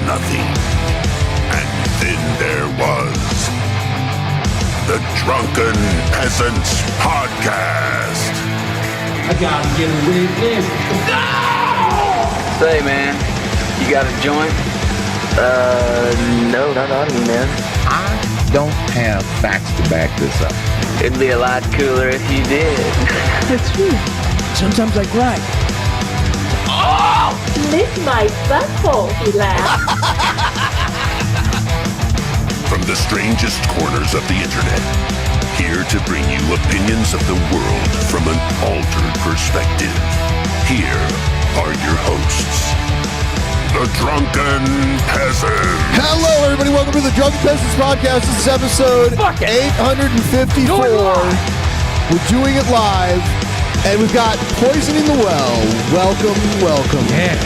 nothing. And then there was the Drunken Peasants Podcast. I gotta get a witness. No! Say, man, you got a joint? No, not on me, man. I don't have facts to back this up. It'd be a lot cooler if you did. That's true. Sometimes I cry. Oh! Lick my butthole, he laughed. From the strangest corners of the internet, here to bring you opinions of the world from an altered perspective. Here are your hosts, the Drunken Peasants. Hello, everybody. Welcome to the Drunken Peasants Podcast. This is episode 854. We're doing it live, and we've got Poison in the Well. Welcome. Yeah.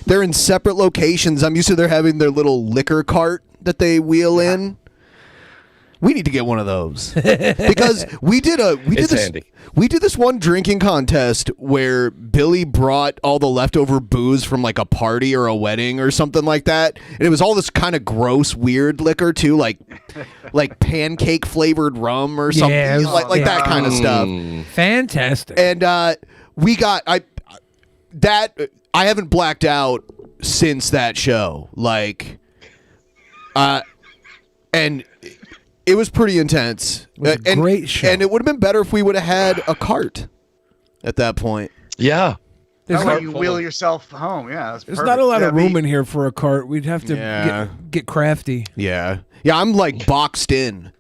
They're in separate locations. I'm used to they're having their little liquor cart that they wheel in. We need to get one of those because we did this one drinking contest where Billy brought all the leftover booze from like a party or a wedding or something like that, and it was all this kind of gross, weird liquor too, like pancake flavored rum or something, like that kind of stuff. Fantastic. And I haven't blacked out since that show, and it was pretty intense. It was a great show. And it would have been better if we would have had a cart at that point. Yeah. That way you wheel yourself home. Yeah, that's There's perfect. not a lot of room in here for a cart. We'd have to get crafty. Yeah. Yeah, I'm like boxed in.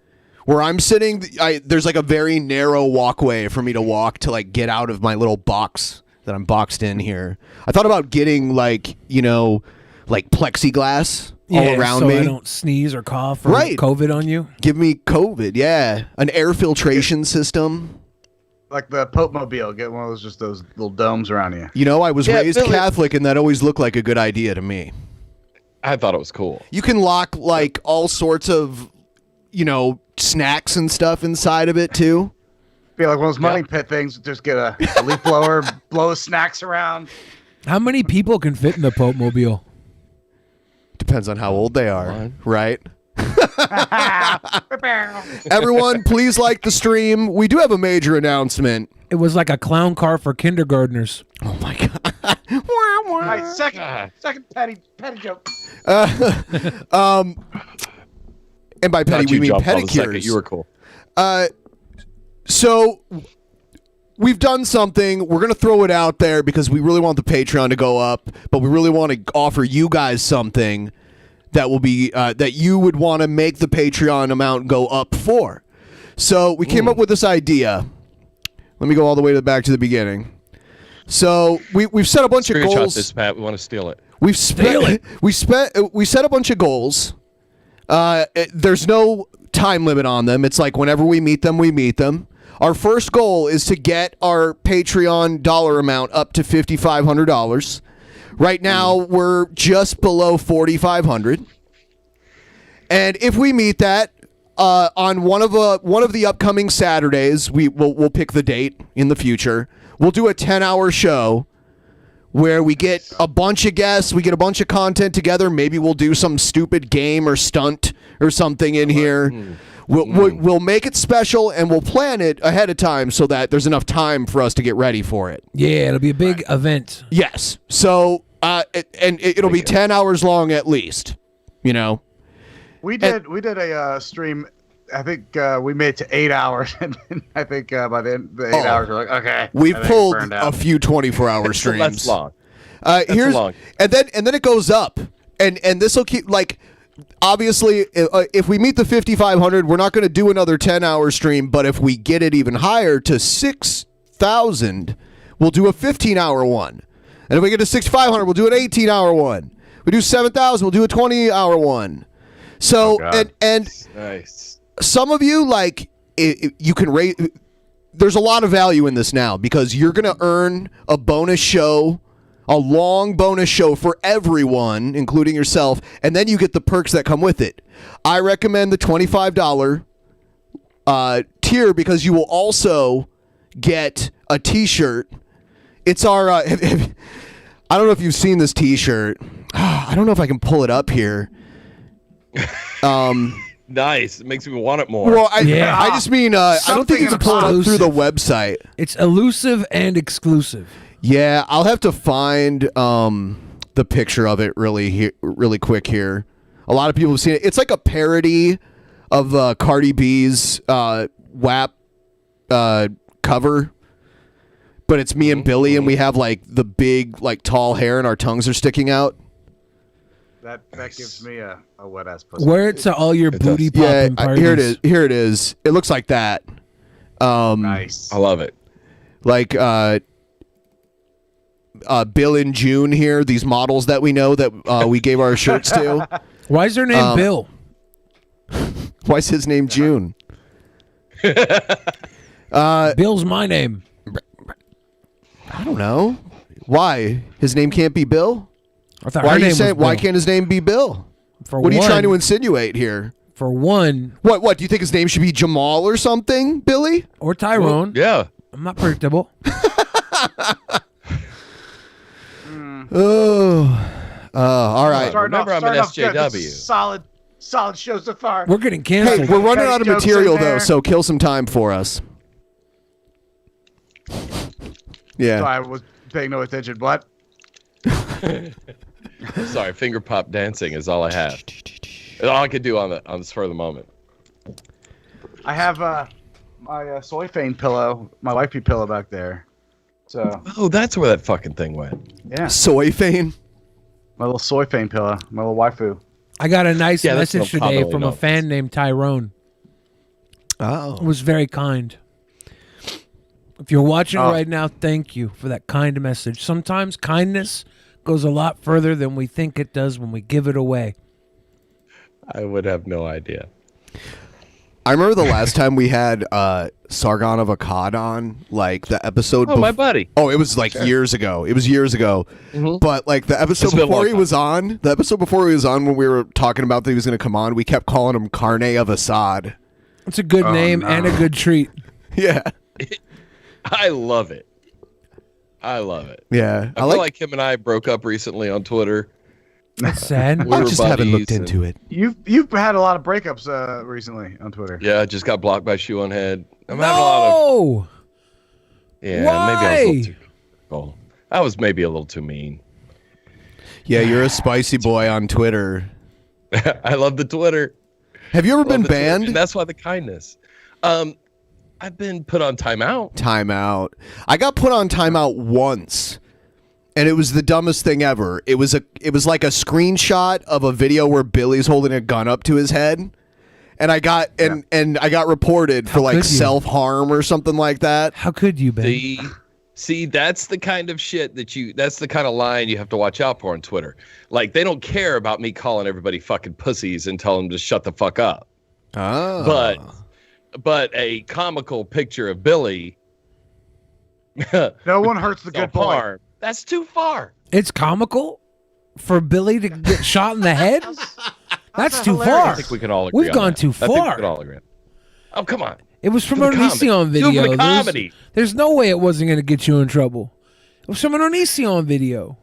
Where I'm sitting, there's like a very narrow walkway for me to walk to like get out of my little box that I'm boxed in here. I thought about getting like plexiglass all around so me. I don't sneeze or cough or COVID on you. Give me COVID, yeah. An air filtration system. Like the Pope Mobile. Get one of those, just those little domes around you. You know, I was raised Catholic, and that always looked like a good idea to me. I thought it was cool. You can lock like all sorts of, snacks and stuff inside of it too. Be like one of those money pit things. Just get a leaf blower, blow snacks around. How many people can fit in the Pope Mobile? Depends on how old they are, right? Everyone, please like the stream. We do have a major announcement. It was like a clown car for kindergartners. Oh my god! All right, second petty joke. And by petty we mean pedicures. You were cool. So we've done something. We're going to throw it out there because we really want the Patreon to go up, but we really want to offer you guys something that will be that you would want to make the Patreon amount go up for. So we came up with this idea. Let me go all the way back to the beginning. So we've set a bunch of goals. This, Pat. We want to steal it. We set a bunch of goals. There's no time limit on them. It's like whenever we meet them, we meet them. Our first goal is to get our Patreon dollar amount up to $5,500. Right now, we're just below $4,500. And if we meet that on one of the upcoming Saturdays, we'll pick the date in the future. We'll do a 10-hour show where we get a bunch of guests, we get a bunch of content together. Maybe we'll do some stupid game or stunt or something in here. We'll make it special, and we'll plan it ahead of time so that there's enough time for us to get ready for it. Yeah, it'll be a big event. Yes. So, it'll be 10 hours long at least, We did a stream. I think we made it to 8 hours, and then I think by the end of the 8 hours, we're like, okay. We've pulled a few 24-hour streams. That's long. Long. And then it goes up, and this will keep obviously, if we meet the 5,500, we're not going to do another 10-hour stream. But if we get it even higher to 6,000, we'll do a 15-hour one. And if we get to 6,500, we'll do an 18-hour one. We do 7,000, we'll do a 20-hour one. So and nice. Some of you you can rate. There's a lot of value in this now because you're going to earn a bonus show. A long bonus show for everyone, including yourself, and then you get the perks that come with it. I recommend the $25 tier because you will also get a T-shirt. It's our. I don't know if you've seen this T-shirt. I don't know if I can pull it up here. Nice. It makes me want it more. Well, I just mean I don't think you can pull it up through the website. It's elusive and exclusive. Yeah, I'll have to find the picture of it really quick here. A lot of people have seen it. It's like a parody of Cardi B's WAP cover, but it's me and Billy, and we have like the big, like tall hair, and our tongues are sticking out. That gives me a wet ass pussy. Where it's all your booty popping parties. Here it is. Here it is. It looks like that. Nice. I love it. Like Bill and June here, these models that we know that we gave our shirts to. Why is her name Bill? Why's his name June? Bill's my name. I don't know. Why? His name can't be Bill? I thought Why her are you name was saying? Why Bill. can't his name be Bill? For What are you one- trying to insinuate here? For one, What? Do you think his name should be Jamal or something, Billy? or Tyrone. Yeah. I'm not predictable. All right. Remember, I'm an starting off good. SJW. This is solid show so far. We're getting Hey, canceled. we're running out of Jokes in material though, there. so kill some time for us. Yeah. So I was paying no attention. What? Sorry, finger pop dancing is all I have. It's all I could do on the spur of the moment. I have my soy fane pillow, my wifey pillow back there. So Oh, that's where that fucking thing went. yeah, Soy fane. my little soy fane pillow, my little waifu. I got a nice Yeah, that's message no today commonly from a known. fan named Tyrone. Oh. It was very kind. If you're watching Oh. right now, thank you for that kind message. Sometimes kindness goes a lot further than we think it does when we give it away. I would have no idea. I remember the last time we had Sargon of Akkad on, like the episode. Oh, my buddy. Oh, it was like years ago. It was years ago. But like the episode It's been a before long he was on, when we were talking about that he was going to come on, we kept calling him Carne of Assad. It's a good name no. and a good treat. Yeah. I love it. I love it. Yeah. I feel like him and I broke up recently on Twitter. That's sad. We I were just haven't looked buddies into it. You've had a lot of breakups recently on Twitter. Yeah, I just got blocked by Shoe on Head. I'm having a lot of. No! Yeah, maybe I was a Why? little too. Oh, I was maybe a little too mean. Yeah, you're a spicy boy on Twitter. I love the Twitter. Have you ever Love been the Twitter, banned? and that's why the kindness. I've been put on timeout. Timeout. I got put on timeout once, and it was the dumbest thing ever. It was like a screenshot of a video where Billy's holding a gun up to his head, and I got and I got reported for like could you? self-harm or something like that. How could you, Ben? See, that's the kind of shit that's the kind of line you have to watch out for on Twitter. Like, they don't care about me calling everybody fucking pussies and telling them to shut the fuck up. Oh. But a comical picture of Billy. No one hurts the good boy. self-harm, that's too far. It's comical for Billy to get shot in the head? That's too hilarious. far. I think we can all agree We've on gone that. too I think we far. can all agree. Oh, come on. It was from Do an the comedy. Onision Do it for video. the comedy. There's no way it wasn't going to get you in trouble. It was from an Onision video.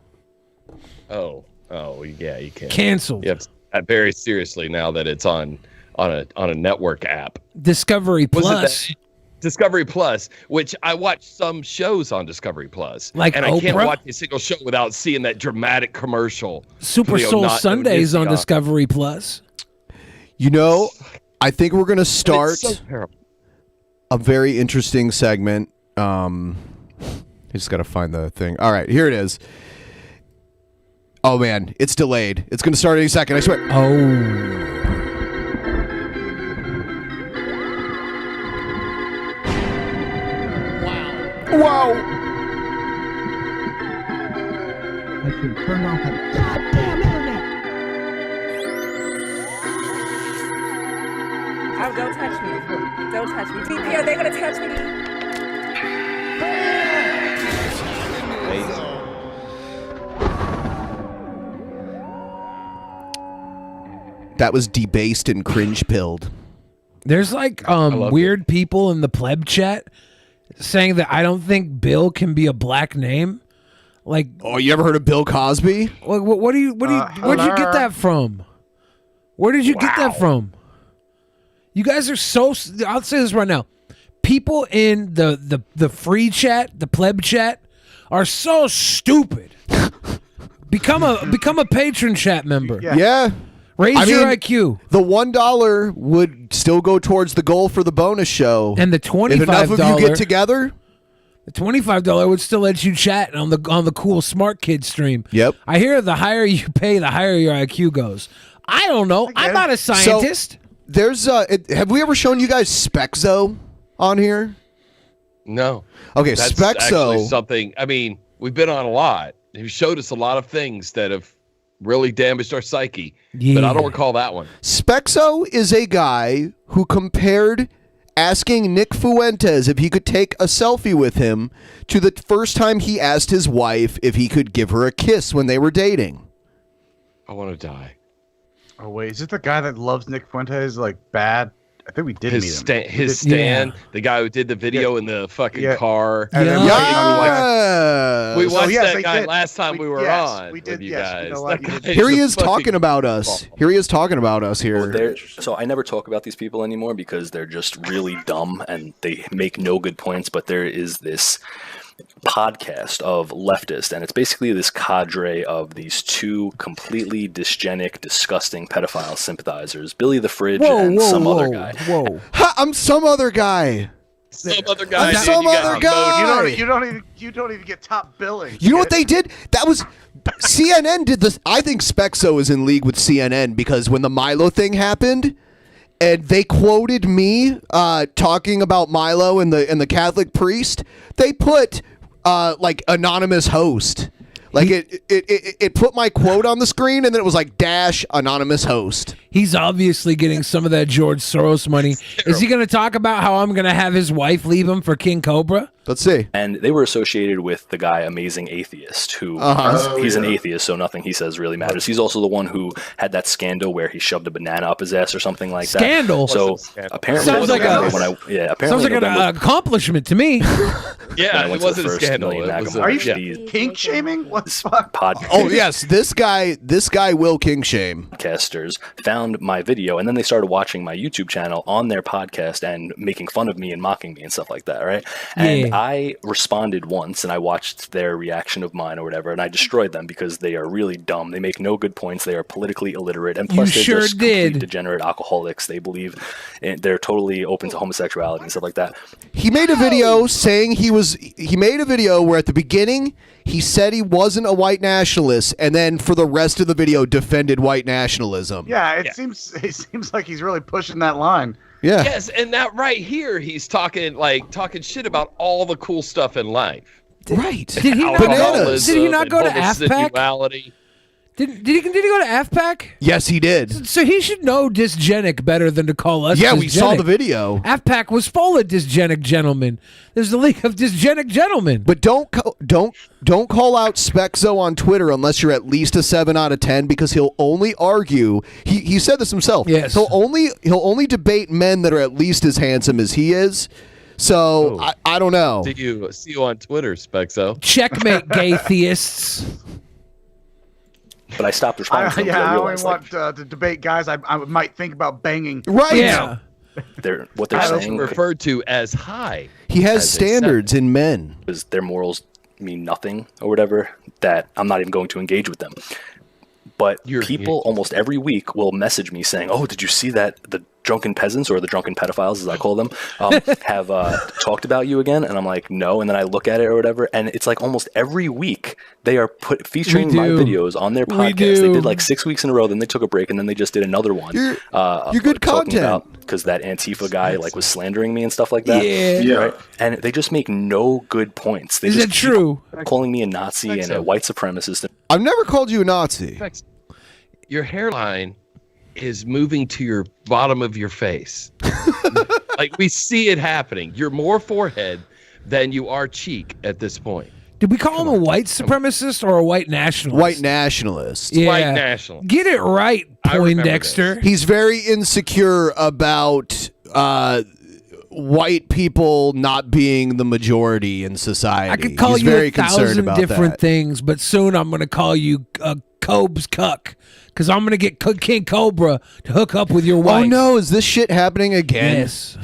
Oh, yeah, you can't. Canceled. You have to take that very seriously now that it's on a network app. Discovery Was it Plus. that- Discovery Plus, which I watch some shows on Discovery Plus, Like and I can't Oprah? watch a single show without seeing that dramatic commercial. Super for the Soul Not- Sundays on Onision. Discovery Plus. You know, I think we're gonna It's start so terrible. a very interesting segment. I just gotta find the thing. All right, here it is. Oh man, it's delayed. It's gonna start any second. I swear. Oh. Wow. I should turn off that goddamn internet. Oh, don't touch me. Don't touch me. TP, are they going to touch me? That was debased and cringe pilled. There's like weird people in the pleb chat saying that I don't think Bill can be a black name. Like, Oh, you ever heard of Bill Cosby? where'd you get that from? Where did you get that from? You guys are so. I'll say this right now. People in the free chat, the pleb chat, are so stupid. Become a patron chat member. Yeah. Raise your IQ. The $1 would still go towards the goal for the bonus show. And the $25, if enough of you get together, the $25 would still let you chat on the cool smart kid stream. Yep. I hear the higher you pay, the higher your IQ goes. I don't know. I'm not a scientist. So, there's have we ever shown you guys Spexo on here? No. Okay, That's Spexo. actually something. I mean, we've been on a lot. He showed us a lot of things that have really damaged our psyche. But I don't recall that one. Spexo is a guy who compared asking Nick Fuentes if he could take a selfie with him to the first time he asked his wife if he could give her a kiss when they were dating. I want to die. Oh wait, is it the guy that loves Nick Fuentes like bad? I think we did meet him. His Stan, the guy who did the video in the fucking car. And then, we watched that guy did. last time we were on. We did. With you Yes, guys. you know what? Here he is talking about us. Here he is talking about us here. Well, so I never talk about these people anymore because they're just really dumb and they make no good points. But there is this podcast of leftists, and it's basically this cadre of these two completely dysgenic, disgusting pedophile sympathizers, Billy the Fridge and some other guy. I'm some other guy. Some other guy. I'm some other guy. You don't even get top billing. You know what they did? That was CNN did this. I think Spexo is in league with CNN because when the Milo thing happened, and they quoted me talking about Milo and the Catholic priest, they put like anonymous host. Like it put my quote on the screen, and then it was like dash anonymous host. He's obviously getting some of that George Soros money. Is he going to talk about how I'm going to have his wife leave him for King Cobra? Let's see. And they were associated with the guy Amazing Atheist, who he's an atheist, so nothing he says really matters. He's also the one who had that scandal where he shoved a banana up his ass or something like that. Scandal? So apparently, sounds like an accomplishment to me. Yeah, it wasn't a scandal. Are you kink shaming? What the fuck? Oh yes, this guy will king shame. Podcasters found my video, and then they started watching my YouTube channel on their podcast and making fun of me and mocking me and stuff like that, right? And I responded once, and I watched their reaction of mine or whatever, and I destroyed them because they are really dumb. They make no good points. They are politically illiterate, and plus they're just complete degenerate alcoholics. They believe they're totally open to homosexuality and stuff like that. He made a video saying he made a video where at the beginning he said he wasn't a white nationalist, and then for the rest of the video defended white nationalism. Yeah, it seems like he's really pushing that line. Yeah. Yes, and that right here, he's talking shit about all the cool stuff in life. Right. Did he not go to AFPAC? Did he go to AFPAC? Yes, he did. So he should know dysgenic better than to call us. Yeah, dysgenic. we saw the video. AFPAC was full of dysgenic gentlemen. There's the League of Dysgenic Gentlemen. But don't call out Spexo on Twitter unless you're at least a 7 out of 10 because he'll only argue. He said this himself. Yes. He'll only debate men that are at least as handsome as he is. So I don't know. See you on Twitter, Spexo. Checkmate, gay theists. But I stopped responding to them. I only want to debate guys I might think about banging. Right. Yeah. What they're saying referred to as high. He has standards in men. Because their morals mean nothing or whatever, that I'm not even going to engage with them. But people almost every week will message me saying, "Oh, did you see that the drunken peasants, or the drunken pedophiles as I call them, have talked about you again?" And I'm like, "No." And then I look at it or whatever, and it's like almost every week they are featuring my videos on their podcast. They did like 6 weeks in a row, then they took a break, and then they just did another one. You're good content. Because that Antifa guy was slandering me and stuff like that. Yeah. Right? And they just make no good points. They Is just it true? Calling me a Nazi and a white supremacist. I've never called you a Nazi. Your hairline is moving to your bottom of your face. Like we see it happening. You're more forehead than you are cheek at this point. Did we call him a white supremacist or a white nationalist? White nationalist. Yeah. White nationalist. Get it right, Poindexter. He's very insecure about white people not being the majority in society. I could call He's you very a concerned thousand about different that. things, but soon I'm going to call you Cobb's cuck because I'm going to get King Cobra to hook up with your wife. Oh no, is this shit happening again? Yes.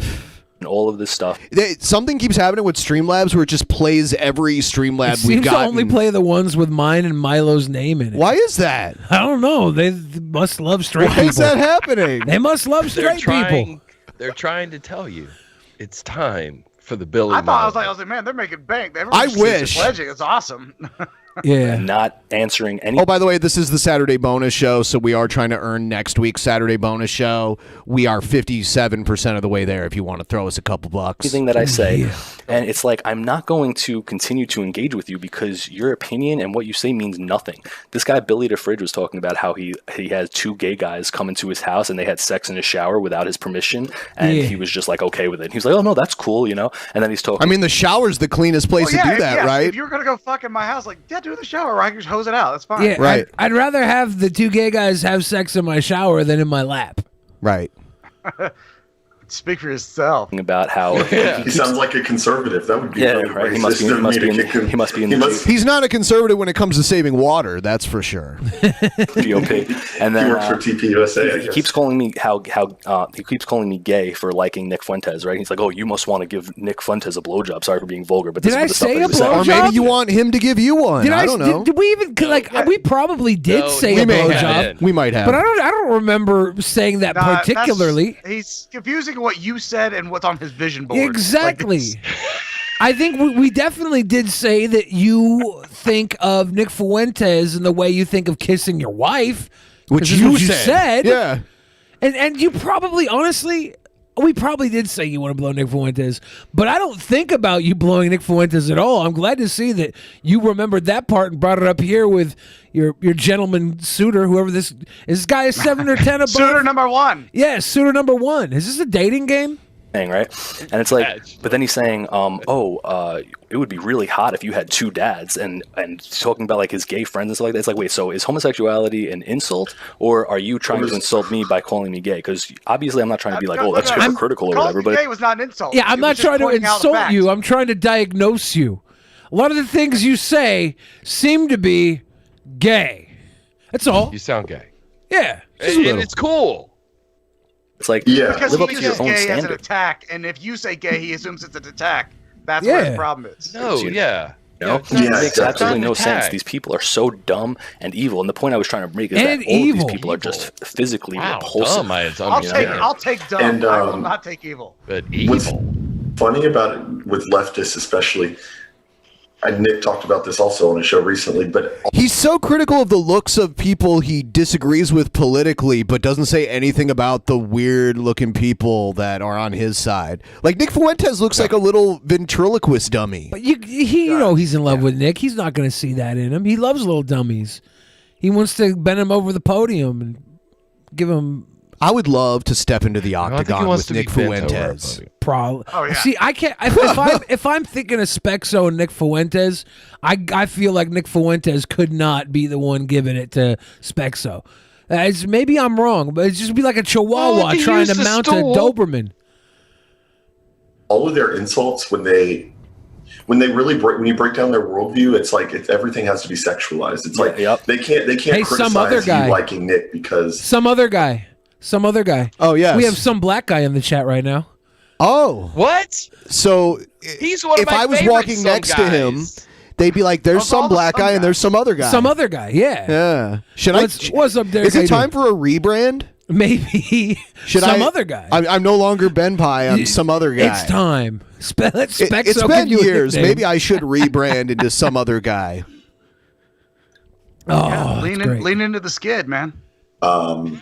And all of this stuff. Something keeps happening with Streamlabs where it just plays every Streamlab It we've seems to gotten. only play the ones with mine and Milo's name in it. Why is that? I don't know. They must love straight Why people. is that happening? They must love straight people. They're trying to tell you it's time for the Billy. I thought I was like, man, they're making bank. I wish. Pledging. It's awesome. Yeah. And not answering any. Oh, by the way, this is the Saturday bonus show, so we are trying to earn next week's Saturday bonus show. We are 57% of the way there if you want to throw us a couple bucks. Anything that I say. And it's like, I'm not going to continue to engage with you because your opinion and what you say means nothing. This guy, Billy the Fridge, was talking about how he has 2 gay guys come into his house and they had sex in his shower without his permission. And he was just like, okay with it. He was like, oh, no, that's cool, you know? And then he's talking. I mean, the shower's the cleanest place to do that, right? If you're going to go fuck in my house, like, yeah, do the shower, or I can just hose it out. That's fine. Yeah, right. I'd rather have the 2 gay guys have sex in my shower than in my lap. Right. Speak for yourself. About how he sounds like a conservative. That would be really right. He racist of me to kick him. He must be in the He's not a conservative when it comes to saving water, that's for sure. GOP. And then He works for TPUSA, I he guess. keeps calling me he keeps calling me gay for liking Nick Fuentes, right? He's like, oh, you must want to give Nick Fuentes a blowjob. Sorry for being vulgar, but this Did is I what the say a stuff that he was saying. Or maybe you want him to give you one. I don't know. Did we even we probably did say we a may blowjob? have. We might have. But I don't remember saying that Nah, particularly. He's confusing what you said and what's on his vision board. Exactly. I think we definitely did say that you think of Nick Fuentes in the way you think of kissing your wife, Which is you what said. Yeah. and you probably honestly. We probably did say you want to blow Nick Fuentes, but I don't think about you blowing Nick Fuentes at all. I'm glad to see that you remembered that part and brought it up here with your gentleman suitor, whoever this is. This guy is 7 or 10 above. Suitor number 1. Yeah, suitor number 1. Is this a dating game? Right? And it's like, but then he's saying, it would be really hot if you had 2 dads, and talking about like his gay friends and stuff like that. It's like, wait, so is homosexuality an insult, or are you trying to insult me by calling me gay? Because obviously I'm not trying to be like, oh, that's hypocritical or whatever. But gay was not an insult. Yeah, I'm It not was just trying to pointing out the insult facts. you. I'm trying to diagnose you. A lot of the things you say seem to be gay. That's all. You sound gay. Yeah. And it's cool. It's like, Because live he up to your uses own gay as an standard. attack, and if you say gay, he assumes it's an attack. That's where his problem is. No, yeah. You know? Yeah, It makes absolutely no attack. sense. These people are so dumb and evil. And the point I was trying to make is And that all of evil. these people are just physically Wow, repulsive. dumb, I'll take dumb. And, I will not take evil. But What's evil. funny about it with leftists, especially, and Nick talked about this also on a show recently, but He's so critical of the looks of people he disagrees with politically, but doesn't say anything about the weird-looking people that are on his side. Like, Nick Fuentes looks like a little ventriloquist dummy. But you know he's in love with Nick. He's not going to see that in him. He loves little dummies. He wants to bend him over the podium and give him. I would love to step into the I think he octagon wants with to be Nick bent over a Fuentes. podium. Oh, yeah. See, I can't. If I'm thinking of Spexo and Nick Fuentes, I feel like Nick Fuentes could not be the one giving it to Spexo. Maybe I'm wrong, but it's just be like a Chihuahua he trying to used a mount a stool. Doberman. all of their insults when you break down their worldview, it's like everything has to be sexualized. It's like they can't Hey, some other criticize guy. you liking Nick because Some other guy. Oh, yes. We have some black guy in the chat right now. Oh. What? So He's one of if my I was favorite walking some next to him, guys. they'd be like, there's some black guy and there's some other guy. Some other guy, yeah. Yeah. Should What's up there? Is it time for a rebrand? Maybe some other guy. I'm no longer BENPAI. I'm some other guy. It's time. It's Spexo been give you a years. nickname. Maybe I should rebrand into some other guy. Oh, lean into the skid, man. I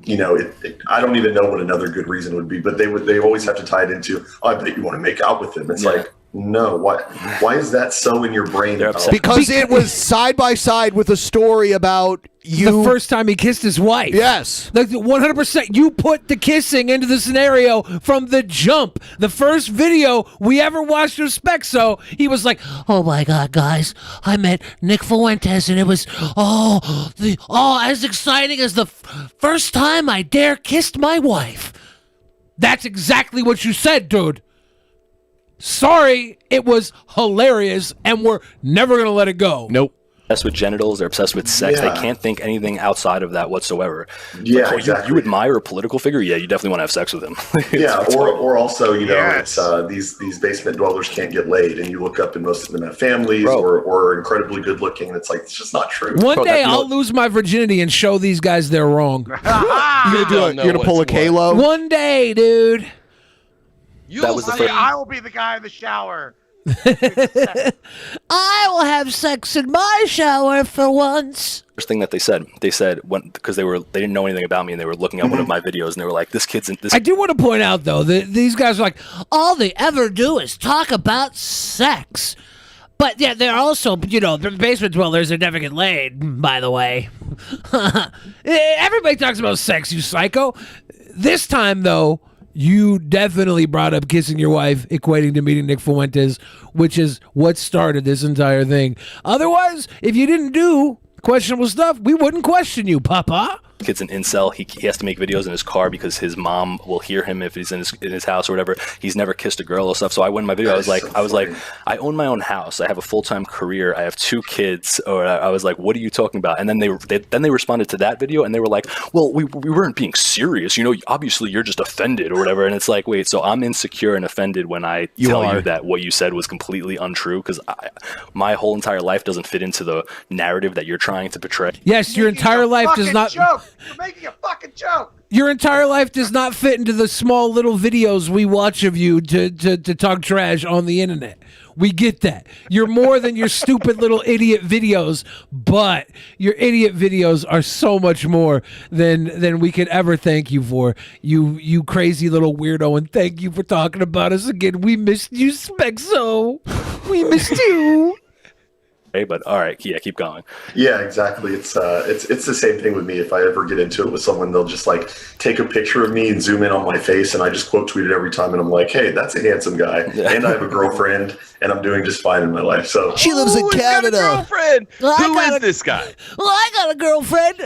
don't even know what another good reason would be, but they always have to tie it into, oh, I bet you want to make out with him. It's like, no, why is that so in your brain? Because it was side by side with a story about you. The first time he kissed his wife. Yes. Like 100%. You put the kissing into the scenario from the jump. The first video we ever watched of Spexo, he was like, oh my God, guys, I met Nick Fuentes and it was, as exciting as the first time I dare kissed my wife. That's exactly what you said, dude. Sorry, it was hilarious, and we're never gonna let it go. Nope. Obsessed with genitals, they're obsessed with sex. Yeah. They can't think anything outside of that whatsoever. Yeah, Like, exactly. You admire a political figure? Yeah, you definitely want to have sex with him. Yeah, or also, you know, Yes. it's these basement dwellers can't get laid, and you look up and most of them have families Bro. or are incredibly good looking, and it's like, it's just not true. One Bro, day that- I'll lose my virginity and show these guys they're wrong. You're gonna don't know you're gonna pull a what's what. Kalo. One day, dude. That was the See, first. I will be the guy in the shower. I will have sex in my shower for once. First thing that they said because they didn't know anything about me, and they were looking at one of my videos, and they were like, "This kid's in this." I do want to point out, though, that these guys are like, all they ever do is talk about sex. But yeah, they're also, you know, the basement dwellers that never get laid, by the way. Everybody talks about sex, you psycho. This time, though, you definitely brought up kissing your wife, equating to meeting Nick Fuentes, which is what started this entire thing. Otherwise, if you didn't do questionable stuff, we wouldn't question you, Papa. Kid's an incel. He has to make videos in his car because his mom will hear him if he's in his house or whatever. He's never kissed a girl or stuff. So I went in my video. I was like, I own my own house. I have a full-time career. I have 2 kids. Or I was like, what are you talking about? And then they responded to that video, and they were like, well, we weren't being serious. You know, obviously you're just offended or whatever. And it's like, wait, so I'm insecure and offended when I tell you that what you said was completely untrue because my whole entire life doesn't fit into the narrative that you're trying to portray. Yes, your entire life does not. Joke. You're making a fucking joke. Your entire life does not fit into the small little videos we watch of you to talk trash on the internet. We get that. You're more than your stupid little idiot videos, but your idiot videos are so much more than we could ever thank you for. You crazy little weirdo, and thank you for talking about us again. We missed you, Spexo. We missed you. But all right, yeah, keep going. Yeah, exactly. It's the same thing with me. If I ever get into it with someone, they'll just like take a picture of me and zoom in on my face, and I just quote tweet it every time, and I'm like, hey, that's a handsome guy, and I have a girlfriend, and I'm doing just fine in my life. So She lives in Canada. Girlfriend. Well, Who is this guy? Well, I got a girlfriend.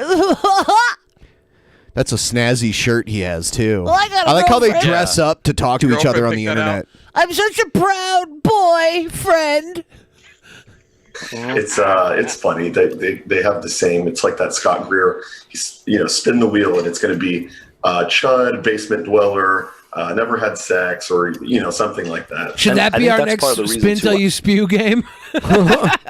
That's a snazzy shirt he has too. Well, I got a like how they girlfriend. dress up to talk to each other on the Girlfriend picked that internet. I'm such a proud boyfriend. it's funny. They have the same. It's like that Scott Greer. He's, you know, spin the wheel, and it's going to be chud, basement dweller, never had sex, or you know, something like that. Should that be our next spin till you spew game?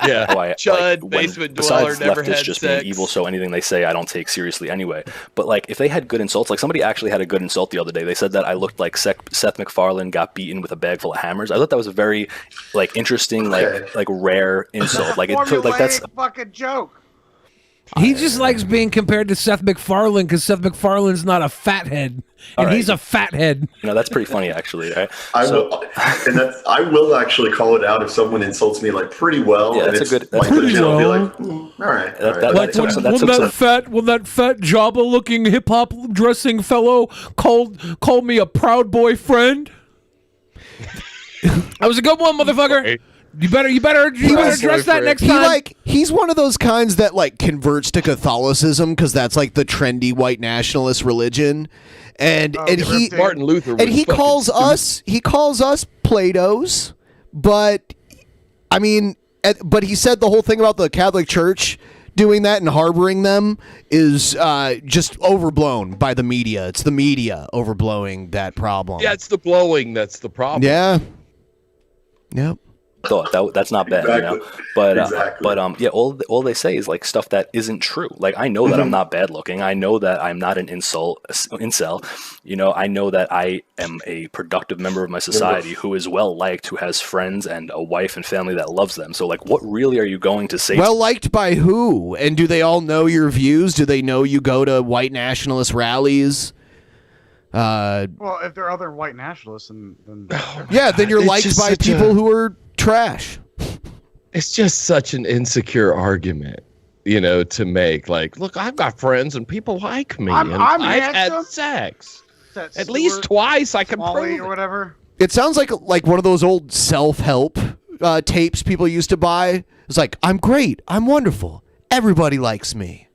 Yeah. Chud, Chud, basement dweller, besides never leftists had just sex. being evil, so anything they say I don't take seriously anyway. But like, if they had good insults, like somebody actually had a good insult the other day. They said that I looked like Seth MacFarlane got beaten with a bag full of hammers. I thought that was a very like interesting, like rare insult. Like that's fucking joke. He just likes being compared to Seth MacFarlane because Seth MacFarlane's not a fathead, and he's a fathead. You know, that's pretty funny actually. Right? I will actually call it out if someone insults me like pretty well. Yeah, and that's a it's good. That's like, good. I'll be like, all right. Like when that fat Jabba-looking hip hop dressing fellow called me a proud boy friend. That was a good one, motherfucker. You better address that next time. He's one of those kinds that like converts to Catholicism because that's like the trendy white nationalist religion, and he Martin Luther was and he fucking calls stupid. us Platos, but I mean, but he said the whole thing about the Catholic Church doing that and harboring them is just overblown by the media. It's the media overblowing that problem. Yeah, it's the blowing that's the problem. Yeah. Yep. Thought that's not bad, Exactly. you know. But Exactly. yeah, all they say is like stuff that isn't true. Like I know that I'm not bad looking. I know that I'm not an incel. You know, I know that I am a productive member of my society who is well liked, who has friends and a wife and family that loves them. So like, what really are you going to say? Well liked by who? And do they all know your views? Do they know you go to white nationalist rallies? Well, if there are other white nationalists, then yeah, then you're It's liked just by such people a- who are trash. It's just such an insecure argument, you know, to make. Like, look, I've got friends and people like me. I'm I've handsome. had sex. That At least Stewart twice I can Smalley prove or it. whatever. It sounds like one of those old self-help tapes people used to buy. It's like, I'm great, I'm wonderful, everybody likes me.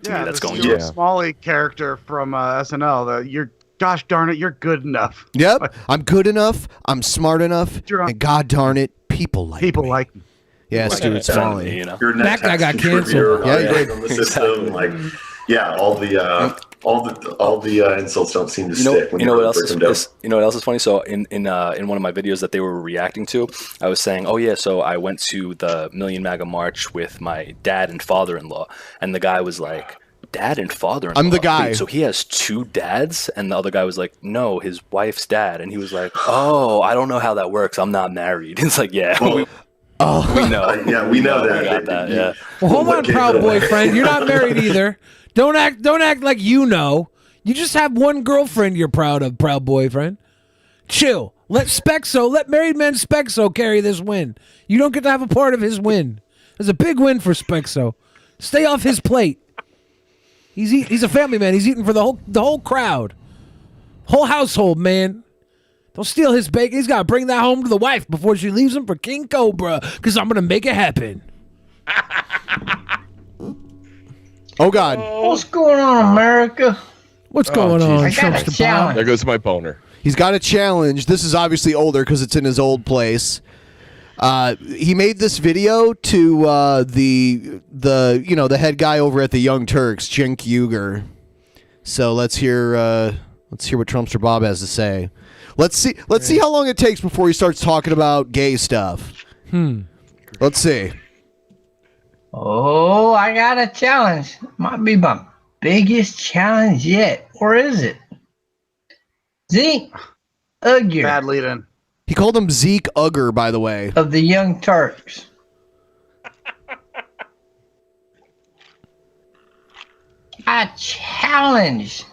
Yeah, that's the going Stewart to- Smalley character from SNL. You're gosh darn it, you're good enough. Yep, I'm good enough. I'm smart enough, and God darn it, people like me. Yeah, Stuart's falling. You know, that guy got canceled. Yeah, he did. On the system, like, yeah, all the insults don't seem to stick. When you know what else break them down. you know what else is funny? So in one of my videos that they were reacting to, I was saying, oh yeah, so I went to the Million MAGA March with my dad and father-in-law, and the guy was like, dad and father-in-law? I'm the guy. Wait, so he has two dads? And the other guy was like, no, his wife's dad. And he was like, oh, I don't know how that works. I'm not married. It's like, yeah. Well, we know. Yeah, we know that. We got that. Yeah. Well, hold on, proud boyfriend. You're not married either. Don't act like you know. You just have one girlfriend you're proud of, proud boyfriend. Chill. Let married men Spexo carry this win. You don't get to have a part of his win. It's a big win for Spexo. Stay off his plate. He's a family man. He's eating for the whole crowd, whole household, man. Don't steal his bacon. He's got to bring that home to the wife before she leaves him for King Cobra, because I'm going to make it happen. Oh, God. What's going on, America? What's going on? I got a challenge. There goes my boner. He's got a challenge. This is obviously older because it's in his old place. He made this video to the head guy over at the Young Turks, Cenk Uygur. So let's hear what Trumpster Bob has to say. Let's see how long it takes before he starts talking about gay stuff. Let's see. Oh, I got a challenge. Might be my biggest challenge yet. Or is it? Cenk Uygur. Bad lead-in. He called him Zeke Ugger, by the way. Of the Young Turks. I challenge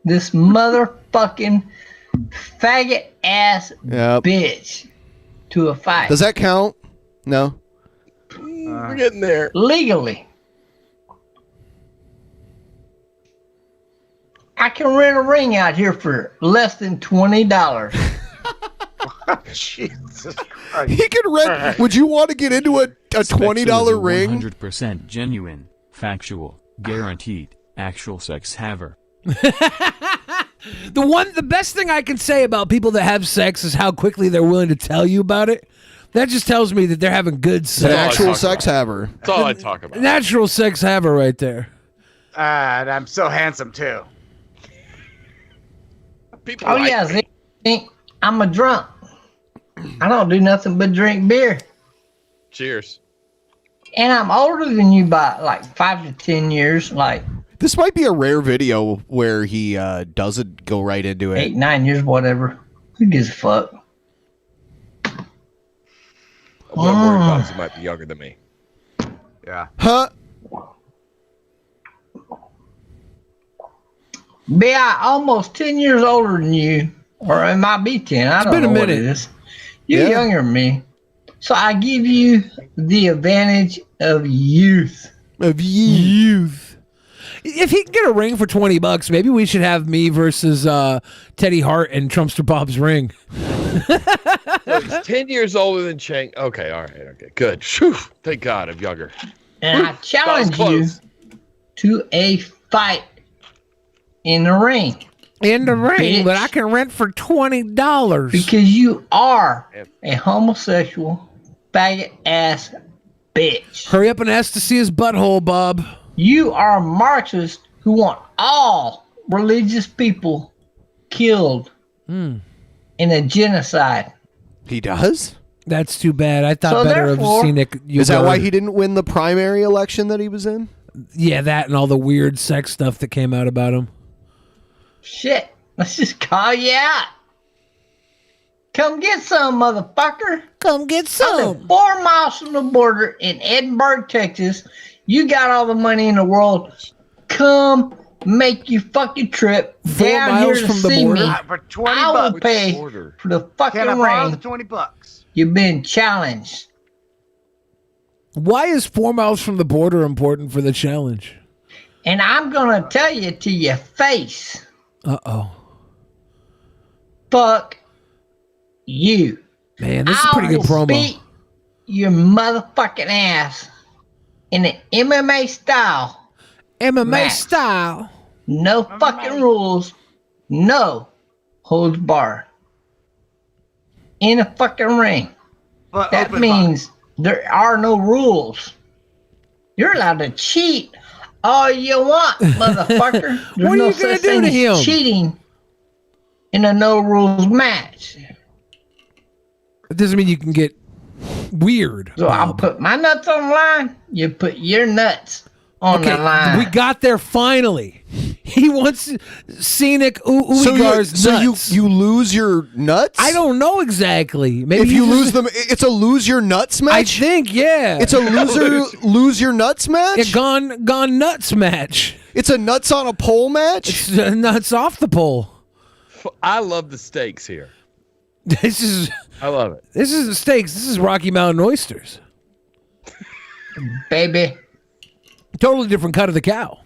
this motherfucking faggot ass bitch to a fight. Does that count? No. We're getting there. Legally. I can rent a ring out here for less than $20. Jesus Christ. He can rent. Would you want to get into a $20 ring? 100% genuine, factual, guaranteed, actual sex haver. The best thing I can say about people that have sex is how quickly they're willing to tell you about it. That just tells me that they're having good sex. An actual sex haver. That's all I talk about. Natural sex haver right there. And I'm so handsome too. People Oh like yeah, me. Cenk, I'm a drunk. I don't do nothing but drink beer. Cheers. And I'm older than you by like 5 to 10 years, like This might be a rare video where he doesn't go right into it. 8, 9 years, whatever. Who gives a fuck? I'm not worried about it. He might be younger than me. Yeah. Huh? Be I almost 10 years older than you, or it might be 10. I don't been know a what minute. it is. You're Yeah. younger than me. So I give you the advantage of youth. Youth. If he can get a ring for $20, maybe we should have me versus Teddy Hart and Trumpster Bob's ring. So he's 10 years older than Cenk. Okay, all right, okay, good. Whew, thank God I'm younger. And I challenge you to a fight in the ring. In the ring, Bitch. but I can rent for $20. Because you are a homosexual, faggot ass bitch. Hurry up and ask to see his butthole, Bob. You are a Marxist who want all religious people killed in a genocide. He does? That's too bad. I thought So better of therefore- scenic. Is that why he didn't win the primary election that he was in? Yeah, that and all the weird sex stuff that came out about him. Shit, let's just call you out. Come get some, motherfucker. Come get I live 4 miles from the border in Edinburgh, Texas. You got all the money in the world. Come make your fucking trip 4 down miles here to from the see border? me. For 20 I will bucks. pay Order. for the fucking Can I borrow the ring. $20? You've been challenged. Why is 4 miles from the border important for the challenge? And I'm going to tell you to your face. Uh-oh. Fuck you. Man, this is a pretty good promo. Beat your motherfucking ass in an MMA style. MMA Max. style. No fucking rules. no holds barred in a fucking ring. But That means there are no rules. You're allowed to cheat all you want, motherfucker. There's What are no you gonna such do thing to as him? cheating in a no rules match. It doesn't mean you can get weird. So I'll put my nuts on the line. You put your nuts on the line. we got there finally. He wants scenic Uyghur's nuts. So you lose your nuts? I don't know exactly. Maybe if you lose them, it's a lose your nuts match? I think, yeah. It's a lose your nuts match? A gone nuts match. It's a nuts on a pole match? It's a nuts off the pole. I love the stakes here. I love it. This is the stakes. This is Rocky Mountain oysters. Baby. Totally different cut of the cow.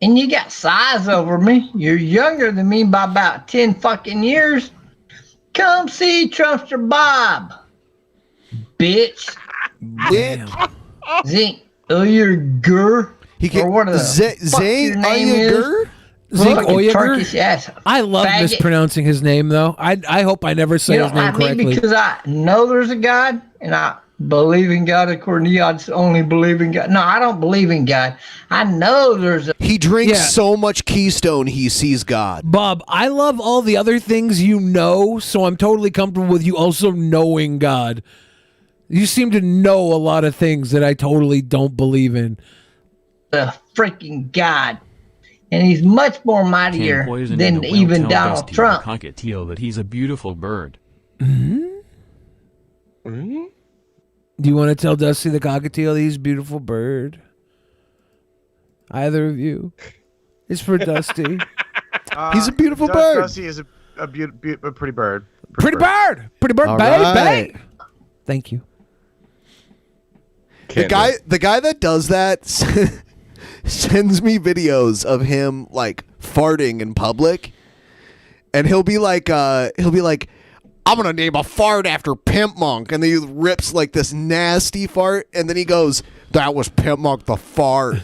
And you got size over me. You're younger than me by about 10 fucking years. Come see Trumpster Bob. Bitch. Zink. Uyghur. He can, or what the fuck your name is. Zink Fucking Turkish Uyghur? ass. I love faggot. mispronouncing his name, though. I hope I never say You his don't name like me correctly. because I know there's a God and I believe in God. According to you, I just only believe in God. No, I don't believe in God. I know there's a. He drinks so much Keystone he sees God. Bob, I love all the other things you know, so I'm totally comfortable with you also knowing God. You seem to know a lot of things that I totally don't believe in. The freaking God. And he's much more mightier than even Donald Trump. Cockatiel that he's a beautiful bird. Do you want to tell Dusty the cockatiel that he's a beautiful bird? Either of you? It's for Dusty. He's a beautiful bird. Dusty is a pretty bird. Pretty bird. Pretty bird, All babe. right. Thank you. The guy that does that sends me videos of him like farting in public, and he'll be like, I'm gonna name a fart after Pimp Monk, and then he rips like this nasty fart, and then he goes, that was Pimp Monk the fart,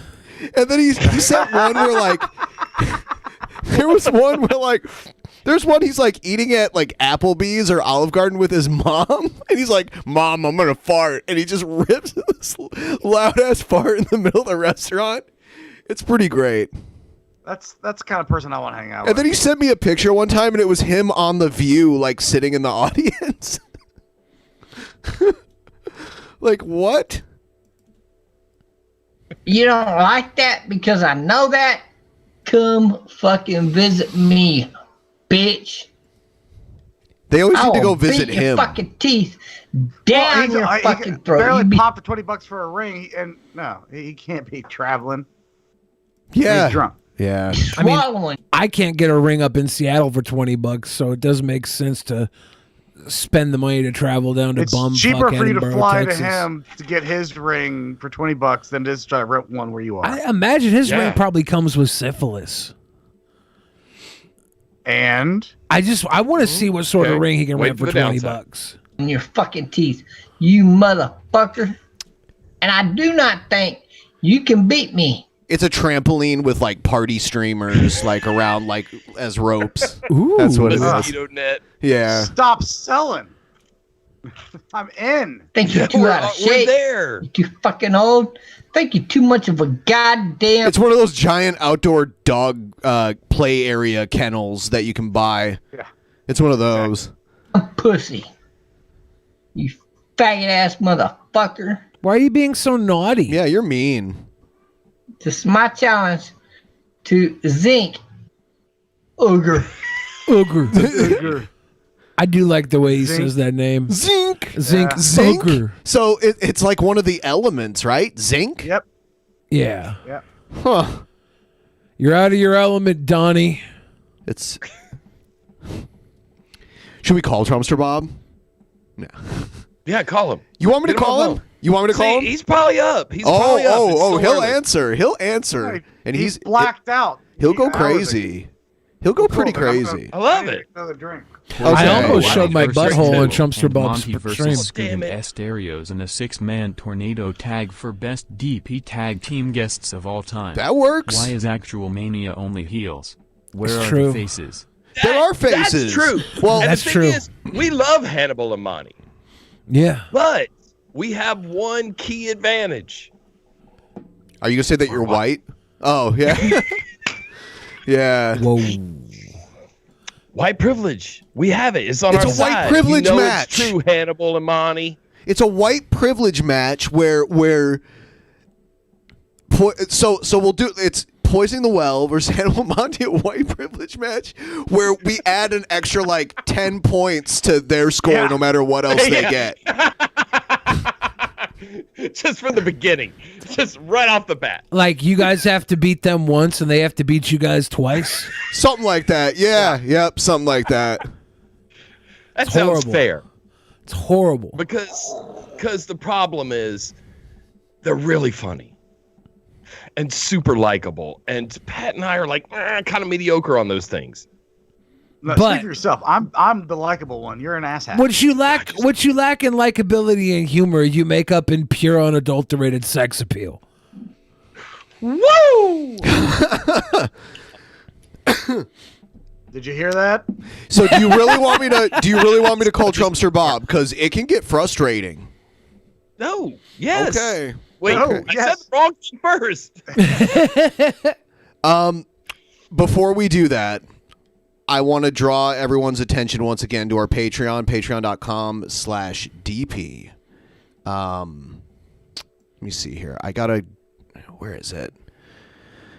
and then he sent one where like there was one where like there's one he's like eating at like Applebee's or Olive Garden with his mom, and he's like, Mom, I'm gonna fart, and he just rips this loud ass fart in the middle of the restaurant. It's pretty great. That's the kind of person I want to hang out And with. then he sent me a picture one time, and it was him on The View, like sitting in the audience. Like, what? You don't like that because I know that? Come fucking visit me, bitch. They always I need to go will visit beat your him. fucking teeth down your fucking throat. Barely You be- popped for $20 for a ring, and no, he can't be traveling. Yeah. He's drunk. Yeah. swallowing. I can't get a ring up in Seattle for $20, so it does make sense to spend the money to travel down to It's bum cheaper fuck for you to Edinburgh, fly Texas. to him to get his ring for $20 than it is to try to rent one where you are. I imagine his ring probably comes with syphilis. And I want to see what sort of ring he can rent for $20. In your fucking teeth, you motherfucker. And I do not think you can beat me. It's a trampoline with like party streamers like around like as ropes. Ooh, that's what it is. Mosquito net. Yeah. Stop selling. I'm in. Think you're too out of shape. We're there. You're too fucking old. Think you're too much of a goddamn. It's one of those giant outdoor dog play area kennels that you can buy. Yeah. It's one of those. Pussy. You faggot ass motherfucker. Why are you being so naughty? Yeah, you're mean. This is my challenge to Zink Ogre. Ogre. I do like the way he says that name. Zinc. Zinc. Zinc. Ogre. So it's like one of the elements, right? Zinc? Yep. Yeah. Yep. Huh. You're out of your element, Donnie. It's. Should we call Trumpster Bob? No. Yeah, call him. You want me Get to call on him? the phone. You want me to call him? He's probably up. He's probably up. It's so He'll early. answer. He'll answer. And he's blacked out. He'll go Hours crazy. He'll go pretty Cool, then I'm crazy. I love it. Another drink. I almost showed my versus butthole on Middle Trumpster and Bob's Monty stream. versus Scoot and Stereos in a 6-man tornado tag for best DP tag team guests of all time. That works. Why is Actual Mania only heels? Where It's are true. the faces? There are faces. That's true. Well, and that's the thing true. Is, we love Hannibal and Monty, Yeah. but we have one key advantage. Are you gonna say that you're white? Oh yeah. Yeah. Whoa. White privilege. We have it. It's on our It's a white side. privilege you know match. It's true, Hannibal and Monty. It's a white privilege match where so we'll do it's Poisoning the Well versus Hannibal Monty, a white privilege match where we add an extra like 10 points to their score no matter what else they get. Just from the beginning. Just right off the bat. Like you guys have to beat them once and they have to beat you guys twice. Something like that. Yeah. Yep. Something like that. That It's sounds horrible. fair. It's horrible. Because the problem is they're really funny and super likable. And Pat and I are like kind of mediocre on those things. No, But- speak for yourself. I'm the likable one. You're an asshat. What you lack in likability and humor, you make up in pure unadulterated sex appeal. Woo! Did you hear that? So do you really want me to call Trumpster Bob? Because it can get frustrating. No. Yes. Okay. Wait, No, I said the wrong thing first. Before we do that, I want to draw everyone's attention once again to our Patreon, patreon.com/DP. Let me see here. Where is it?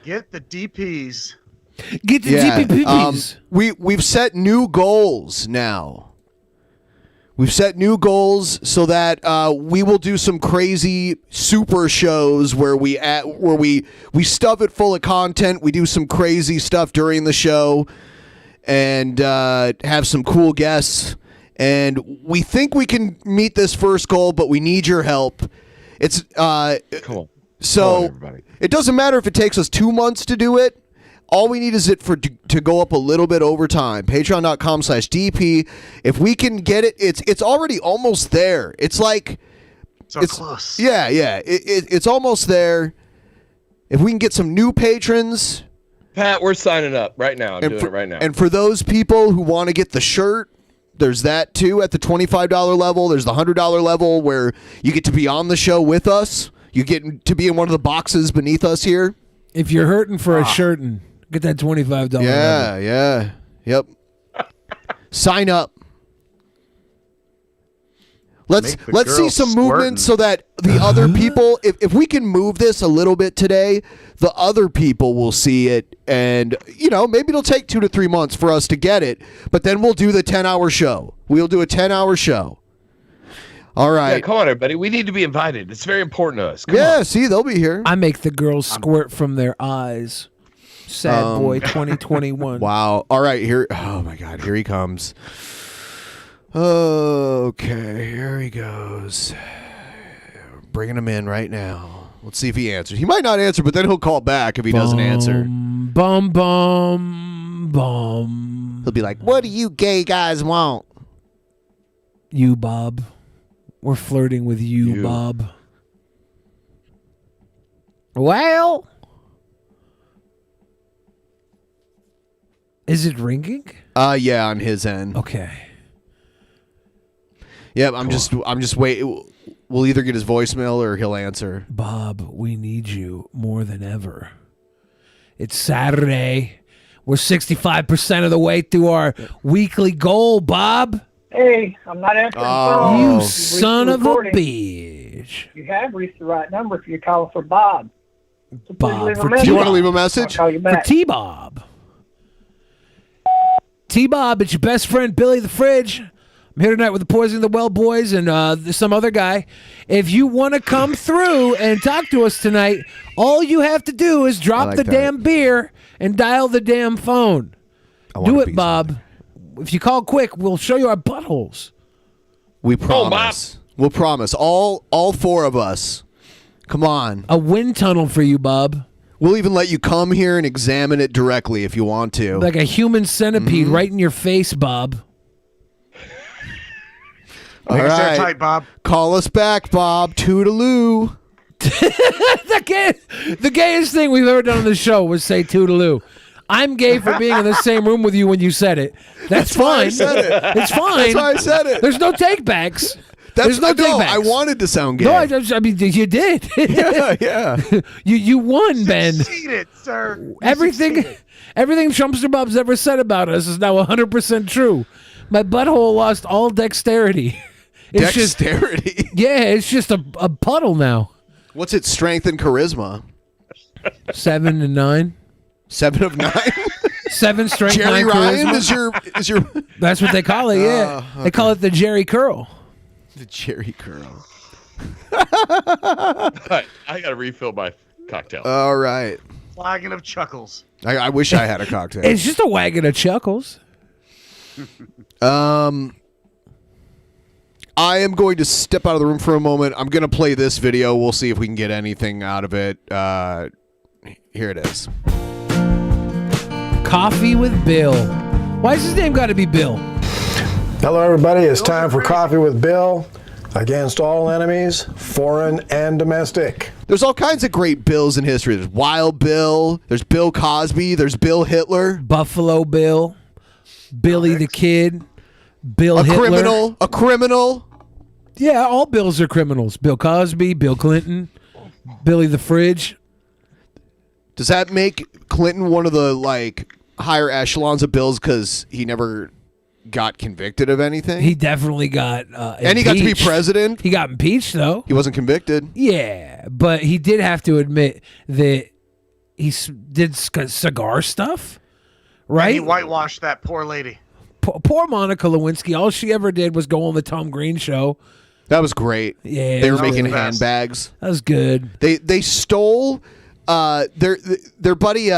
Get the DPs. Get the DPPs. We've set new goals now. We've set new goals so that we will do some crazy super shows where we stuff it full of content. We do some crazy stuff during the show and have some cool guests. And we think we can meet this first goal, but we need your help. It's Come on. so Come on, everybody. it doesn't matter if it takes us 2 months to do it. All we need is it to go up a little bit over time. Patreon.com/DP. If we can get it, it's already almost there. It's like it's close. Yeah. It's almost there. If we can get some new patrons, Pat, we're signing up right now. I'm doing for, it right now. And for those people who want to get the shirt, there's that too at the $25 level. There's the $100 level where you get to be on the show with us. You get to be in one of the boxes beneath us here. If you're hurting for a shirt, and get that $25. Yeah. Yep. Sign up. Let's see some movement so that the other people, if we can move this a little bit today, the other people will see it, and maybe it'll take 2 to 3 months for us to get it, but then we'll do the 10-hour show. We'll do a 10-hour show. All right. Yeah, come on, everybody. We need to be invited. It's very important to us. Come Yeah, on. see, they'll be here. I make the girls squirt from their eyes. Sad boy 2021. Wow. All right, here. Oh my God, here he comes. Okay, here he goes. Bringing him in right now. Let's see if he answers. He might not answer, but then he'll call back if he doesn't answer. Bum. He'll be like, "What do you gay guys want?" You, Bob. We're flirting with you, Bob. Well, is it ringing? Yeah, on his end. Okay. Yep, I'm just waiting. We'll either get his voicemail or he'll answer. Bob, we need you more than ever. It's Saturday. We're 65% of the way through our weekly goal, Bob. Hey, I'm not answering the Oh. phone. You You've reached son the of a recording. bitch. You have reached the right number if you're calling for Bob. So please Bob leave a for message. Do you want to leave a message? I'll call you For back. T-Bob. T-Bob, it's your best friend, Billy the Fridge. I'm here tonight with the Poisoning the Well boys and some other guy. If you want to come through and talk to us tonight, all you have to do is drop like the that. damn beer and dial the damn phone. Do it, Bob. If you call quick, we'll show you our buttholes. We Bob. promise. We'll promise. All 4 of us. Come on. A wind tunnel for you, Bob. We'll even let you come here and examine it directly if you want to. Like a human centipede right in your face, Bob. All Make us right. airtight, Bob. Call us back, Bob. Toodaloo. The gayest thing we've ever done on the show was say toodaloo. I'm gay for being in the same room with you when you said it. That's fine. Why I said it. It's fine. That's why I said it. There's no takebacks. There's no takebacks. I wanted to sound gay. No, I mean you did. Yeah. You won, Ben. Succeeded, sir. You Everything Trumpster Bob's ever said about us is now 100% true. My butthole lost all dexterity. It's Dexterity? It's just a puddle now. What's its strength and charisma? 7 and 9. 7 of 9? 7 strength, Jerry 9 Ryan charisma. is your That's what they call it, yeah. Okay. They call it the Jerry Curl. The Jerry Curl. All right, I gotta refill my cocktail. All right. Flagon of chuckles. I wish I had a cocktail. It's just a wagon of chuckles. I am going to step out of the room for a moment. I'm going to play this video. We'll see if we can get anything out of it. Here it is. Coffee with Bill. Why has his name got to be Bill? Hello, everybody. It's time for Coffee with Bill. Against all enemies, foreign and domestic. There's all kinds of great Bills in history. There's Wild Bill. There's Bill Cosby. There's Bill Hitler. Buffalo Bill. Billy the Kid. Bill Hitler. A criminal. Yeah, all Bills are criminals. Bill Cosby, Bill Clinton, Billy the Fridge. Does that make Clinton one of the higher echelons of Bills because he never got convicted of anything? He definitely got and he got to be president. He got impeached though. He wasn't convicted. Yeah, but he did have to admit that he did cigar stuff, right? And he whitewashed that poor lady. Poor Monica Lewinsky. All she ever did was go on the Tom Green show. That was great. Yeah, they were making handbags. That was good. They stole their buddy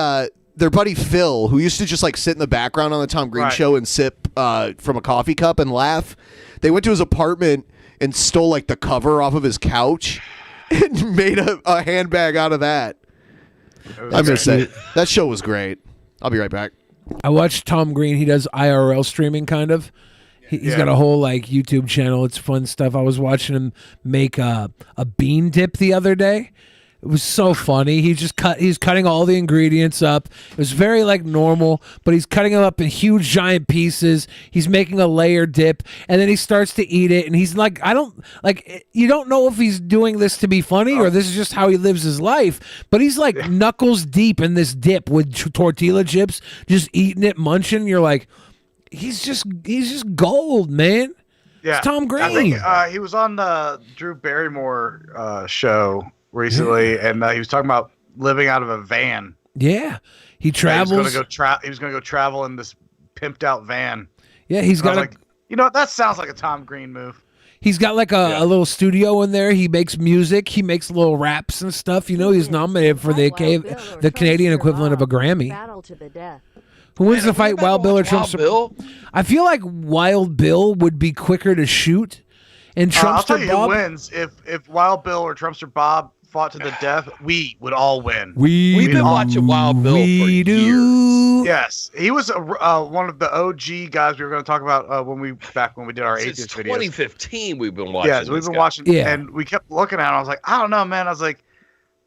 Phil, who used to just sit in the background on the Tom Green show and sip from a coffee cup and laugh. They went to his apartment and stole the cover off of his couch and made a handbag out of that. I miss that. That show was great. I'll be right back. I watched Tom Green. He does IRL streaming, kind of. He's got a whole YouTube channel. It's fun stuff. I was watching him make a bean dip the other day. It was so funny. He's cutting all the ingredients up. It was very normal, but he's cutting them up in huge giant pieces. He's making a layer dip, and then he starts to eat it, and he's you don't know if he's doing this to be funny or this is just how he lives his life, but he's knuckles deep in this dip with tortilla chips, just eating it, munching. You're like, he's just gold, man. Yeah. It's Tom Green. I think he was on the Drew Barrymore show recently, and he was talking about living out of a van. Yeah, he travels. He was going to go travel in this pimped out van. Yeah, he's got that sounds like a Tom Green move. He's got a little studio in there. He makes music. He makes little raps and stuff. He's nominated for the Canadian equivalent of a Grammy. Battle to the death. Who wins the fight, Wild Bill or Trumpster? Bill? I feel like Wild Bill would be quicker to shoot, and Trumpster I'll tell you Bob who wins. If Wild Bill or Trumpster Bob fought to the death, we would all win. We've been watching Wild Bill for years. Yes, he was one of the OG guys we were going to talk about when we did our Since atheist videos. 2015, we've been watching. Yes, we've been watching, and we kept looking at him. I was like, I don't know, man. I was like,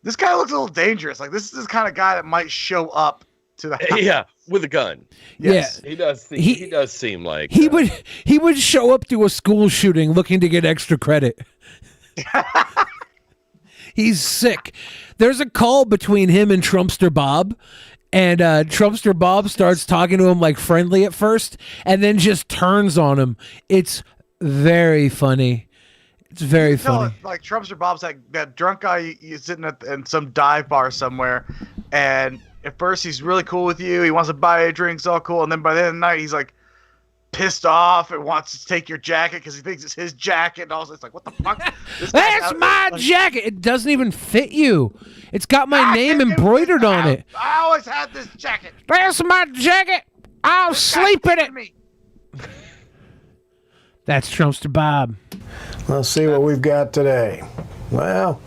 this guy looks a little dangerous. This is the kind of guy that might show up to the house. Yeah, with a gun. Yes. He does. He does seem like he would show up to a school shooting looking to get extra credit. He's sick. There's a call between him and Trumpster Bob, and Trumpster Bob starts talking to him friendly at first, and then just turns on him. It's very funny. It's very funny. Trumpster Bob's that drunk guy you sitting in some dive bar somewhere, and at first he's really cool with you. He wants to buy you drinks, all cool, and then by the end of the night he's pissed off and wants to take your jacket because he thinks it's his jacket, and also it's what the fuck? That's my jacket. It doesn't even fit you. It's got my name embroidered on it. I always had this jacket. That's my jacket. I'll sleep in it. That's Trumpster Bob. Let's see what we've got today. Well,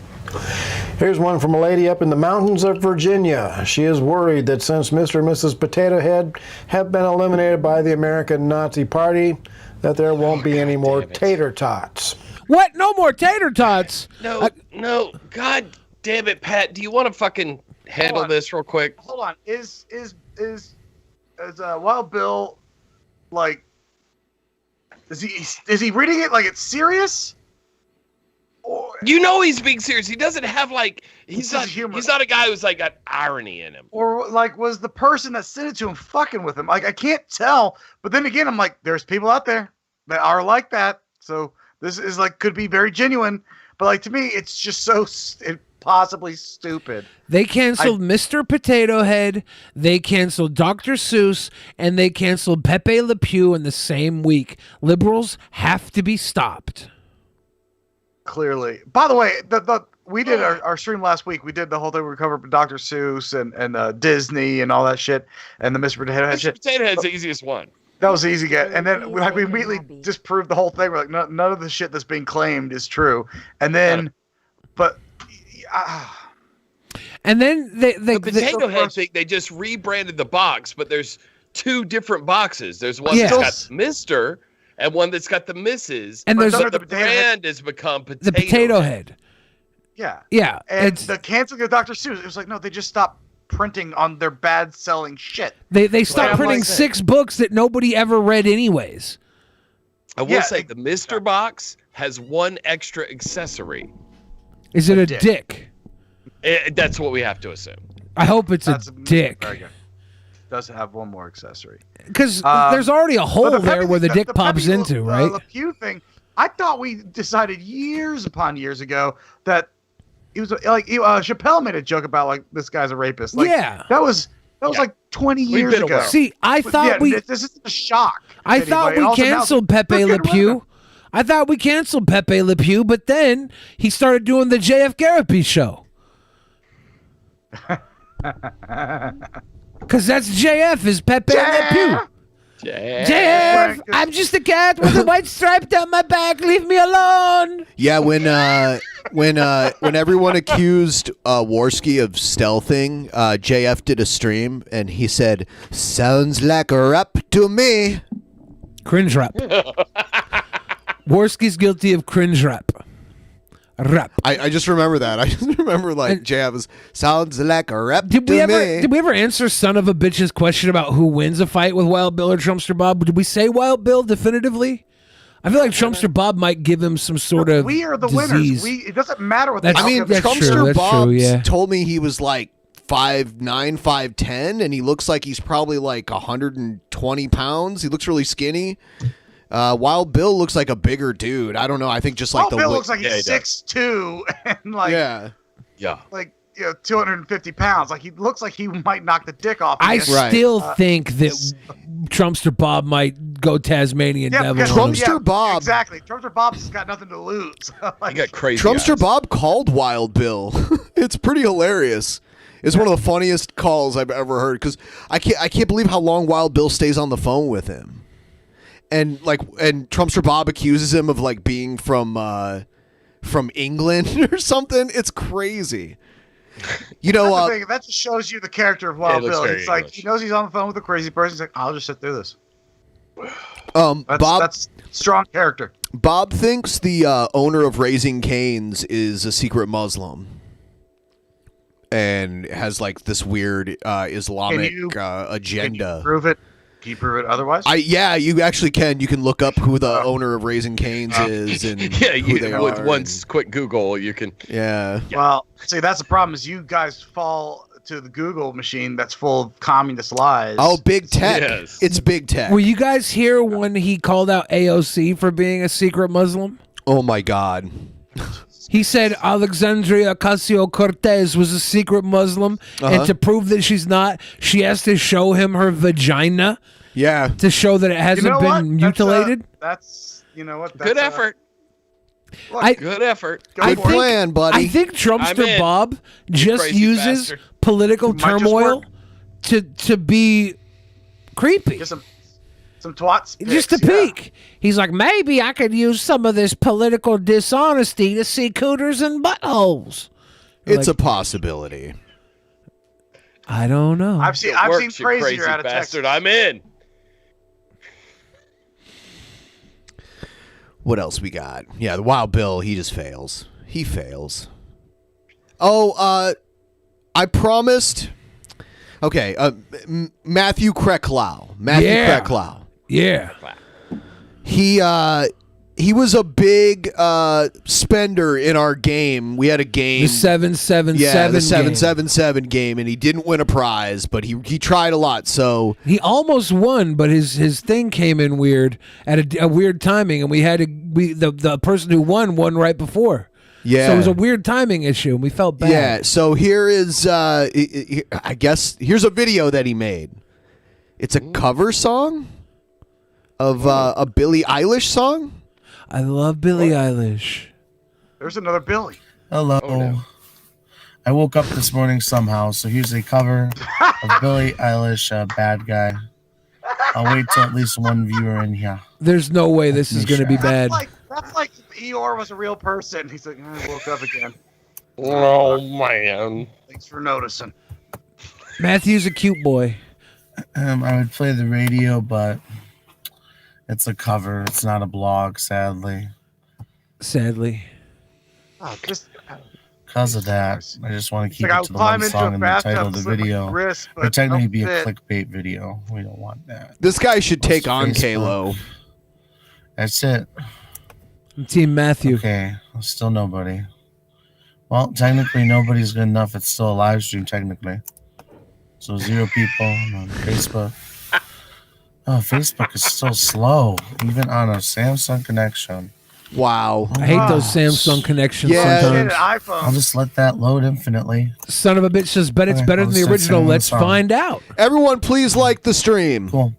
here's one from a lady up in the mountains of Virginia. She is worried that since Mr. and Mrs. Potato Head have been eliminated by the American Nazi Party, that there won't be any more tater tots. What? No more tater tots? No. God damn it, Pat. Do you want to fucking handle this real quick? Hold on. Is Wild Bill like? Is he reading it like it's serious? Or, you know he's being serious. He doesn't have like he's not a guy who's like got irony in him. Or like was the person that sent it to him fucking with him? Like I can't tell. But then again, I'm like, there's people out there that are like that. So this is like could be very genuine. But like to me, it's just so possibly stupid. They canceled Mr. Potato Head, they canceled Dr. Seuss, and they canceled Pepe Le Pew in the same week. Liberals have to be stopped. Clearly. By the way, we did our stream last week. We did the whole thing. We covered Dr. Seuss and Disney and all that shit and the Mr. Potato Head shit. Potato Head's the easiest one. That was the easy get. And then we immediately disproved the whole thing. We're like, none of the shit that's being claimed is true. And then, and then the Potato Head thing, they just rebranded the box, but there's two different boxes. There's one that's got Mr. and one that's got the Mrs. And there's the brand has become the Potato Head. Yeah. Yeah. And the canceling of Dr. Seuss, it was like, no, they just stopped printing on their bad selling shit. They stopped printing 6 books that nobody ever read anyways. I will say the Mr. box has one extra accessory. Is it a dick? That's what we have to assume. I hope it's a dick. Very good. Does have one more accessory. Because there's already a hole there where the dick pops into, right? The Pew thing, I thought we decided years upon years ago that he was like Chappelle made a joke about like this guy's a rapist. Like, that was like 20 years ago. See, I thought this is a shock. I thought we canceled Pepe Le Pew. I thought we canceled Pepe Le Pew, but then he started doing the JF Garapi show. Because that's JF is Pepe Le Pew. JF, I'm just a cat with a white stripe down my back. Leave me alone. Yeah, when everyone accused Warski of stealthing, JF did a stream and he said, "Sounds like a rap to me." Cringe rap. Warski's guilty of cringe rap. Rap. I just remember that. I just remember like JF was sounds like a rap to me. Did we ever answer son of a bitch's question about who wins a fight with Wild Bill or Trumpster Bob? Did we say Wild Bill definitively? I feel like Trumpster Bob might give him some sort of we are the disease. winners. It doesn't matter what Trumpster Bob told me he was like 5'9", 5'10", and he looks like he's probably like 120 pounds. He looks really skinny. Wild Bill looks like a bigger dude. I don't know. I think just like Wild Bill looks like he's 6'2" and like like 250 pounds. Like he looks like he might knock the dick off. I still think that Trumpster Bob might go Tasmanian devil. Trumpster Bob exactly. Trumpster Bob's just got nothing to lose. He got crazy. Trumpster Bob called Wild Bill. It's pretty hilarious. It's one of the funniest calls I've ever heard because I can't believe how long Wild Bill stays on the phone with him. And Trumpster Bob accuses him of like being from England or something. It's crazy. You know, that just shows you the character of Wild Bill. It's like he knows he's on the phone with a crazy person. He's like, I'll just sit through this. That's strong character. Bob thinks the owner of Raising Cane's is a secret Muslim and has like this weird Islamic agenda. Can you prove it? Can you prove it otherwise? Yeah, you actually can. You can look up who the owner of Raising Cane's is and who they with are. one quick Google, you can. Yeah. Well, see, that's the problem is you guys fall to the Google machine that's full of communist lies. Oh, big tech. Yes. It's big tech. Were you guys here when he called out AOC for being a secret Muslim? Oh, my God. He said Alexandria Ocasio-Cortez was a secret Muslim, and to prove that she's not, she has to show him her vagina. Yeah. To show that it hasn't been mutilated. That's you know what? Good effort. Good effort. Good plan, buddy. I think Trumpster Bob just uses political turmoil to be creepy. Just some twats. Just to peek. He's like, maybe I could use some of this political dishonesty to see cooters and buttholes. It's a possibility. I don't know. I've seen crazier out of Texas. I'm in. What else we got? Yeah, the Wild Bill, he just fails. He fails. Oh, I promised. Okay, Matthew Kreklau. Yeah. Kreklau. Yeah. He was a big spender in our game. We had a game. The 777 Yeah, the game. 777 game, and he didn't win a prize, but he tried a lot. So He almost won, but his thing came in weird at a weird timing, and the person who won right before. yeah, So it was a weird timing issue, and we felt bad. yeah. So here is I guess here's a video that he made. It's a cover song of a Billie Eilish song. I love Billie Eilish. There's another Billy. Hello. Oh, no. I woke up this morning somehow, so here's a cover of Billie Eilish, Bad Guy. I'll wait till at least one viewer in here. There's no way this is going to be bad. That's like if Eeyore was a real person. He's like, I woke up again. Oh, man. Thanks for noticing. Matthew's a cute boy. I would play the radio, but it's a cover. It's not a blog, sadly. Sadly. Oh, just Because of that, I just want to keep like it to the I'll climb one into song a and the bathtub, title of the slip my video. wrist, but It'd technically don't be a fit. clickbait video. We don't want that. This guy should take on Facebook. Kalo. That's it. Team Matthew. Okay, still nobody. Well, technically nobody's good enough. It's still a live stream, technically. So 0 people on Facebook. Oh, Facebook is so slow, even on a Samsung connection. Wow. I hate those Samsung connections sometimes. I'll just let that load infinitely. Son of a bitch says, bet it's Okay, better I'll than the start original. singing the Let's song. find out. Everyone, please like the stream. Cool.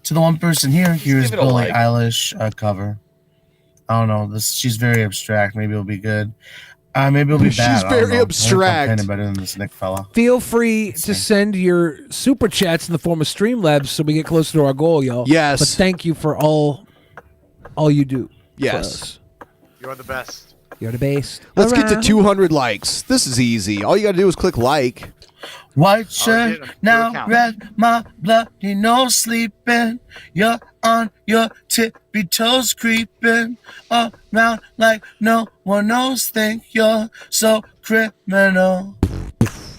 To the one person here, here's give it a Billie like. Eilish cover. I don't know. She's very abstract. Maybe it'll be good. Maybe it'll be She's bad. I don't very know. I think I'm abstract. kinda better than this Nick fella. Feel free to send your super chats in the form of Streamlabs so we get closer to our goal, y'all. Yes. But thank you for all you do. Yes. You're the best. You're the best. Let's get to Around. 200 likes. This is easy. All you got to do is click like. White shirt, now red, my bloody nose sleeping. You're on your tippy toes creeping around like no one knows. Think you're so criminal.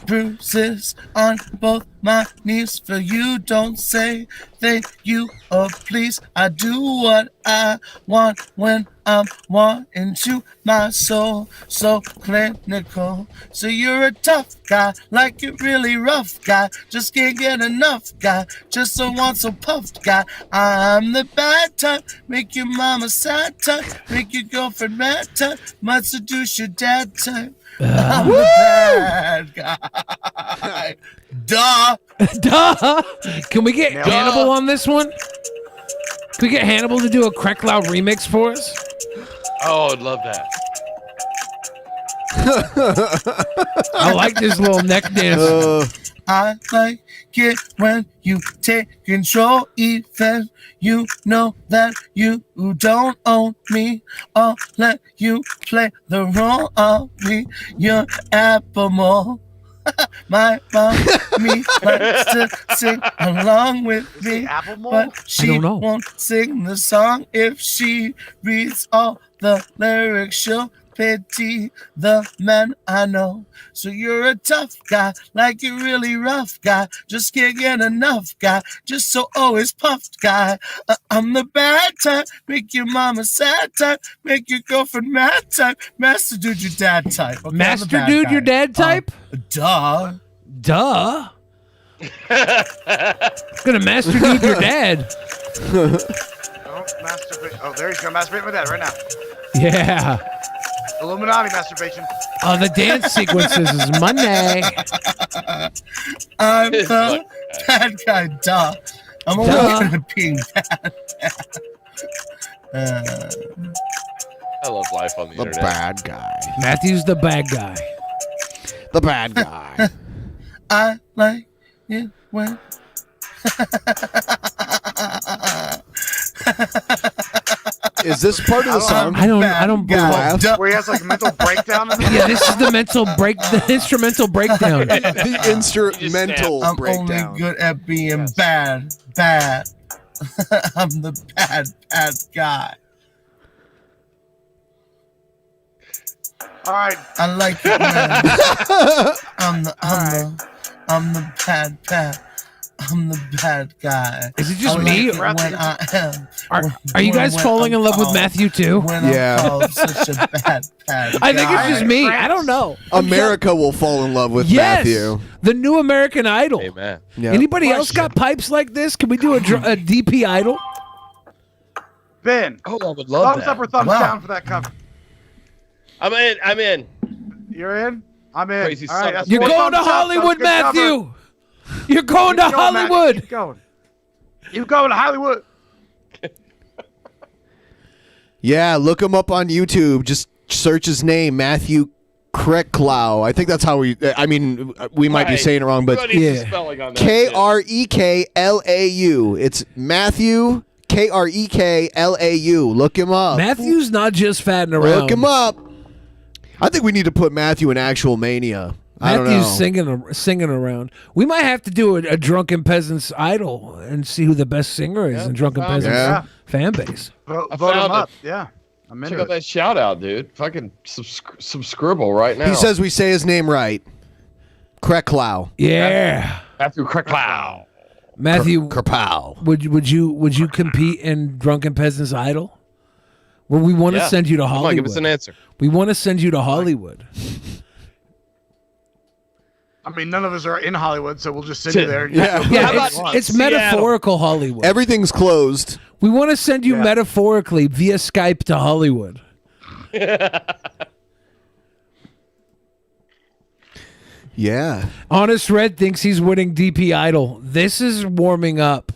Bruises on both my knees for you. Don't say thank you or please. I do what I want when I'm wanting to. My soul so clinical. So you're a tough guy, like it really rough guy. Just can't get enough guy. Just so want so puffed guy. I'm the bad type, make your mama sad type, make your girlfriend mad type, might seduce your dad type. I'm the bad guy. Duh. Duh. Can we get Hannibal on this one? Can we get Hannibal to do a Kreklau remix for us? Oh, I'd love that. I like this little neck dance. I like it when you take control, even you know that you don't own me. I'll let you play the role of me. You're animal. My mommy likes to sing along with me, but she won't sing the song. If she reads all the lyrics, she'll pity the man I know. So you're a tough guy, like you really rough guy. Just can't get enough guy, just so always puffed guy. I'm the bad type, make your mama sad type, make your girlfriend mad type, master dude your dad type. Okay, Master dude your dad type? Duh. Duh. Gonna master dude your dad. Don't masturbate. Oh, there he's gonna masturbate my dad right now. Yeah. Illuminati masturbation. Oh, the dance sequences is Monday. I'm the bad guy, duh. I'm always good at being bad. I love life on the internet. Bad guy. Matthew's the bad guy. The bad guy. I like it when Is this part of the song? I don't believe. Where he has like a mental breakdown. Yeah, this is the instrumental breakdown. The instrumental I'm breakdown. only good at being bad. I'm the bad guy. All right. I like it when I'm the bad. I'm the bad guy. Is it just I me? like it when I am. Are you guys falling in love with Matthew too? I'm such a bad I think it's guy. just me. I don't know. America will fall in love with Yes, Matthew. the new American Idol. Amen. Yeah. Anybody else got pipes like this? Can we do a DP Idol? Ben. Oh, I would love thumbs that. up or thumbs down for that cover. I'm in. You're in? I'm in. Crazy All right, son that's You're four going to thumbs up. Hollywood, That's a good Matthew. cover. You're going to Keep going, Matthew. Hollywood. Keep going. You going to Hollywood? Yeah, look him up on YouTube. Just search his name, Matthew Kreklau. I think that's how we. I mean, we might be saying it wrong, but Kreklau. It's Matthew Kreklau. Look him up. Matthew's not just fatting around. Look him up. I think we need to put Matthew in actual Mania. I don't know. Matthew's singing around. We might have to do a Drunken Peasants Idol and see who the best singer is in Drunken Peasants fan base. Vote him found up. it. Yeah. I'm Check into out it. that shout out, dude. Fucking subscribble right now. He says we say his name right. Kreklau. Yeah. Matthew Kreklau. Matthew Kerpow. Would you compete in Drunken Peasants Idol? Well, we want to Yeah. send you to Come on, Hollywood. give us an answer. We want to send you to Hollywood. I mean, none of us are in Hollywood, so we'll just send you there. Yeah, it's metaphorical Hollywood. Everything's closed. We want to send you metaphorically via Skype to Hollywood. Yeah. Honest Red thinks he's winning DP Idol. This is warming up.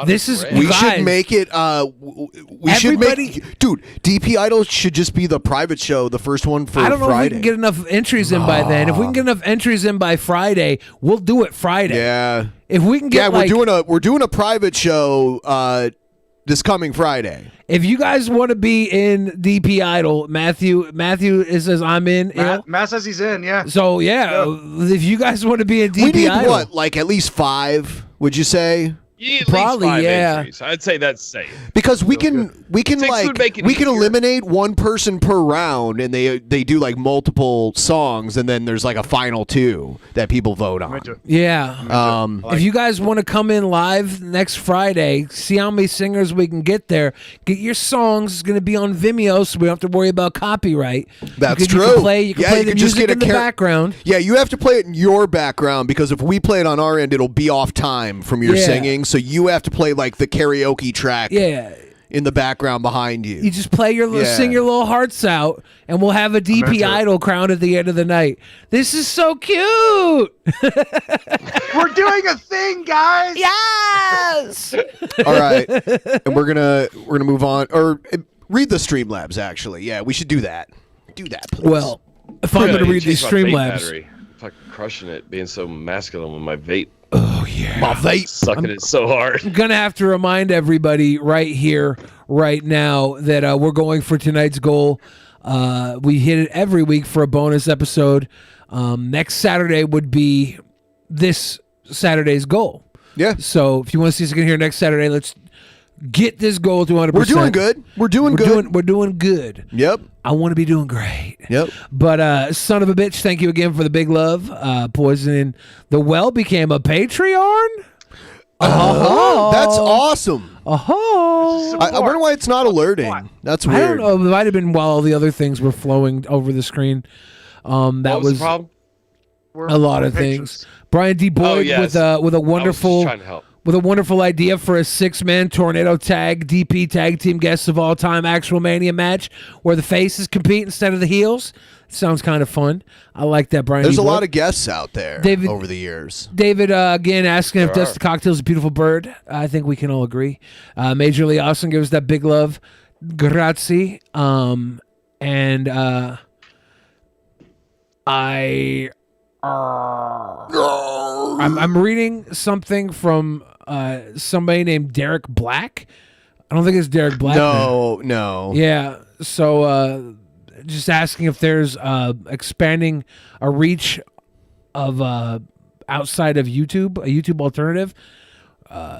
This is We guys, should make it. We should make. Dude, DP Idol should just be the private show, the first one for I don't know Friday. if we can get enough entries in by then. If we can get enough entries in by Friday, we'll do it Friday. Yeah. If we can get we're doing a private show this coming Friday. If you guys want to be in DP Idol, Matthew says I'm in. Matt says he's in, yeah. So yeah, if you guys want to be in DP We need Idol, what, like at least 5? Would you say? At Probably, least 5 yeah. entries. I'd say that's safe. Because we can Six would make it easier. eliminate one person per round, and they do like multiple songs, and then there's like a final 2 that people vote on. yeah. If you guys want to come in live next Friday, see how many singers we can get there. Get your songs. It's going to be on Vimeo, so we don't have to worry about copyright. That's You true. can play the can just music get in the background. Yeah, you have to play it in your background because if we play it on our end, it'll be off time from your Yeah. singing. So you have to play like the karaoke track. Yeah. In the background behind you. You just play sing your little hearts out, and we'll have a DP Idol crowned at the end of the night. This is so cute. We're doing a thing, guys. Yes. All right, and we're gonna move on or read the Streamlabs. Actually, yeah, we should do that. Do that, please. Well, if I'm going to read these Streamlabs, Battery. Fucking crushing it, being so masculine with my vape. Oh yeah, my vape. Sucking it so hard. I'm gonna have to remind everybody right here, right now, that we're going for tonight's goal. We hit it every week for a bonus episode. Next Saturday would be this Saturday's goal. Yeah. So if you want to see us again here next Saturday, let's get this goal to 100%. We're doing good. We're doing good. We're doing good. Yep. I want to be doing great. Yep. But son of a bitch, thank you again for the big love. Poisoning the Well became a Patreon. Oh, that's awesome. Oh, I wonder why it's not alerting. That's weird. I don't know. It might have been while all the other things were flowing over the screen. That What was the problem? a lot of things. Brian D. Boyd yes. with a wonderful trying to help. with a wonderful idea for a 6-man tornado tag DP tag team guests of all time actual Mania match where the faces compete instead of the heels. Sounds kind of fun. I like that, Brian. There's D. a Boyd. lot of guests out there over the years. David, again, asking if Dusty Cocktail's a beautiful bird. I think we can all agree. Majorly Awesome gives us that big love. Grazie. I'm reading something from somebody named Derek Black. I don't think it's Derek Black. No. Yeah. So just asking if there's expanding a reach of outside of YouTube, a YouTube alternative.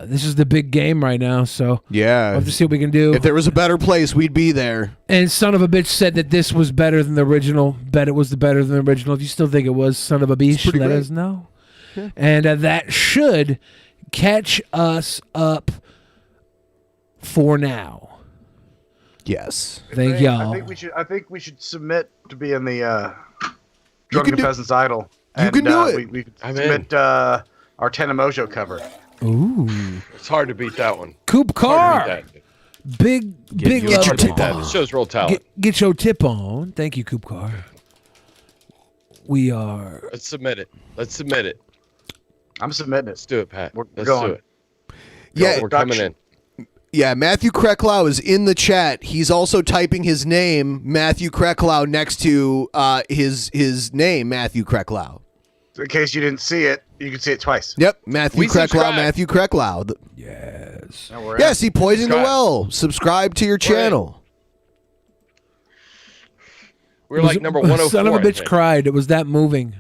This is the big game right now, so yeah, we'll have to see what we can do. If there was a better place, we'd be there. And son of a bitch said that this was better than the original. Bet it was better than the original. If you still think it was, son of a bitch, let great. us know. Yeah. And that should catch us up for now. Yes. Thank y'all. I think we should submit to be in the Drunken Peasants Idol. You can do it. We submit our Tana Mojo cover. Ooh. It's hard to beat that one. Coop Car. Big Get your tip on. on. Shows real talent. Get your tip on. Thank you, Coop Car. We are. Let's submit it. I'm submitting it. Let's do it, Pat. Let's going. do it. Yeah, we're coming in. Yeah, Matthew Kreklau is in the chat. He's also typing his name, Matthew Kreklau, next to his name, Matthew Kreklau. So in case you didn't see it, you can see it twice. Yep, Matthew Kreklau, Matthew Kreklau. Yes. Yes, he poisoned the well. Subscribe to your channel. We're like number 104. Son of a bitch cried. It was that moving.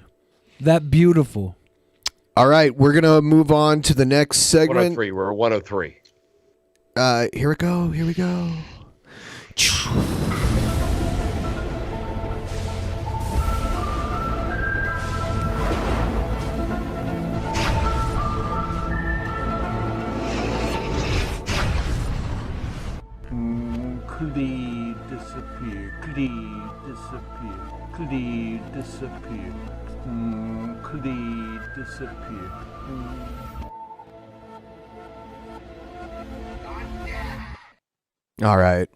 That beautiful. All right, we're going to move on to the next segment. 103. We're 103. Here we go. Clee disappear. Clee disappear. Clee disappear. Clee disappear. All right.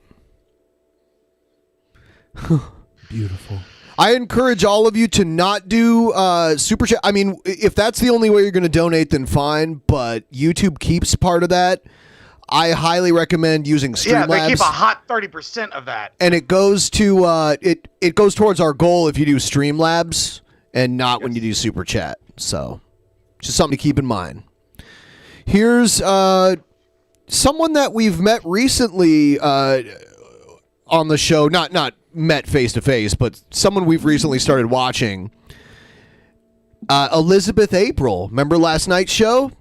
Beautiful. I encourage all of you to not do super chat. I mean, if that's the only way you're going to donate, then fine. But YouTube keeps part of that. I highly recommend using Streamlabs. Yeah, they keep a hot 30% of that. And it goes to it goes towards our goal if you do Streamlabs and not when you do super chat. So, just something to keep in mind. Here's someone that we've met recently on the show. Not met face to face, but someone we've recently started watching. Elizabeth April. Remember last night's show?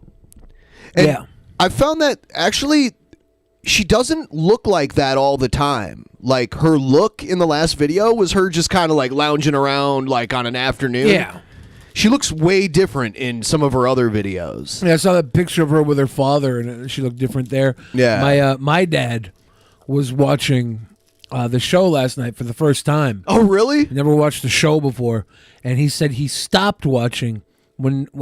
And yeah. I found that actually she doesn't look like that all the time. Like her look in the last video was her just kind of like lounging around like on an afternoon. Yeah. She looks way different in some of her other videos. Yeah, I saw that picture of her with her father, and she looked different there. Yeah. My dad was watching the show last night for the first time. Oh, really? He never watched the show before, and he said he stopped watching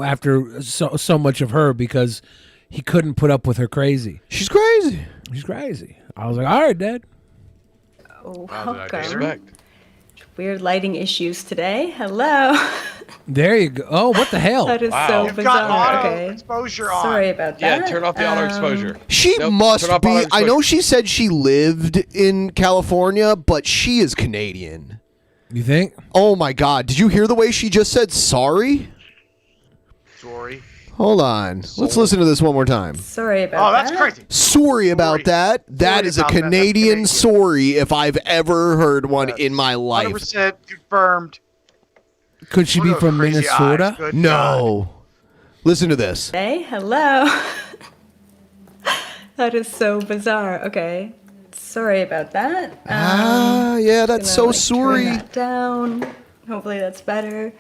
after so much of her because he couldn't put up with her crazy. She's crazy. She's crazy. I was like, all right, Dad. Welcome. Weird lighting issues today. Hello. There you go. Oh, what the hell? That is so You've bizarre. got auto Okay. exposure on. Sorry about that. Yeah, turn off the auto exposure. She must turn off be. auto I exposure. know she said she lived in California, but she is Canadian. You think? Oh my God! Did you hear the way she just said sorry? Sorry. Hold on. Let's listen to this one more time. Sorry about Oh, that's that. crazy. Sorry about that. That Sorry is a about that. That's Canadian Canadian. sorry if I've ever heard one in my life. 100% confirmed. Could she be Look at from those crazy Minnesota? eyes. Good No. Listen to this. Hey, hello. That is so bizarre. Okay. Sorry about that. Yeah, that's gonna, so turn sorry. that down. Hopefully that's better.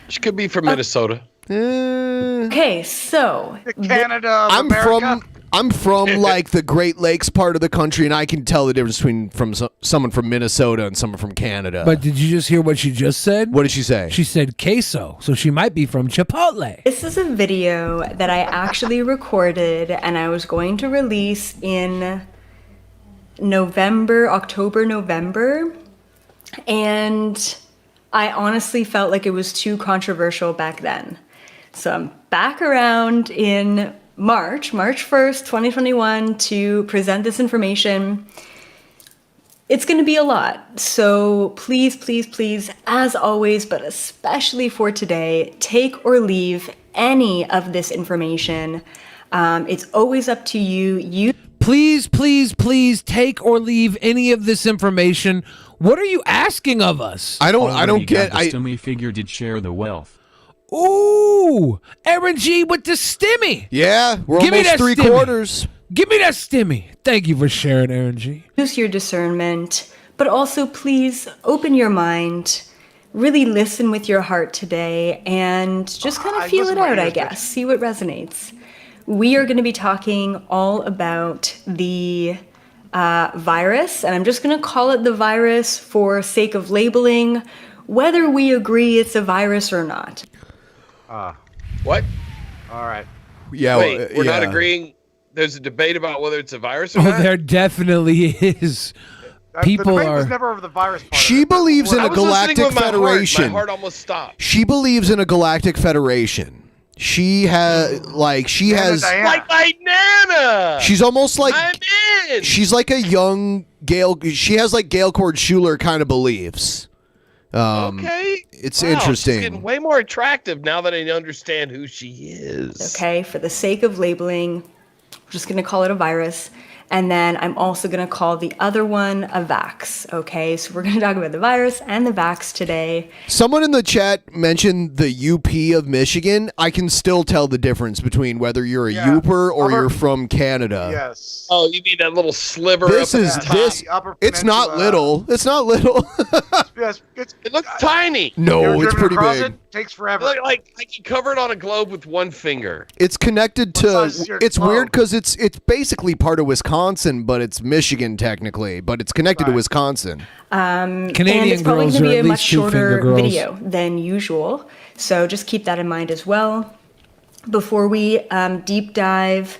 She could be from Minnesota. Okay, so Canada, of America. I'm from like the Great Lakes part of the country, and I can tell the difference between someone from Minnesota and someone from Canada. But did you just hear what she just said? What did she say? She said queso, so she might be from Chipotle. this is a video that I actually recorded and I was going to release in October, November. And I honestly felt like it was too controversial back then. So I'm back around in March 1st, 2021 to present this information. It's going to be a lot. So please, please, please, as always, but especially for today, take or leave any of this information. It's always up to you. Please, please, please take or leave any of this information. What are you asking of us? I don't get. The figure did share the wealth. Ooh, Aaron G with the stimmy. Yeah, we're Give me almost that three stimmy. quarters. Give me that stimmy. Thank you for sharing, Aaron G. Use your discernment, but also please open your mind. Really listen with your heart today and just kind of feel it out, I guess. See what resonates. We are going to be talking all about the virus, and I'm just going to call it the virus for sake of labeling, whether we agree it's a virus or not. What? All right. Yeah. Wait, we're not yeah. agreeing. There's a debate about whether it's a virus or Oh, not. there definitely is. People the debate was are. never over the virus part. She believes in I a was listening galactic with my federation. Heart. My heart almost stopped. She believes in a galactic federation. She has like my nana. She's almost like I'm in. she's like a young Gail. She has like Gail Cord Schuler kind of beliefs. Okay. It's Wow, interesting. She's getting way more attractive now that I understand who she is. Okay, for the sake of labeling, we're just going to call it a virus. And then I'm also going to call the other one a vax. Okay, so we're going to talk about the virus and the vax today. Someone in the chat mentioned the UP of Michigan. I can still tell the difference between whether you're a Youper or you're from Canada. Yes. Oh, you mean that little sliver? This up is at the top? this. It's not little. It's not little. Yes, It looks tiny. No, it's pretty across big. It takes forever. Look, like you cover it on a globe with one finger. It's connected to. size is your It's globe? weird because it's basically part of Wisconsin, but it's Michigan technically, but it's connected to Wisconsin. Canadian and it's probably girls going are to be at a much least two-finger shorter girls. video than usual. So just keep that in mind as well. Before we deep dive,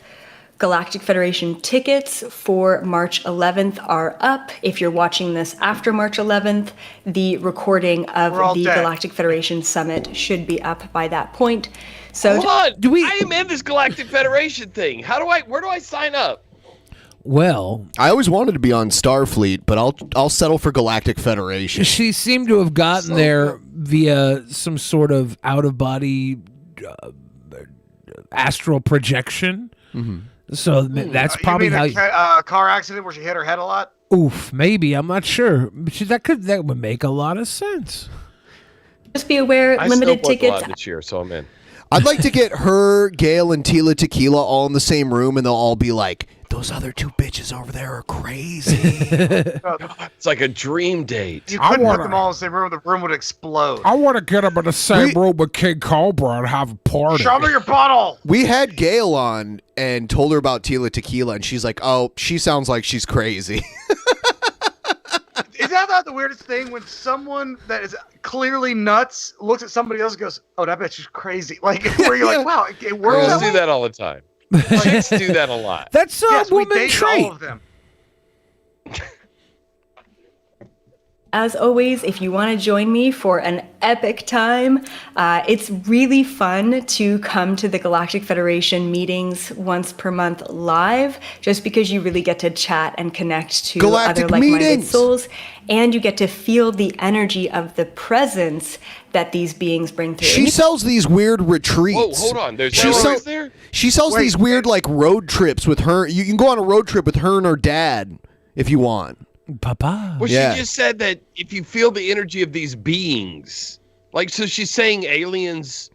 Galactic Federation tickets for March 11th are up. If you're watching this after March 11th, the recording of We're all the dead. Galactic Federation Summit should be up by that point. So Hold on. I am in this Galactic Federation thing. Where do I sign up? Well, I always wanted to be on Starfleet, but I'll settle for Galactic Federation. she seemed to have gotten there via some sort of out-of-body astral projection. Mm-hmm. So that's probably you mean how. a car accident where she hit her head a lot? Oof, maybe I'm not sure. But that would make a lot of sense. just be aware, I limited snowboard a tickets. lot this year, so I'm in. I'd like to get her, Gail, and Tila Tequila all in the same room, and they'll all be like, "Those other two bitches over there are crazy." It's like a dream date. You couldn't put them all in the same room. The room would explode. I want to get them in the same room with King Cobra and have a party. Show me your bottle. We had Gail on and told her about Tila Tequila, and she's like, "Oh, she sounds like she's crazy." Is that not the weirdest thing when someone that is clearly nuts looks at somebody else and goes, "Oh, that bitch is crazy." Like where you're like, "Wow, it works." Girls that do way? that all the time. Chicks do that a lot. That's a Yes, we woman date trait. all of them. As always, if you want to join me for an epic time, it's really fun to come to the Galactic Federation meetings once per month live, just because you really get to chat and connect to Galactic other like-minded meetings. souls, and you get to feel the energy of the presence that these beings bring through. She sells these weird retreats. Whoa, hold on. There's She steroids sell- there? She sells Wait, these weird like road trips with her. You can go on a road trip with her and her dad if you want. Papa. Well, Yeah. she just said that if you feel the energy of these beings, like, so she's saying aliens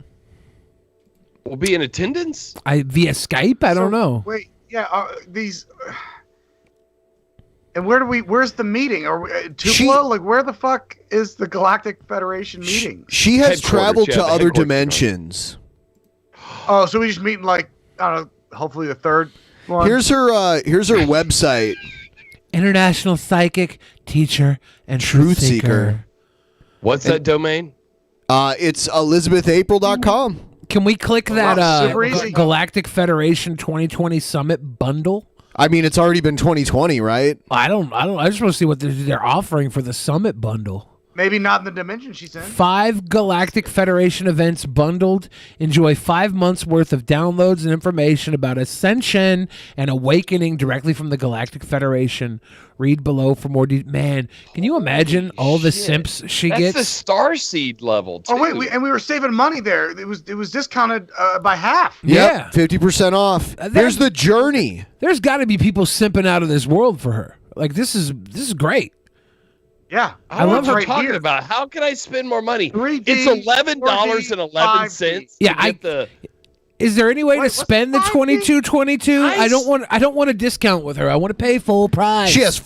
will be in attendance? Via Skype? I don't know. Wait, yeah, these. And where's the meeting? Or Tupelo? Like, where the fuck is the Galactic Federation meeting? She has Headquarters, traveled yeah, to the other headquarters. dimensions. Oh, so we just meet in like, I don't know, hopefully the third one. Here's her website. International psychic, teacher, and Truth truth seeker. What's that domain? It's ElizabethApril.com. Can we click that super easy. Galactic Federation 2020 Summit bundle? I mean, it's already been 2020, right? I just want to see what they're offering for the Summit bundle. Maybe not in the dimension she's in. 5 Galactic Federation events bundled. Enjoy 5 months worth of downloads and information about ascension and awakening directly from the Galactic Federation. Read below for more details. Man, can you imagine all the simps she That's gets? the Starseed level, too. Oh wait, we were saving money there. It was discounted by half. Yeah. 50% off. There's the journey. There's got to be people simping out of this world for her. Like this is great. Yeah, I love what I'm talking about. How can I spend more money? 3D, It's $11.11. Yeah, Is there any way to spend the $22.22? I don't want a discount with her. I want to pay full price. She has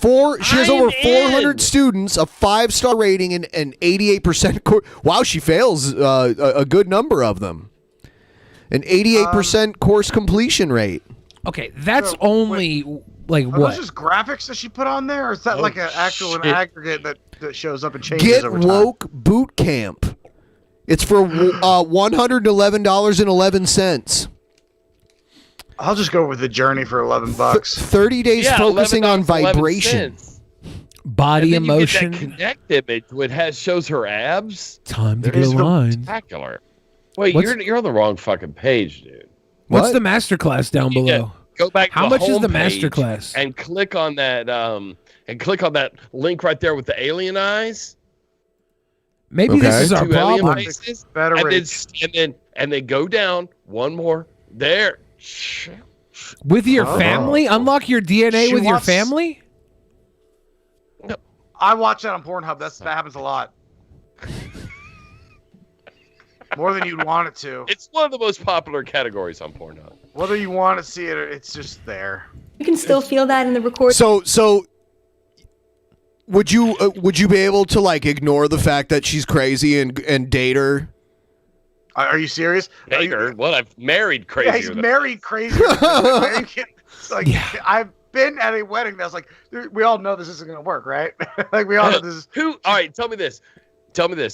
over 400 students, a 5-star rating, and 88%. Wow, she fails a good number of them. An 88% course completion rate. Okay, that's only like Are what? those just graphics that she put on there, or is that like an actual aggregate that shows up and changes Get over time? Woke Boot Camp. It's for $111.11. I'll just go with the journey for $11. 30 days focusing on vibration, body and then emotion. You get that connect image which shows her abs. Time to They're get aligned. spectacular. Wait, What's- you're on the wrong fucking page, dude. What's the masterclass down below? Go back. How to much is the homepage masterclass? And click on that. Link right there with the alien eyes. Maybe this is our Two alien problem. faces, Better and then go down one more. There. With your family? Unlock your DNA She with your wants- family? I watch that on Pornhub. That happens a lot. More than you'd want it to. It's one of the most popular categories on Pornhub. Whether you want to see it, or it's just there. You can still feel that in the recording. So would you be able to like ignore the fact that she's crazy and date her? Are you serious? Date her? Well, I've married crazy. Yeah, he's married crazy. Are you kidding? It's like, I've been at a wedding that's like, we all know this isn't going to work, right? Like, we all know this is... All right, tell me this.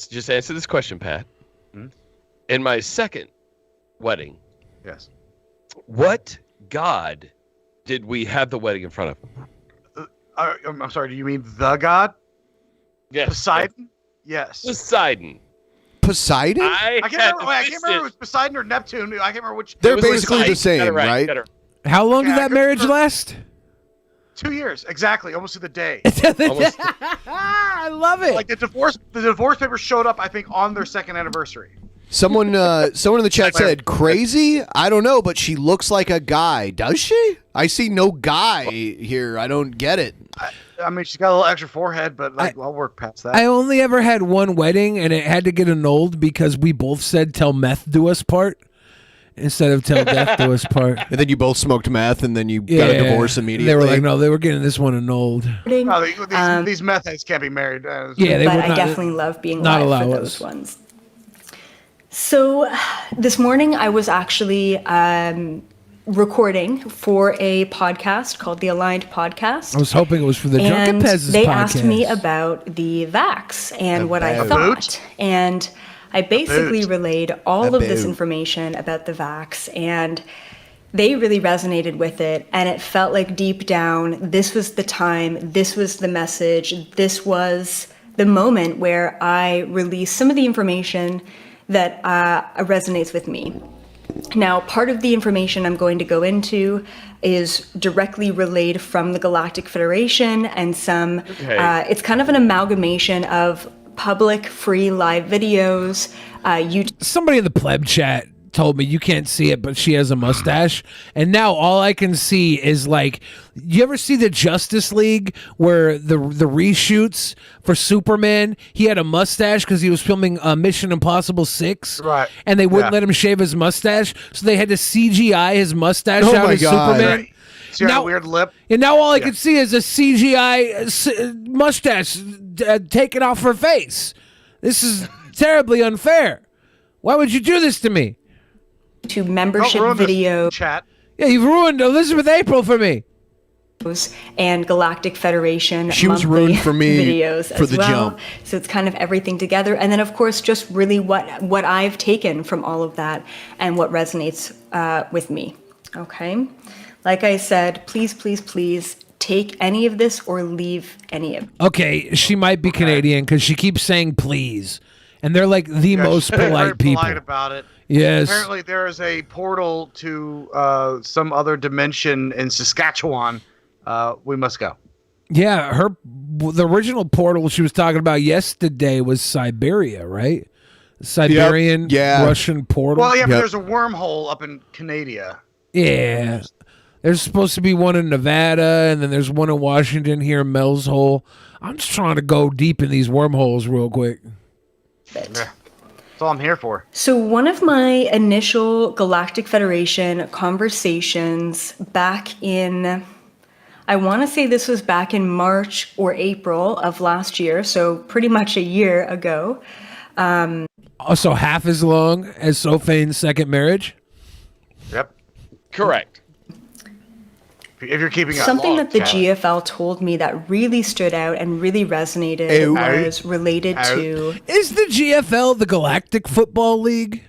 Just answer this question, Pat. In my second wedding, yes, what god did we have the wedding in front of? I'm sorry, do you mean the god? Yes. Poseidon? Yes. Poseidon. Poseidon? I can't remember if it was Poseidon or Neptune. I can't remember which. They're basically the same, right? How long did that marriage last? 2 years, exactly, almost to the day. I love it. Like the divorce papers showed up, I think, on their second anniversary. Someone in the chat said, crazy? I don't know, but she looks like a guy. Does she? I see no guy here. I don't get it. I mean, she's got a little extra forehead, but like, I'll work past that. I only ever had one wedding, and it had to get annulled because we both said "till meth do us part" instead of "till death do us part." And then you both smoked meth, and then you got a divorce immediately. They were like, "No, they were getting this one annulled." No, these meth heads can't be married. Yeah, they but would I not- definitely love being not live allow for us. those ones. So this morning I was actually recording for a podcast called The Aligned Podcast. I was hoping it was for the Drunken And Peasants they podcast. asked me about the vax and what I thought. And I basically relayed all of this information about the vax, and they really resonated with it. And it felt like deep down, this was the time, this was the message, this was the moment where I released some of the information that resonates with me. Now, part of the information I'm going to go into is directly relayed from the Galactic Federation, and some, it's kind of an amalgamation of public free live videos. Somebody in the pleb chat told me you can't see it, but she has a mustache, and now all I can see is like, you ever see the Justice League where the reshoots for Superman, he had a mustache because he was filming Mission Impossible 6, right? And they wouldn't let him shave his mustache, so they had to CGI his mustache Oh out my as God. Superman. Right. So you got a weird lip. And now all I can see is a CGI mustache taken off her face. This is terribly unfair. Why would you do this to me? To membership video chat. Yeah, you've ruined Elizabeth April for me. And Galactic Federation She was monthly ruined for me videos for as the well. jump. So it's kind of everything together, and then of course just really what I've taken from all of that and what resonates with me. Okay, like I said, please take any of this or leave any of it. Okay, she might be Canadian because she keeps saying please, and they're like the most She's very polite people. polite about it. Yes. Apparently, there is a portal to some other dimension in Saskatchewan. We must go. Yeah, the original portal she was talking about yesterday was Siberia, right? Siberian Russian portal. Well, yeah, but there's a wormhole up in Canada. Yeah. There's supposed to be one in Nevada, and then there's one in Washington here in Mel's Hole. I'm just trying to go deep in these wormholes real quick. That's all I'm here for. So one of my initial Galactic Federation conversations back in, I want to say this was back in March or April of last year, so pretty much a year ago. Also half as long as Sophane's second marriage? Yep. Correct. If you're keeping up. Something that the GFL told me that really stood out and really resonated was related to... Is the GFL the Galactic Football League?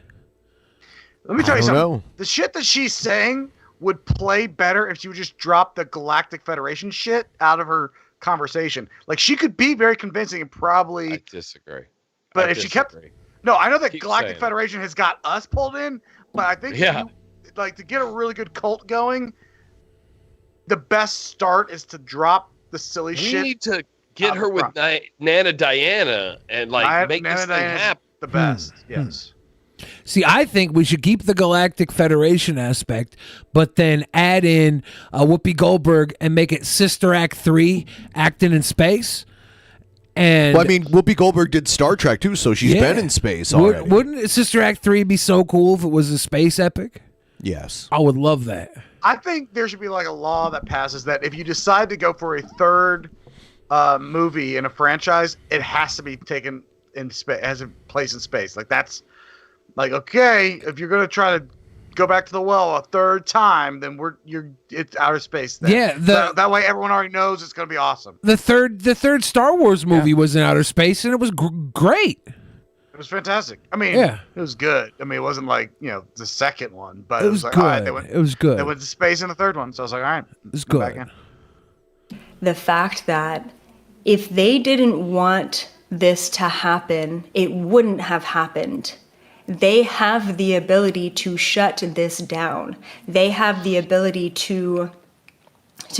Let me tell you don't something. know. The shit that she's saying would play better if she would just drop the Galactic Federation shit out of her conversation. Like, she could be very convincing and probably... I disagree. But I if she kept... disagree. No, I know that Keep Galactic saying it. Federation has got us pulled in, but I think Yeah. like to get a really good cult going, the best start is to drop the silly We shit. need to get out her with front. Nana Diana and like make Nana this thing Diana's happen. The best, yes. See, I think we should keep the Galactic Federation aspect, but then add in Whoopi Goldberg and make it Sister Act 3, acting in space. And Well, I mean, Whoopi Goldberg did Star Trek too, so she's been in space already. Wouldn't Sister Act 3 be so cool if it was a space epic? Yes. I would love that. I think there should be like a law that passes that if you decide to go for a third movie in a franchise, it has to be taken in space, has a place in space. Like that's like okay, if you're gonna try to go back to the well a third time, then it's outer space. Then. Yeah, that way everyone already knows it's gonna be awesome. The third Star Wars movie was in outer space, and it was great. It was fantastic. I mean, Yeah. it was good. I mean, it wasn't like the second one, but It it was like all right, good. It was good. They went to space in the third one, so I was like, all right, It's go back good. in. The fact that if they didn't want this to happen, it wouldn't have happened. They have the ability to shut this down. They have the ability to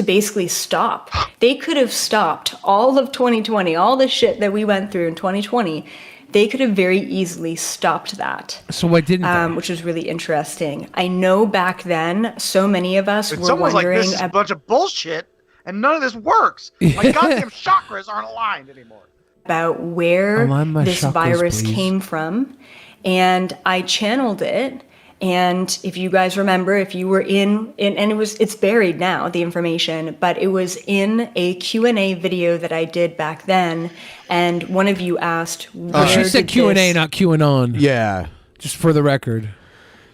basically stop. They could have stopped all of 2020, all the shit that we went through in 2020. They could have very easily stopped that. So why didn't they? Which was really interesting. I know back then, so many of us were Someone's like, wondering this is a bunch of bullshit, and none of this works. My goddamn chakras aren't aligned anymore. about where Align my this chakras, virus please. came from, and I channeled it. And if you guys remember, if you were and it's buried now, the information, but it was in a Q&A video that I did back then, and one of you asked, She said Q&A, not QAnon. Yeah. Just for the record.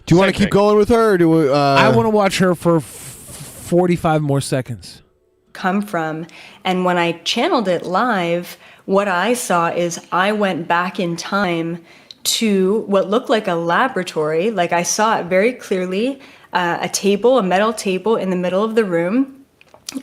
Do you want to keep going with her? Or do we, I want to watch her for 45 more seconds. come from. And when I channeled it live, what I saw is I went back in time to what looked like a laboratory. Like I saw it very clearly, a metal table in the middle of the room.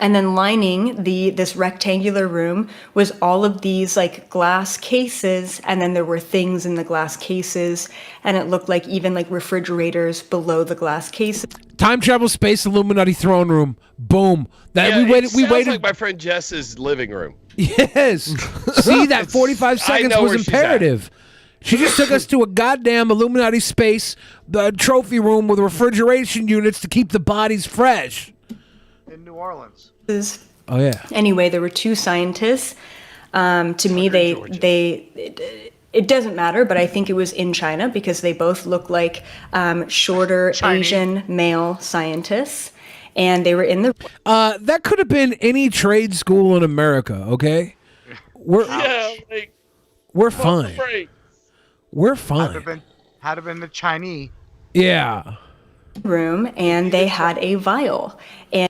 And then lining this rectangular room was all of these like glass cases, and then there were things in the glass cases, and it looked like even like refrigerators below the glass cases. Time travel space Illuminati throne room. Boom. That Yeah, we waited. It We sounds waited. like my friend Jess's living room. Yes. See, that 45 seconds know was where she's imperative. She just took us to a goddamn Illuminati space, the trophy room with refrigeration units to keep the bodies fresh. In New Orleans. Oh yeah. Anyway, there were two scientists. To me, it doesn't matter, but I think it was in China because they both look like shorter Asian male scientists, and they were in the. That could have been any trade school in America. Okay, we're fine. We're fine. Had have been the Chinese. Yeah. Room, and they had a vial, and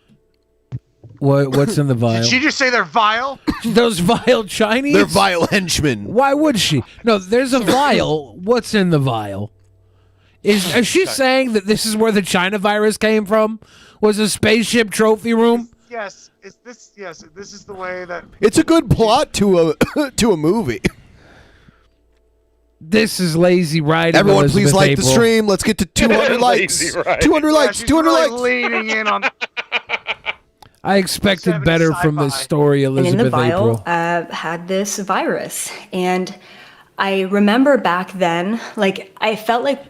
What's in the vial? Did she just say they're vile? Those vile Chinese? They're vile henchmen. Why would she? No, there's a vial. What's in the vial? Is she saying that this is where the China virus came from? Was a spaceship trophy room? Yes. This is the way that. It's a good plot to a movie. This is lazy writing. Everyone, Elizabeth please like April. the stream. Let's get to 200 likes. 200 likes. She's 200 really likes. leaning in on. I expected better from this story, and in Elizabeth the vial April. had this virus, and I remember back then, like I felt like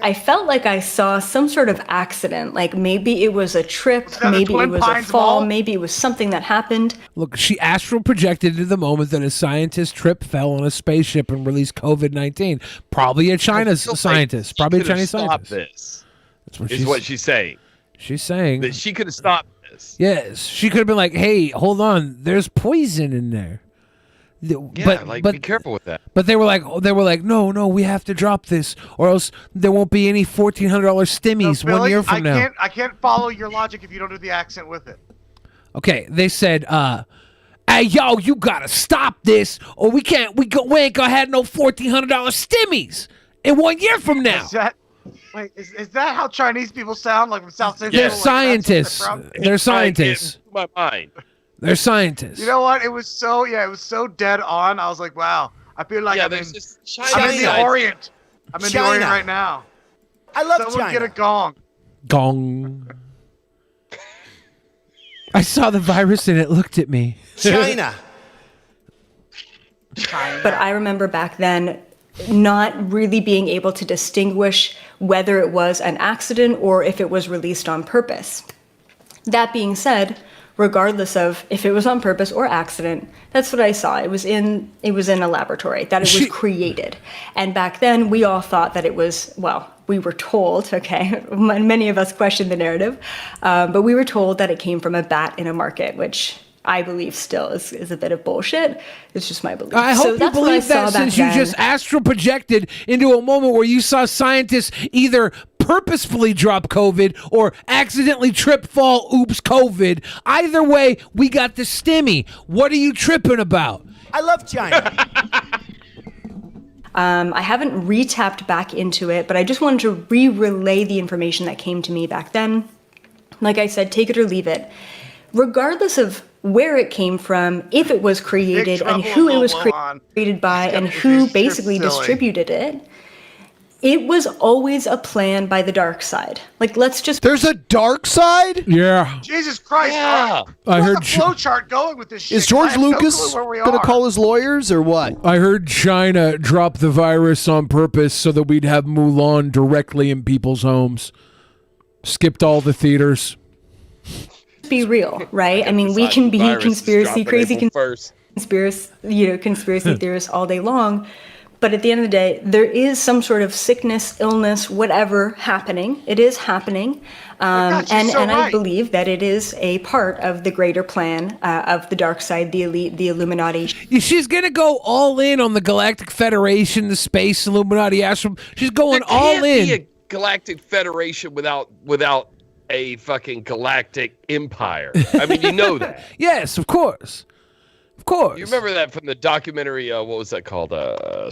I felt like I saw some sort of accident. Like maybe it was a trip, maybe it was a fall, maybe it was something that happened. Look, she astral projected into the moment that a scientist tripped, fell on a spaceship, and released COVID-19. Probably a China's scientist. Probably a Chinese scientist. This That's what she's saying. She's saying that she could have stopped this. Yes, she could have been like, "Hey, hold on, there's poison in there." Yeah, be careful with that. But they were like, no, we have to drop this, or else there won't be any $1,400 stimmies Billy, 1 year from now. I can't follow your logic if you don't do the accent with it. Okay, they said, "Hey, yo, you gotta stop this, or we ain't gonna have no $1,400 stimmies in 1 year from now." Is that how Chinese people sound, like from South Central? They're scientists. They're scientists. My mind. They're scientists. You know what? It was so dead on. I was like, wow. I feel like I'm in the Orient. I'm in the Orient right now. I love Someone China. get a gong. Gong. I saw the virus and it looked at me. China. But I remember back then not really being able to distinguish whether it was an accident or if it was released on purpose. That being said, regardless of if it was on purpose or accident, that's what I saw. It was in a laboratory, that it was created. And back then, we all thought that it was, well, we were told, okay, many of us questioned the narrative, but we were told that it came from a bat in a market, which I believe still is a bit of bullshit. It's just my belief. I hope you believe that since you just astral projected into a moment where you saw scientists either purposefully drop COVID or accidentally trip, fall, oops, COVID. Either way, we got the stimmy. What are you tripping about? I love China. I haven't re-tapped back into it, but I just wanted to re-relay the information that came to me back then. Like I said, take it or leave it. Regardless of where it came from, if it was created, and who it was created by, and who basically distributed it, it was always a plan by the dark side. Like, let's just... There's a dark side? Yeah. Jesus Christ. Yeah. I heard the flowchart going with this shit? Is George Lucas going to call his lawyers or what? I heard China drop the virus on purpose so that we'd have Mulan directly in people's homes. Skipped all the theaters. Be real, right? I mean, we can be conspiracy theorists all day long, but at the end of the day, there is some sort of sickness, illness, whatever happening. It is happening, and I believe that it is a part of the greater plan of the dark side, the elite, the Illuminati. She's gonna go all in on the Galactic Federation, the space Illuminati, astral. She's going all in. There can't be a Galactic Federation without a fucking galactic empire. I mean, you know that. Yes, of course. Of course. You remember that from the documentary, what was that called?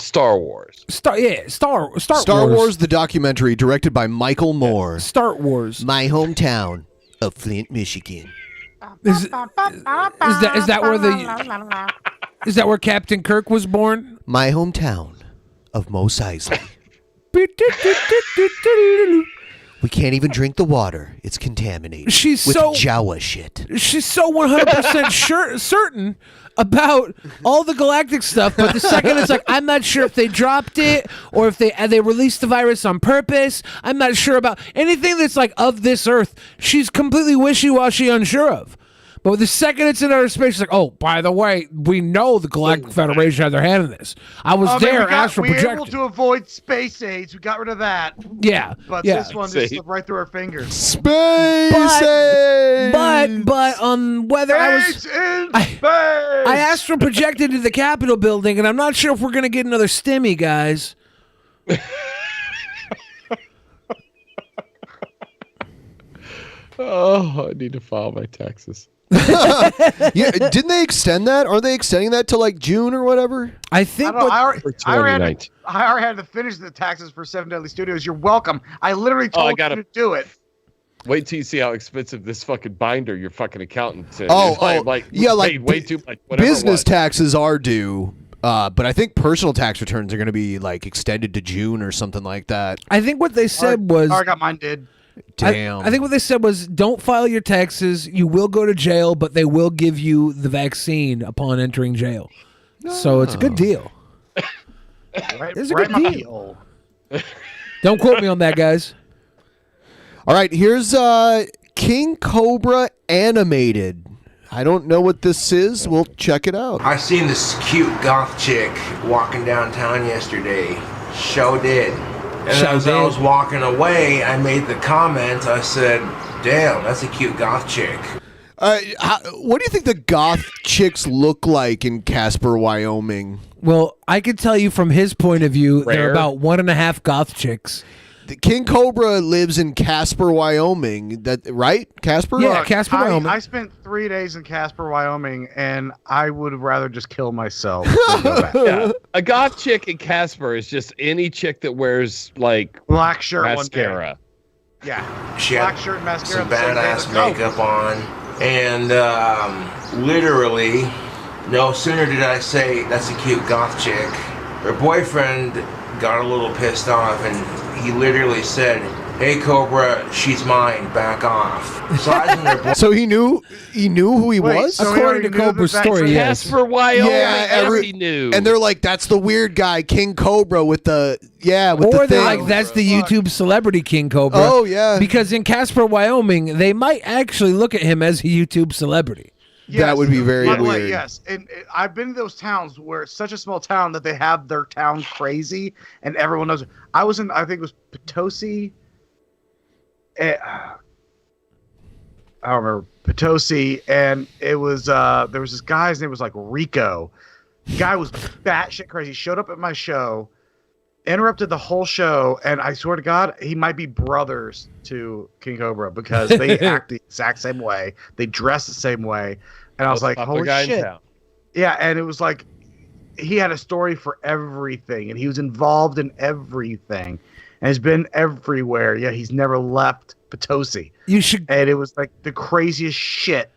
Star Wars. Star Wars, the documentary directed by Michael Moore. Star Wars. My hometown of Flint, Michigan. Is that where Captain Kirk was born? My hometown of Mos Eisley. We can't even drink the water. It's contaminated with Jawa shit. She's so 100% certain about all the galactic stuff, but the second it's like, I'm not sure if they dropped it or if they released the virus on purpose. I'm not sure about anything that's like of this earth. She's completely wishy-washy, unsure of. But the second it's in outer space, she's like, oh, by the way, we know the Galactic Federation had their hand in this. I was there, astral projected. We were able to avoid space AIDS. We got rid of that. Yeah. But this one just slipped right through our fingers. Space AIDS! But on whether I astral projected to the Capitol building, and I'm not sure if we're going to get another stimmy, guys. Oh, I need to file my taxes. Yeah, didn't they extend that? Are they extending that to like June or whatever? I think I already had to finish the taxes for 7 Deadly Studios. You're welcome. I literally told you to do it. Wait till you see how expensive this fucking binder your fucking accountant said. Way too much. Business taxes are due. But I think personal tax returns are going to be like extended to June or something like that. I think what they said was... I got mine did. Damn. I think what they said was, don't file your taxes. You will go to jail, but they will give you the vaccine upon entering jail. So it's a good deal. It's a good deal. Don't quote me on that, guys. All right, here's King Cobra animated. I don't know what this is. We'll check it out. I seen this cute goth chick walking downtown yesterday. Show did. And as I was walking away, I made the comment. I said, "Damn, that's a cute goth chick." What do you think the goth chicks look like in Casper, Wyoming? Well, I could tell you from his point of view, they're Rare. about 1.5 goth chicks. The King Cobra lives in Casper, Wyoming. That right, Casper? Yeah, Casper, Wyoming. I spent 3 days in Casper, Wyoming, and I would rather just kill myself. Than go back. Yeah. A goth chick in Casper is just any chick that wears like black shirt, mascara. Yeah, She black had shirt, and mascara. some the same day. badass Like, makeup on, and literally, no sooner did I say that's a cute goth chick, her boyfriend got a little pissed off, and he literally said, "Hey Cobra, she's mine. Back off." So, I was in their So he knew who he was? so he already According to knew Cobra's the story, backstory? yes. Casper, Wyoming. Yeah, he knew. And they're like, "That's the weird guy, King Cobra, with the with Or the they're thing." like, that's the YouTube celebrity King Cobra. Oh, yeah. Because in Casper, Wyoming, they might actually look at him as a YouTube celebrity. That would be very By the way, weird. yes, and I've been to those towns where it's such a small town that they have their town crazy, and everyone knows it. I was in, I think it was Potosi. I don't remember Potosi, and it was there was this guy. His name was like Rico. The guy was batshit crazy. Showed up at my show, interrupted the whole show, and I swear to God, he might be brothers to King Cobra because they act the exact same way. They dress the same way. And I was like, popular holy guy in shit. town. Yeah, and it was like he had a story for everything, and he was involved in everything, and has been everywhere. Yeah, he's never left Potosi. You should. And it was like the craziest shit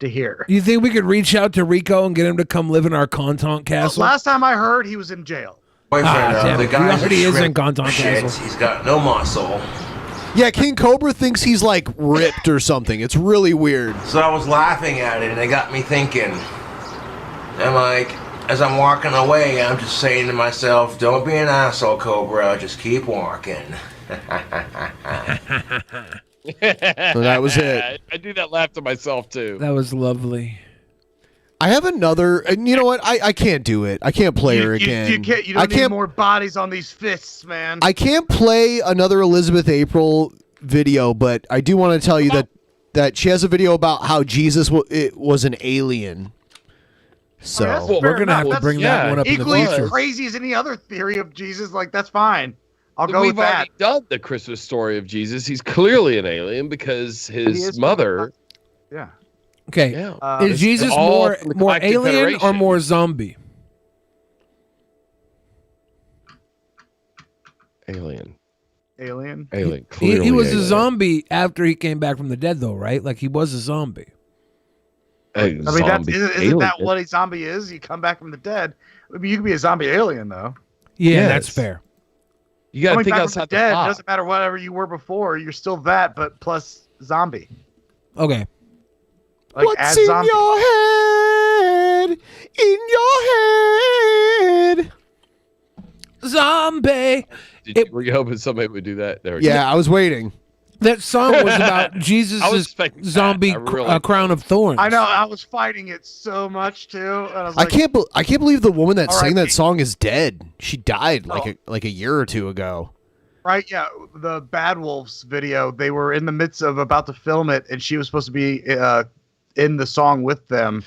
to hear. You think we could reach out to Rico and get him to come live in our Contant Castle? Last time I heard, he was in jail. boyfriend of damn the it. guy He already is in Contant shit. Castle. He's got no muscle. Yeah, King Cobra thinks he's like ripped or something. It's really weird. So I was laughing at it, and it got me thinking. I'm like, as I'm walking away, I'm just saying to myself, "Don't be an asshole, Cobra. Just keep walking." So that was it. I do that laugh to myself too. That was lovely. I have another, and you know what? I can't do it. I can't play her again. You can't. You don't need more bodies on these fists, man. I can't play another Elizabeth April video, but I do want to tell you that she has a video about how Jesus was an alien. So That's we're gonna have to bring that one up equally in the future. as crazy as any other theory of Jesus. Like that's fine. I'll go We've with that. already done the Christmas story of Jesus. He's clearly an alien because his mother. Yeah. Okay. Yeah. Is Jesus all more from the more Galactic alien or Federation. more zombie? Alien. Alien. Alien. He Clearly was a alien. zombie after he came back from the dead, though, right? Like he was a zombie. I mean, isn't that what a zombie is? You come back from the dead. I mean, you can be a zombie alien, though. Yeah, Yes. that's fair. You got to Coming think back outside from the dead box. doesn't matter whatever you were before. You're still that, but plus zombie. Okay. Like what's add in zombie. your head? In your head. Zombie. Were you hoping somebody would do that? There we go. Yeah, I was waiting. That song was about I was Jesus' expecting that. zombie I really crown of thorns. I know. I was fighting it so much too. And I was like, I can't believe the woman that sang that R.I.P. song is dead. She died Oh. like a year or two ago. Right, yeah. The Bad Wolves video, they were in the midst of about to film it, and she was supposed to be in the song with them.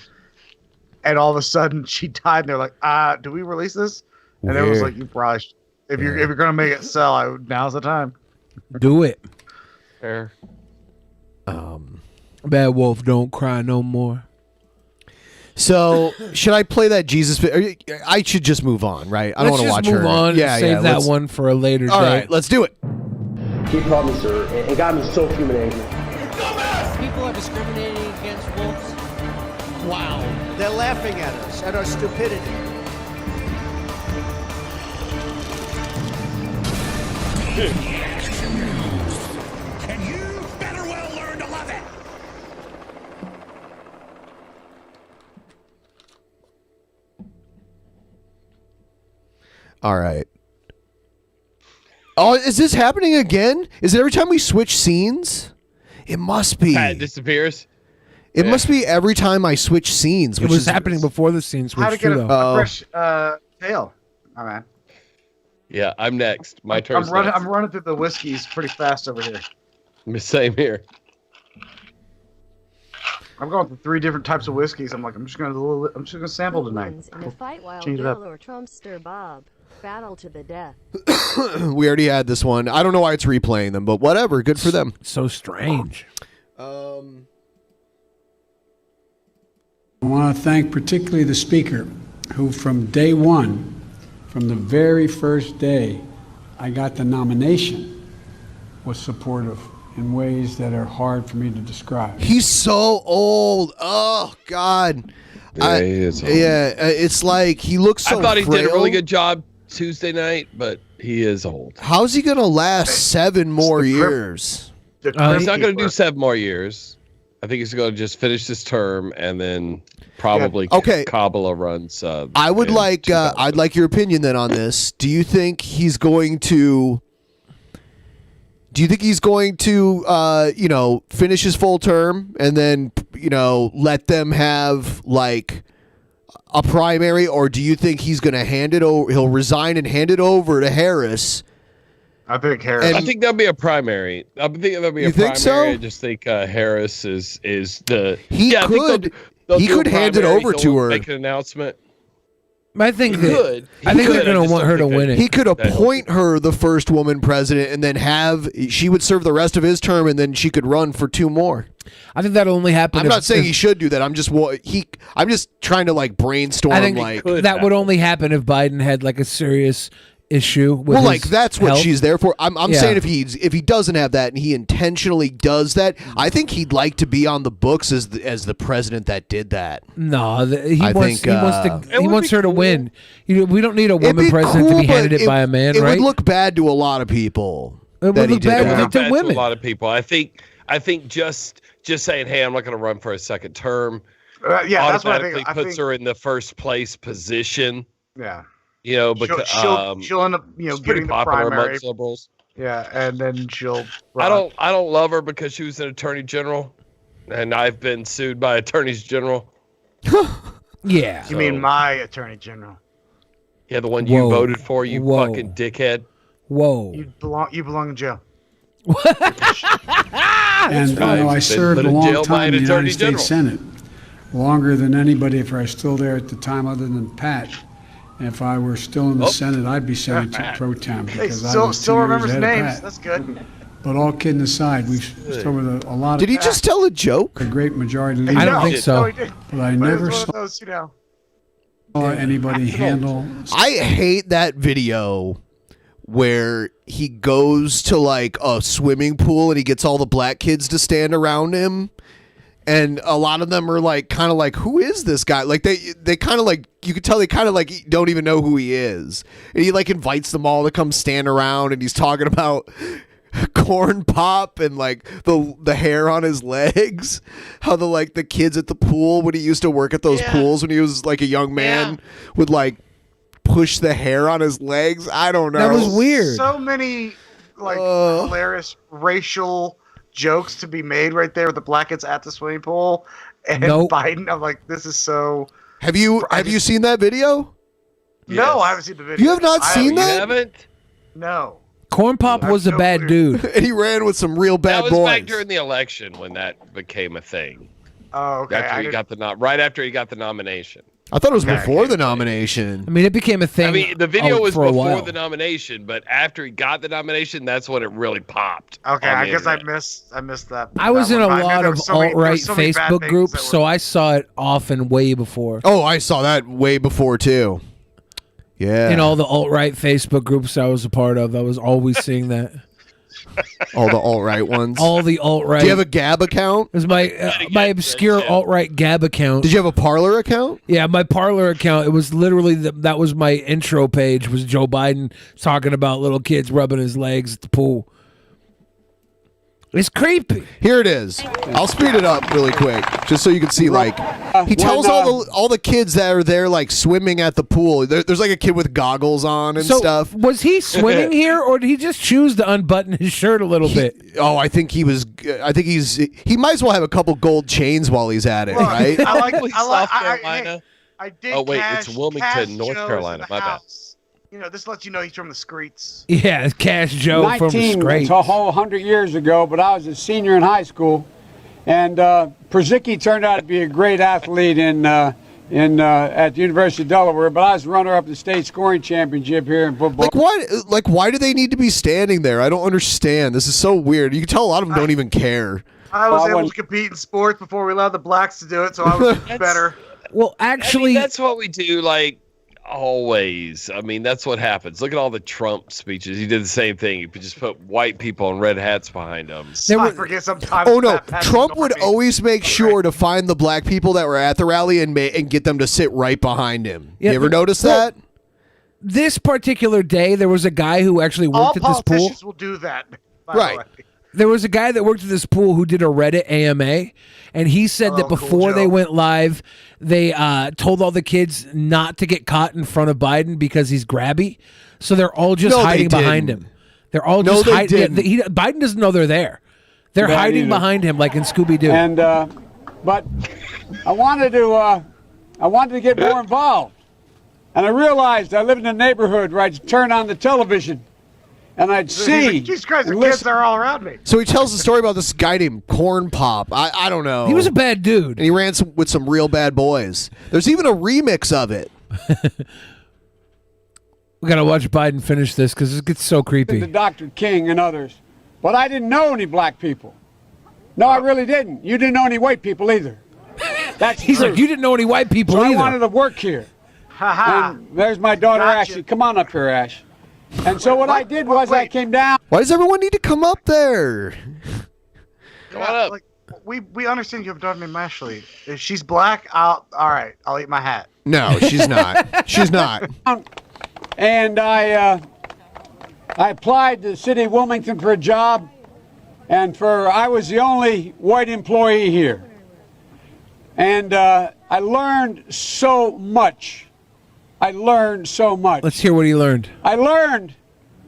And all of a sudden, she died, and they're like, do we release this? And it was Weird. like, you probably should. If you're gonna make it sell, now's the time. Do it. Fair. Bad Wolf, don't cry no more. So should I play that Jesus? I should just move on, right? I don't want to watch move her. on. Yeah, Save yeah, that let's- one for a later All day. right, let's do it. He called me sir and got me so fuming angry. People are discriminating against wolves. Wow. They're laughing at us, at our stupidity. And you better well learn to love it. All right. Oh, is this happening again? Is it every time we switch scenes? It must be. Pat disappears. It must be every time I switch scenes. It was happening before the scene How to switched get too, a though. fresh tail? Oh man. Yeah, I'm next. My turn. I'm running through the whiskeys pretty fast over here. Same here. I'm going through 3 different types of whiskeys. I'm just gonna sample tonight. In a fight while Change it up. Bill or Trumpster Bob battle to the death. We already had this one. I don't know why it's replaying them, but whatever. Good for them. So strange. I want to thank particularly the speaker, who from day one, from the very first day I got the nomination, was supportive in ways that are hard for me to describe. He's so old. Oh God. Yeah, he is old. Yeah, it's like he looks so I thought he did a frail. really good job Tuesday night, but he is old. How's he gonna last 7 more years? He's not going to do 7 more years. I think he's going to just finish this term and then probably cobble a run sub. I would like. I'd like your opinion then on this. Do you think he's going to? Do you think he's going to, finish his full term and then, let them have like a primary, or do you think he's going to hand it over? He'll resign and hand it over to Harris. I think Harris. I think there'll be a primary. I think there'll be a You think primary. so? I just think Harris is the. He I think could. they'll He do a could hand it primary, over he'll to her. Make an announcement. I think He could. I think He they're could. I going to just want don't her to think win it. He could appoint her the first woman president, and then she would serve the rest of his term, and then she could run for 2 more. I think that'll only happen. I'm not saying he should do that. I'm just trying to like brainstorm. I think like that would only happen if Biden had like a serious issue with well, his like that's what health. she's there for. I'm Yeah. saying if he doesn't have that and he intentionally does that, I think he'd like to be on the books as the president that did that. No, he I wants think, he wants her to win. We don't need a woman president to be handed it by a man, it right? would look bad to a lot of people. It that would he look did bad that. to women. A lot of people. I think just saying, "Hey, I'm not going to run for a second term." Yeah, that's what I think. automatically puts her in the first place position. Yeah. Because she'll end up, she's pretty getting the popular primary. amongst liberals. Yeah, and then she'll. I don't love her because she was an attorney general, and I've been sued by attorneys general. Yeah. You mean my attorney general? Yeah, the one you voted for, you fucking dickhead. Whoa. You belong in jail. And I served a long time in the United States Senate, longer than anybody if I was still there at the time other than Pat. And if I were still in the Senate, I'd be Senate pro tem because I was still 2 years remembers ahead of names. Pat. That's good. But all kidding aside, we've covered a lot of. Did he just tell a joke? A great majority. I don't think so. No, he did. But I But never it's one saw of those, anybody handle. I hate that video where he goes to like a swimming pool and he gets all the black kids to stand around him. And a lot of them are like, kind of like, who is this guy? Like they kind of like, you could tell they kind of like don't even know who he is. And he like invites them all to come stand around, and he's talking about corn pop and like the hair on his legs. How the kids at the pool when he used to work at those pools when he was like a young man would like push the hair on his legs. I don't know. That was weird. So many hilarious racial jokes to be made right there with the black kids at the swimming pool and Biden. I'm like, this is so. Have you seen that video? No, I haven't seen the video. You have not seen that? You haven't? No. Corn Pop was a bad dude. And he ran with some real bad That was boys. back during the election when that became a thing. Oh, okay. Right after he got the nomination. I thought it was before the nomination. I mean, it became a thing. I mean, the video was for a before while. the nomination, but after he got the nomination, that's when it really popped. Okay, on I the guess I internet. missed that. I was in a one. I knew lot there of was so many- there alt-right was so many bad Facebook things groups, that so I saw it often way before. Oh, I saw that way before too. Yeah. In all the alt-right Facebook groups I was a part of, I was always seeing that. All the alt-right ones. All the alt-right. Do you have a Gab account? It was my obscure alt-right Gab account. Did you have a Parler account? Yeah, my Parler account. It was literally that was my intro page. Was Joe Biden talking about little kids rubbing his legs at the pool. It's creepy. Here it is. I'll speed it up really quick, just so you can see. Like, he tells all the kids that are there, like swimming at the pool. There's like a kid with goggles on and stuff. Was he swimming here, or did he just choose to unbutton his shirt a little bit? Oh, I think he was. He might as well have a couple gold chains while he's at it, right? South Carolina. I did. Oh wait, Cash, it's Wilmington, Cash North Joe's Carolina. in the My bad. house. You know, this lets you know he's from the streets. Yeah, Cash Joe from the 19, Scrapes. it's a whole 100 years ago, but I was a senior in high school, and Przicki turned out to be a great athlete at the University of Delaware, but I was runner-up the state scoring championship here in football. Why do they need to be standing there? I don't understand. This is so weird. You can tell a lot of them don't even care. I was able to compete in sports before we allowed the blacks to do it, so I was better. Well, actually, that's what we do. Like. Always. I mean, that's what happens. Look at all the Trump speeches. He did the same thing. He just put white people in red hats behind them. I forget sometimes. Oh no, Trump would always make sure to find the black people that were at the rally and get them to sit right behind him. Yeah, you ever notice that? This particular day, there was a guy who actually worked at this pool. All politicians will do that. Right. There was a guy that worked at this pool who did a Reddit AMA, and he said that before they went live, they told all the kids not to get caught in front of Biden because he's grabby. So they're all just hiding behind him. They're all just hiding. Biden doesn't know they're there. They're hiding behind him like in Scooby-Doo. And but I wanted to get more involved, and I realized I lived in a neighborhood where I'd turn on the television. And I'd see. Jesus Christ, the kids are all around me. So he tells the story about this guy named Corn Pop. I don't know. He was a bad dude. And he ran with some real bad boys. There's even a remix of it. We got to watch Biden finish this because it gets so creepy. The Dr. King and others. But I didn't know any black people. No, I really didn't. You didn't know any white people either. He's like, you didn't know any white people so either. I wanted to work here. And there's my daughter, Ashley. Come on up here, Ash. And so what I did was I came down. Why does everyone need to come up there? Come on up. Like, we understand you have a daughter named Ashley. If she's black, all right, I'll eat my hat. No, she's not. She's not. And I applied to the city of Wilmington for a job, and I was the only white employee here. And I learned so much. Let's hear what he learned. I learned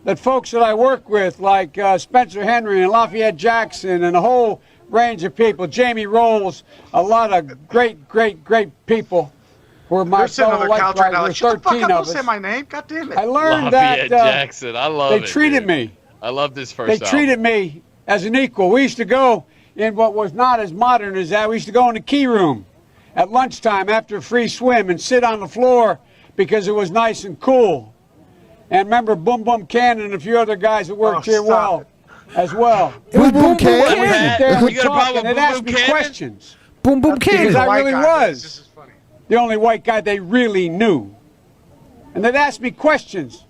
that folks that I work with, like Spencer Henry and Lafayette Jackson and a whole range of people, Jamie Rolls, a lot of great people were my fellow lifeguards. There were 13 of us. Don't say my name. God damn it. I learned Lafayette that Jackson. I love it. they treated me. I love this first They album. treated me as an equal. We used to go in what was not as modern as that. We used to go in the key room at lunchtime after a free swim and sit on the floor because it was nice and cool. And remember Boom Boom Cannon and a few other guys that worked here as well. Boom Boom Cannon? They'd sit there and You got a talk, problem and they'd with ask Boom me Boom Cannon? questions. Boom Boom Cannon. Because I really was the only white guy they really knew. And they'd ask me questions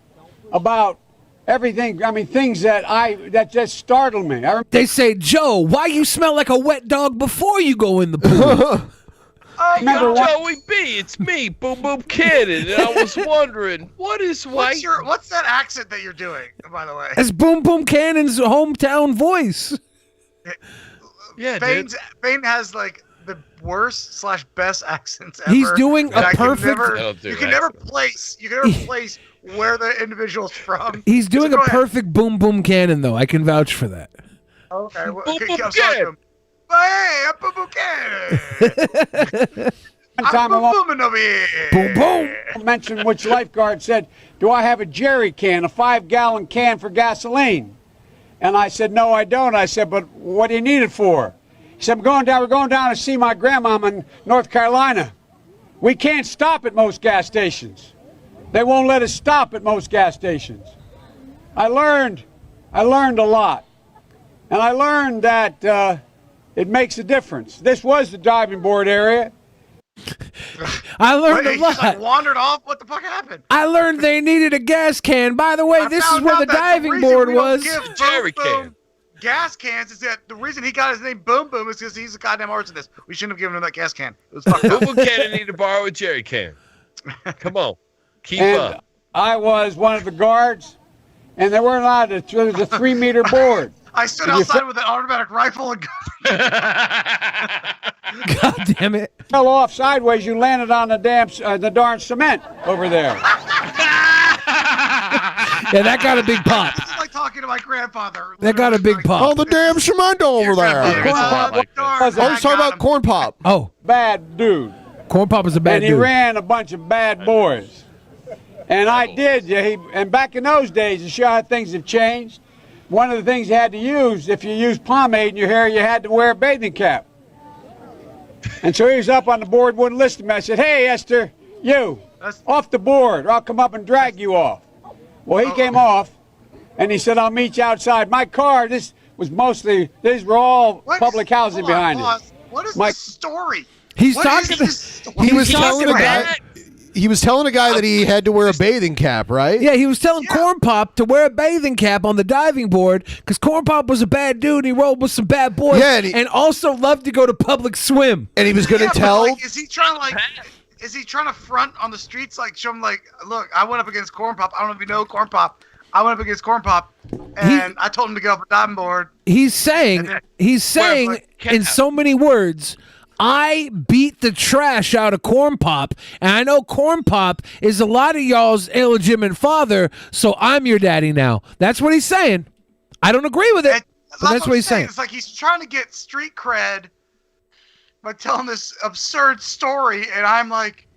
about everything, I mean, things that just startled me. They say, Joe, why you smell like a wet dog before you go in the pool? Remember Joey B, it's me, Boom Boom Cannon, and I was wondering, what is white? What's that accent that you're doing, by the way? It's Boom Boom Cannon's hometown voice. Yeah, Bane has like the worst / best accents ever. He's doing a perfect. You can never place where the individual's from. He's doing So a go ahead. perfect Boom Boom Cannon, though. I can vouch for that. Okay, well, Boom Boom I'm sorry, Cannon. Hey, I'm Boom Boom Cannon. I'm boom booming over here. Boom, boom. Mentioned which lifeguard said, do I have a jerry can, a 5-gallon can for gasoline? And I said, no, I don't. I said, but what do you need it for? He said, we're going down to see my grandmama in North Carolina. We can't stop at most gas stations. They won't let us stop at most gas stations. I learned a lot. And I learned that it makes a difference. This was the diving board area. I learned a He lot. just like wandered off. What the fuck happened? I learned they needed a gas can. By the way, this is found where out the that diving reason board we don't was. give Jerry Boom can. Boom gas cans is that the reason he got his name Boom Boom is because he's a goddamn arsonist. We shouldn't have given him that gas can. It was fucked Boom up. Boom Cannon need to borrow a jerry can. Come on, keep And up. I was one of the guards, and they weren't allowed to. There was a 3-meter board. I stood outside with an automatic rifle and God damn it! Fell off sideways. You landed on the darn cement over there. Yeah, that got a big pop. It's like talking to my grandfather. That got a big pop. Oh, the damn Shemando over there. I was talking about Corn Pop. Oh, bad dude. Corn Pop is a bad and he dude. ran a bunch of bad boys. And I did. And back in those days, to show how things have changed, one of the things you had to use, if you used pomade in your hair, you had to wear a bathing cap. And so he was up on the board, wouldn't listen to me. I said, hey, Esther, you, off the board, or I'll come up and drag you off. Well, he came off, and he said, I'll meet you outside. My car, these were all public housing behind it. What is this story? He was telling a guy that he had to wear a bathing cap, right? Yeah, he was telling Corn Pop to wear a bathing cap on the diving board because Corn Pop was a bad dude. And he rolled with some bad boys, and also loved to go to public swim. And he was going to tell. Like, is he trying to front on the streets, like show him, like, look, I went up against Corn Pop. I don't know if you know Corn Pop. I went up against Corn Pop, and I told him to get off a diving board. He's saying in so many words, I beat the trash out of Corn Pop, and I know Corn Pop is a lot of y'all's illegitimate father, so I'm your daddy now. That's what he's saying. I don't agree with it, but that's what he's saying. It's like he's trying to get street cred by telling this absurd story, and I'm like,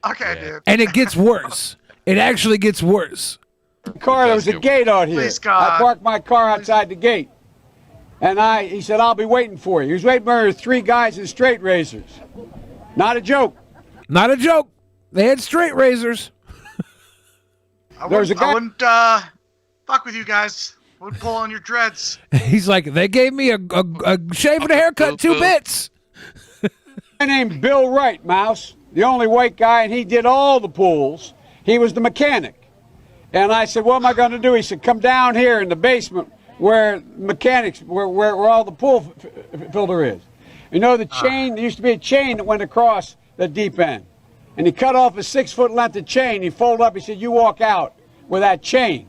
okay, dude. And it gets worse. It actually gets worse. Car, there was a gate out here. Please, God. I parked my car outside the gate. And he said, I'll be waiting for you. He was waiting for 3 guys in straight razors. Not a joke. Not a joke. They had straight razors. I wouldn't fuck with you guys. Wouldn't pull on your dreads. He's like, they gave me a shave and a haircut, 2 bits. My name's Bill Wright, Mouse. The only white guy, and he did all the pools. He was the mechanic. And I said, what am I going to do? He said, come down here in the basement where mechanics, where all the pool filter is. You know the chain, there used to be a chain that went across the deep end. And he cut off a 6-foot length of chain. He folded up, he said, you walk out with that chain.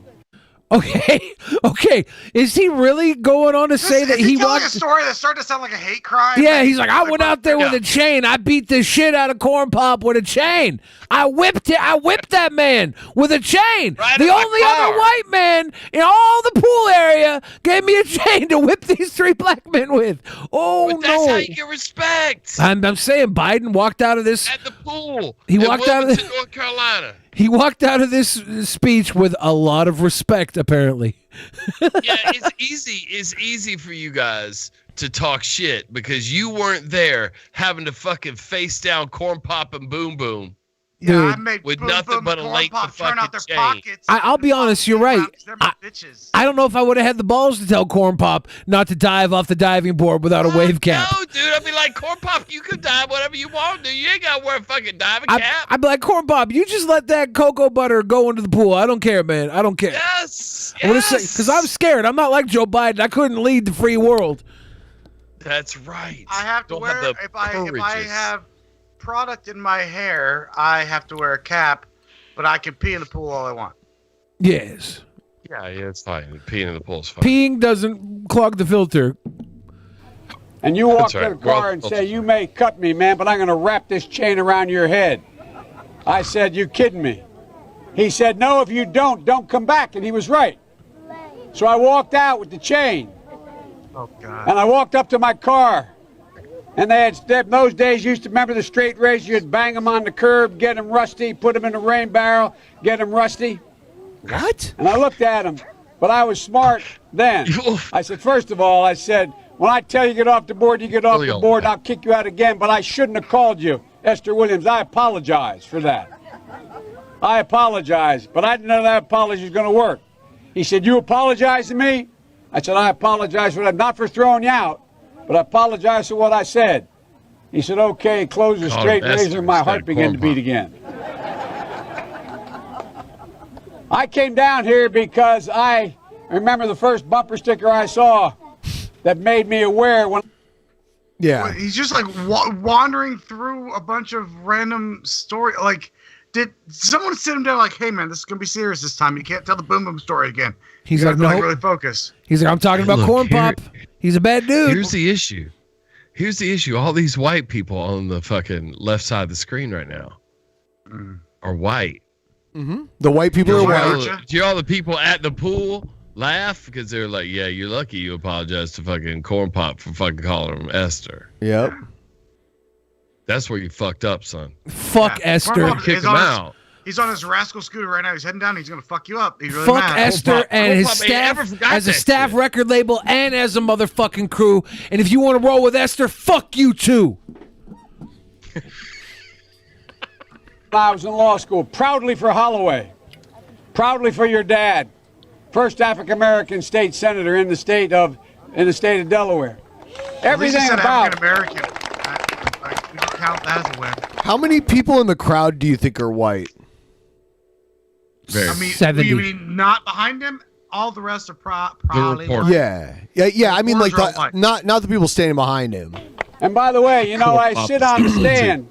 Okay. Is he really going on to say that he telling walked a story that started to sound like a hate crime? Yeah, he's like, I went out there with a chain. I beat the shit out of Corn Pop with a chain. I whipped that man with a chain. The only other white man in all the pool area gave me a chain to whip these 3 black men with. Oh, but that's how you get respect. I'm saying Biden walked out of this at the pool. He walked out of this North Carolina. He walked out of this speech with a lot of respect, apparently. Yeah, it's easy for you guys to talk shit because you weren't there having to fucking face down Corn Pop and Boom Boom. Yeah, I made with Boom nothing Boom but a Corn length Pop of turn out fucking their chain. pockets. I'll be honest, you're right. They're my bitches. I don't know if I would have had the balls to tell Corn Pop not to dive off the diving board without a wave cap. No, dude, I'd be like, Corn Pop, you can dive whatever you want, dude. You ain't got to wear a fucking diving cap. I'd be like, Corn Pop, you just let that cocoa butter go into the pool. I don't care, man. I don't care. Yes. Because I'm scared. I'm not like Joe Biden. I couldn't lead the free world. That's right. I have to wear, if I have product in my hair, I have to wear a cap, but I can pee in the pool all I want. Yes. Yeah, it's fine. Peeing in the pool is fine. Peeing doesn't clog the filter. And you walk to the car and say, you may cut me, man, but I'm going to wrap this chain around your head. I said, you kidding me? He said, no, if you don't come back. And he was right. So I walked out with the chain. Oh, God. And I walked up to my car. And they had, those days, you used to remember the straight razor. You'd bang them on the curb, get them rusty, put them in a rain barrel, get them rusty. What? And I looked at him, but I was smart then. I said, first of all, I said, when I tell you get off the board, you get off the board, and I'll kick you out again, but I shouldn't have called you Esther Williams. I apologize for that. I apologize, but I didn't know that apology was going to work. He said, you apologize to me? I said, I apologize for that, not for throwing you out, but I apologize for what I said. He said, okay, close the straight razor, my heart began to beat again. I came down here because I remember the first bumper sticker I saw that made me aware when... Yeah. He's just like wandering through a bunch of random story. Like, Did someone sit him down like, hey man, this is gonna be serious this time. You can't tell the Boom Boom story again. He's you like, have to, no. really focus. He's like, I'm talking about Corn Pop. He's a bad dude. Here's the issue. All these white people on the fucking left side of the screen right now are white. Mm-hmm. The white people are white. Do you all the people at the pool laugh because they're like, yeah, you're lucky you apologize to fucking Corn Pop for fucking calling him Esther. Yep. That's where you fucked up, son. Fuck Esther. Kick him out. He's on his rascal scooter right now. He's heading down. He's gonna fuck you up. He's really Fuck mad. Esther and his staff as a staff record label and as a motherfucking crew. And if you want to roll with Esther, fuck you too. I was in law school, proudly for Holloway, proudly for your dad, first African American state senator in the state of Delaware. Everything about African American. We don't count that as a win. How many people in the crowd do you think are white? I mean, 70. you mean not behind him? All the rest are probably. Yeah. I mean, like not the people standing behind him. And by the way, you know, I sit on the stand,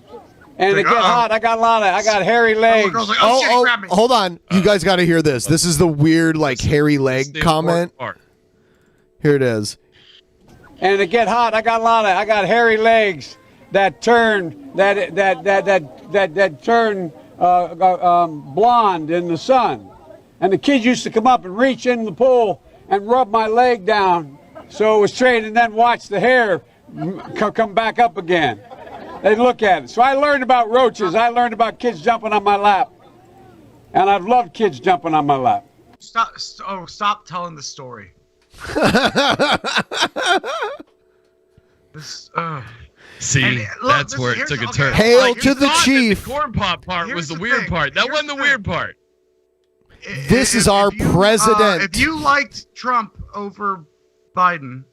and it get hot. I got hairy legs. Hold on. You guys got to hear this. This is the weird, like, hairy leg comment. Here it is. And it get hot. I got hairy legs that turn blonde in the sun. And the kids used to come up and reach in the pool and rub my leg down so it was straight, and then watch the hair come back up again. They'd look at it. So I learned about roaches. I learned about kids jumping on my lap. And I've loved kids jumping on my lap. Stop telling the story. See, that's where it took a turn. Hail to the chief. The Corn Pop part was the weird part. That wasn't the weird part. This is our president. If you liked Trump over Biden,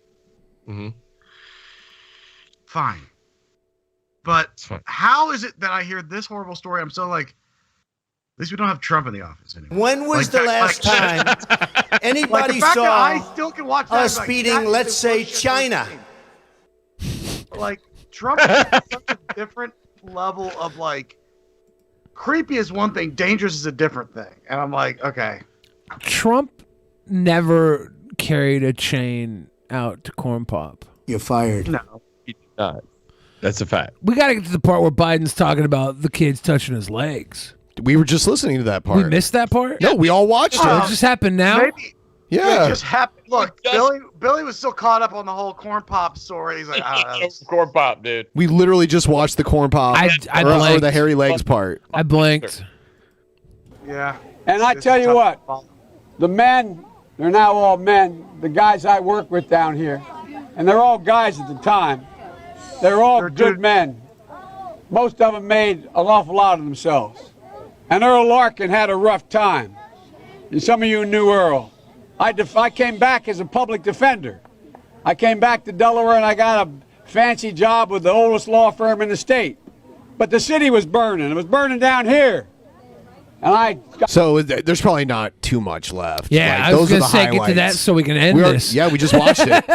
fine. But how is it that I hear this horrible story? I'm so like, at least we don't have Trump in the office anymore. When was the last time anybody saw I still can watch that us beating, let's say, China? Like, Trump is such a different level of, like, creepy is one thing, dangerous is a different thing. And I'm like, okay. Trump never carried a chain out to Corn Pop. You're fired. No. He did not. That's a fact. We got to get to the part where Biden's talking about the kids touching his legs. We were just listening to that part. We missed that part? No, we all watched it. It just happened now? Maybe. Yeah. It just happened. Look, Billy was still caught up on the whole Corn Pop story. He's like, Corn Pop, dude. We literally just watched the Corn Pop or the hairy legs part. I blinked. Yeah. And I tell you what, the men, they're now all men, the guys I work with down here, and they're all guys at the time. They're all good men. Most of them made an awful lot of themselves. And Earl Larkin had a rough time. And some of you knew Earl. I came back as a public defender. I came back to Delaware and I got a fancy job with the oldest law firm in the state. But the city was burning. It was burning down here. And So there's probably not too much left. Yeah, Like, I was those are going to the say, get to highlights. that so we can end this. Yeah, we just watched it.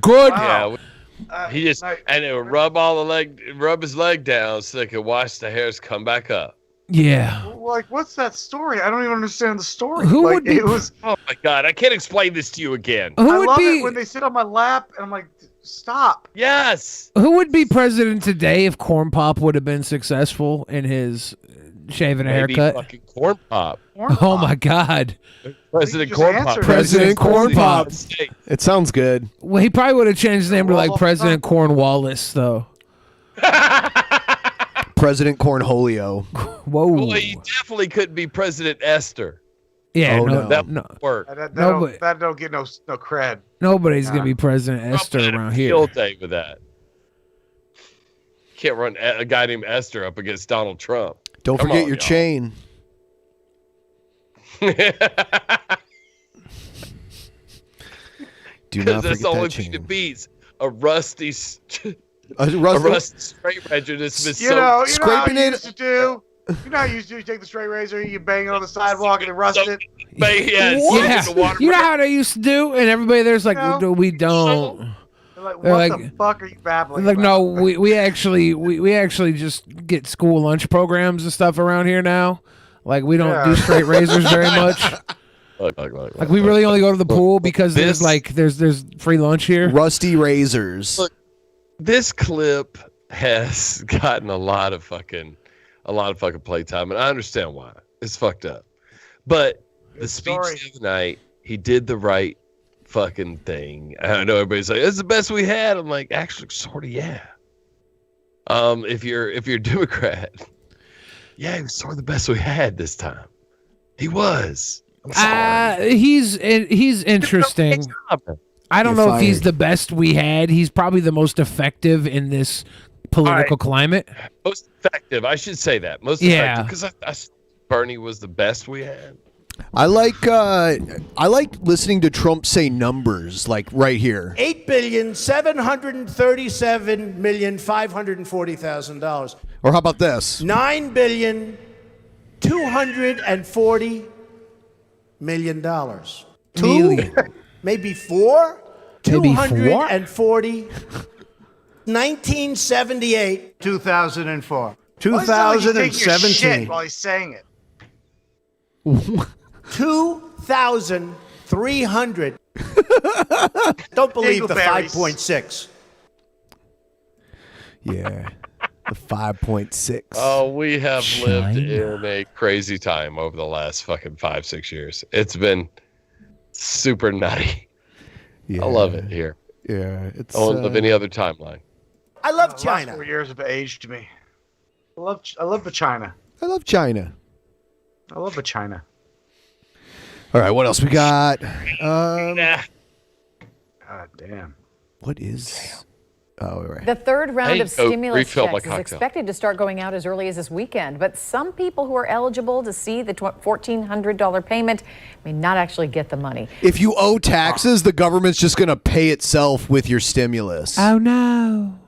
Good. Wow. Yeah, he just and it would rub his leg down so they could watch the hairs come back up. Yeah. Like, what's that story? I don't even understand the story. Who like, would be? It was. Oh my god, I can't explain this to you again. Who I would love be? it when they sit on my lap and I'm like, stop. Yes. Who would be president today if Corn Pop would have been successful in his shaving a Maybe haircut? fucking Corn Pop. Oh my God. President Corn Pop. President Corn Pop. It sounds good. Well, he probably would have changed his name to like President Cornwallis, though. President Cornholio. Whoa. Well, he definitely couldn't be President Esther. Yeah, Oh, no, That no. would work. That Nobody- don't get no cred. Nobody's gonna be President Esther Trump had a around here. field day with that. Can't run a guy named Esther up against Donald Trump. Don't Come forget on, your y'all. chain. Do not Because that's forget the only that thing chain. that beats a rusty A a rusty straight edge that's been You know how Scraping you it- used to do? You know how you used to do? You take the straight razor, you bang it on the sidewalk, and it rust it. Yeah, Yeah. You know how they used to do, and everybody there's like, No. "No, we don't. Like, They're what like, the fuck are you babbling like, about? no, we actually just get school lunch programs and stuff around here now. Like, we don't do straight razors very much. Like, we really only go to the pool because there's free lunch here. Rusty razors. Look, this clip has gotten a lot of fucking playtime, and I understand why. It's fucked up. But the speech the other night, he did the right fucking thing. I know everybody's like, "It's the best we had." I'm like, actually, sort of, yeah. If you're a Democrat, yeah, he was sort of the best we had this time. He was. I'm sorry. He's interesting. I don't know if he's the best we had. He's probably the most effective in this political climate. Most effective, I should say that. Most effective, because I Bernie was the best we had. I like listening to Trump say numbers like right here. $8,737,540,000. Or how about this? $9,240,000,000. Million. Maybe four? Maybe four? 240. 1978. 2004. Why does he take your 2017. shit while he's saying it? 2,300. Don't believe the Dingleberries. 5.6. Yeah. The 5.6. Oh, we have lived in a crazy time over the last fucking 5-6 years. It's been super nutty. Yeah. I love it here. Yeah, it's. I won't live any other timeline. I love The last China. 4 years have aged me. I love the China. I love China. I love the China. All right, what else we got? God damn. What is? Oh, right. The third round of stimulus refill my checks is cocktail. expected to start going out as early as this weekend, but some people who are eligible to see the $1,400 payment may not actually get the money. If you owe taxes, the government's just going to pay itself with your stimulus. Oh no.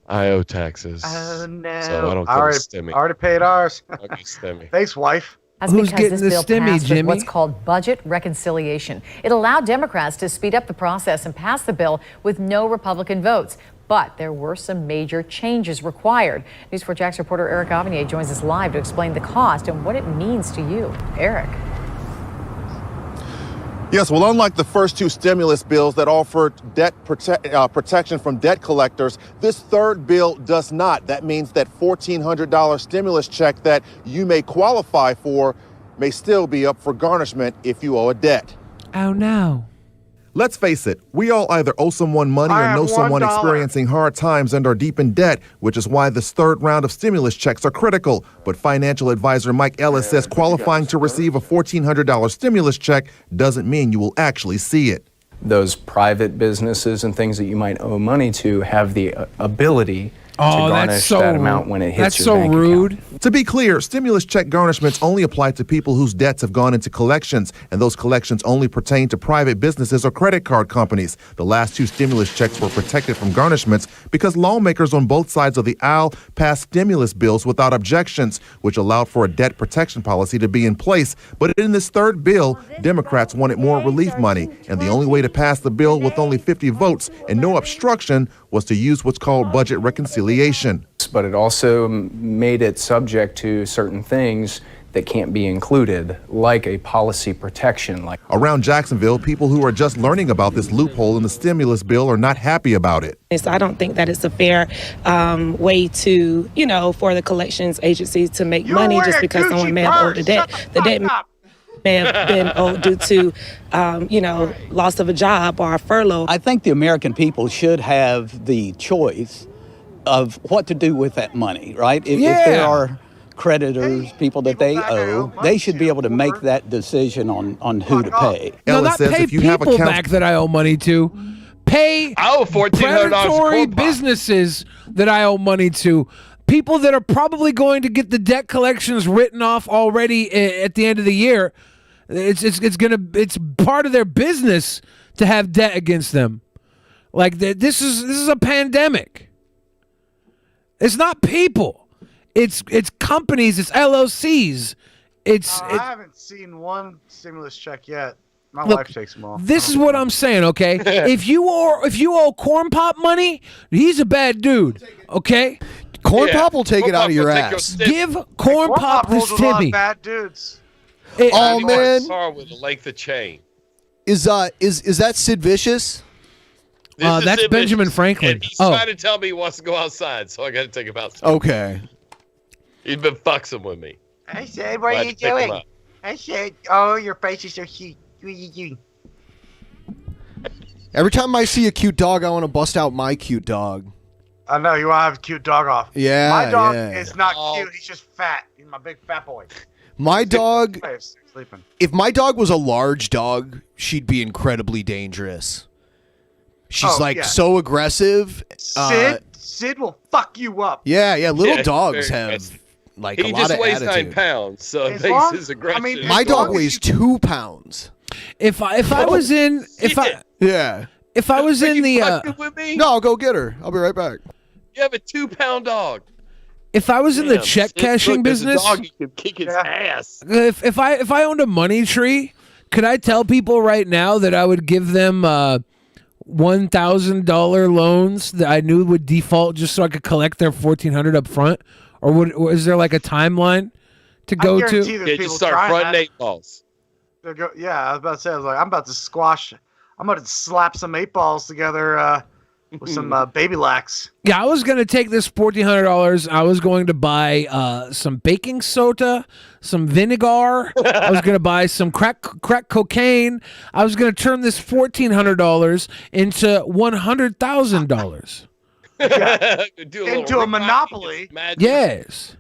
I owe taxes. Oh no. So I don't I get a already, stimmy. already paid ours. I don't get a stimmy. Thanks, wife. That's Who's because getting this the bill stimmy, passed with Jimmy? what's called budget reconciliation. It allowed Democrats to speed up the process and pass the bill with no Republican votes. But there were some major changes required. News 4 Jax reporter Eric Avanier joins us live to explain the cost and what it means to you. Eric. Yes, well, unlike the first two stimulus bills that offered debt protection from debt collectors, this third bill does not. That means that $1,400 stimulus check that you may qualify for may still be up for garnishment if you owe a debt. Oh no. Let's face it, we all either owe someone money or know someone experiencing hard times and are deep in debt, which is why this third round of stimulus checks are critical. But financial advisor Mike Ellis says qualifying to receive a $1,400 stimulus check doesn't mean you will actually see it. Those private businesses and things that you might owe money to have the ability to Oh, garnish that's so that amount when it hits that's your so bank rude. account. To be clear, stimulus check garnishments only apply to people whose debts have gone into collections, and those collections only pertain to private businesses or credit card companies. The last two stimulus checks were protected from garnishments because lawmakers on both sides of the aisle passed stimulus bills without objections, which allowed for a debt protection policy to be in place. But in this third bill, Democrats wanted more relief money, and the only way to pass the bill with only 50 votes and no obstruction was to use what's called budget reconciliation. But it also made it subject to certain things that can't be included, like a policy protection. Like Around Jacksonville, people who are just learning about this loophole in the stimulus bill are not happy about it. I don't think that it's a fair way to, for the collections agencies to make money just because someone may have owed a debt. The debt may have been owed due to, loss of a job or a furlough. I think the American people should have the choice of what to do with that money, right? If there are creditors, people that they owe, they should be able to make that decision on who to pay. No, not pay people back that I owe money to. Pay predatory businesses that I owe money to. People that are probably going to get the debt collections written off already at the end of the year. It's part of their business to have debt against them. Like this is a pandemic. It's not people. It's companies. It's LLCs. I haven't seen one stimulus check yet. My Look, wife takes them all. This is what I'm saying, okay? if you owe Corn Pop money, he's a bad dude, okay? Corn Pop will take it out of your ass. Give Corn Pop this rolls with a lot of Timmy. bad dudes. Oh man, Car with a length of chain. is that Sid Vicious? This is that's Sid Benjamin Vicious, Franklin. And he's Oh. trying to tell me he wants to go outside, so I got to take him outside. Okay. He's been fuxing with me. I said, what I are had you to pick him doing? up. I said, oh, your face is so cute. What are you doing? Every time I see a cute dog, I want to bust out my cute dog. I know, you want to have a cute dog off. Yeah, My dog yeah. is not cute. He's just fat. He's my big fat boy. My dog, Sleeping. if my dog was a large dog, she'd be incredibly dangerous. She's Oh, like yeah. so aggressive. Sid will fuck you up. Yeah, little Yeah, dogs very have aggressive. like He a lot just of weighs attitude. 9 pounds, so it As makes long- his aggression. I mean, My as dog long as weighs 2 pounds. If I was in if I was in the fucking with me? No, I'll go get her. I'll be right back. You have a 2-pound dog. if I was in the Damn, check Sid, cashing look, there's a business, dog, you can kick his ass. if I owned a money tree, could I tell people right now that I would give them $1,000 loans that I knew would default just so I could collect their $1,400 up front, or is there like a timeline to go guarantee to? there's Yeah, people just start trying fronting that. 8 balls. Yeah, I was about to say, I'm about to squash. I'm about to slap some 8 balls together with some baby lax. Yeah, I was gonna take this $1,400. I was going to buy some baking soda, some vinegar. I was gonna buy some crack cocaine. I was gonna turn this $1,400 into $100,000. Into a monopoly. Yes,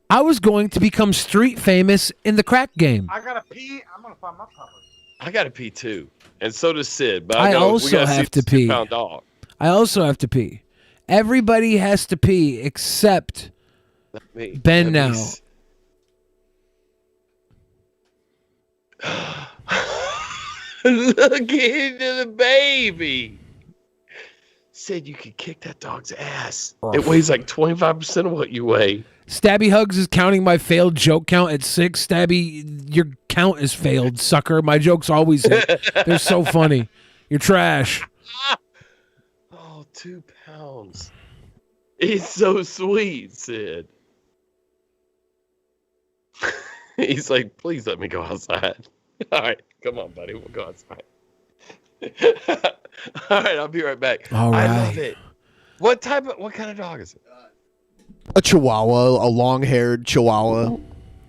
I was going to become street famous in the crack game. I gotta pee. I'm gonna find my puppy. I got to pee too. And so does Sid. But I we also gotta see have to this pee. 2-pound dog. I also have to pee. Everybody has to pee except Me. Ben now. Look into the baby. Sid, you could kick that dog's ass. It weighs like 25% of what you weigh. Stabby Hugs is counting my failed joke count at 6. Stabby, your count is failed, sucker. My jokes always hit. They're so funny. You're trash. Oh, 2 pounds. He's so sweet, Sid. He's like, please let me go outside. All right, come on, buddy. We'll go outside. All right, I'll be right back. All I right. love it. What kind of dog is it? A Chihuahua, a long-haired Chihuahua.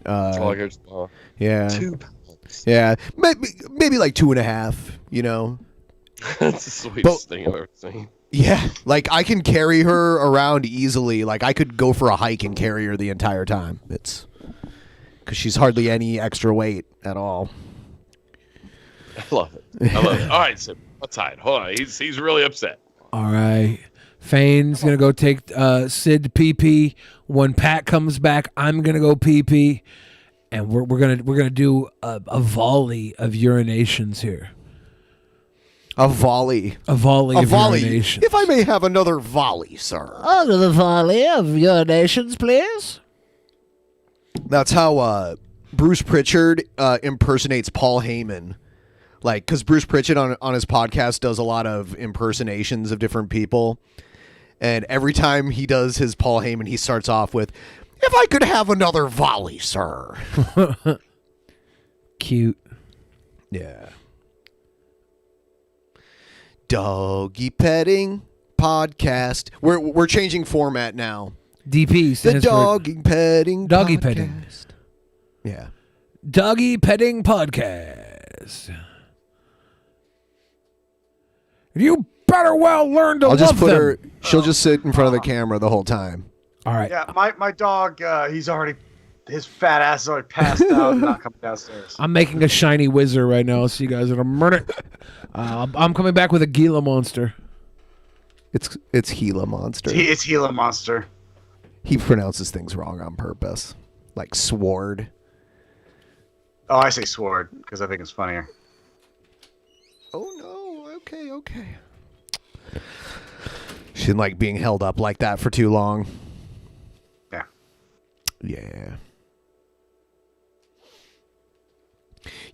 Long-haired Chihuahua. Yeah. 2 pounds. Yeah, maybe like 2.5. You know. That's the sweetest thing I've ever seen. Yeah, like I can carry her around easily. Like I could go for a hike and carry her the entire time. It's because she's hardly any extra weight at all. I love it. I love it. All right, Sid, outside. Hold on. He's really upset. All right. Fane's going to go take Sid to pee-pee. When Pat comes back, I'm going to go pee-pee. And we're gonna do a volley of urinations here. A volley. A volley of urination. If I may have another volley, sir. Another volley of urinations, please. That's how Bruce Pritchard impersonates Paul Heyman. Like, because Bruce Pritchard on his podcast does a lot of impersonations of different people. And every time he does his Paul Heyman, he starts off with, "If I could have another volley, sir." Cute. Yeah. Doggy petting podcast. We're changing format now. DP The stands for doggy petting Doggy podcast. petting. Yeah. Doggy petting podcast. You better well learn to I'll love just put them. her. She'll just sit in front of the camera the whole time. All right. Yeah, my dog, his fat ass is already passed out and not coming downstairs. I'm making a shiny whizzer right now. I'll see you guys in a minute. I'm coming back with a Gila monster. It's Gila monster. It's Gila monster. He pronounces things wrong on purpose, like sword. Oh, I say sword because I think it's funnier. Oh no! Okay. She didn't like being held up like that for too long.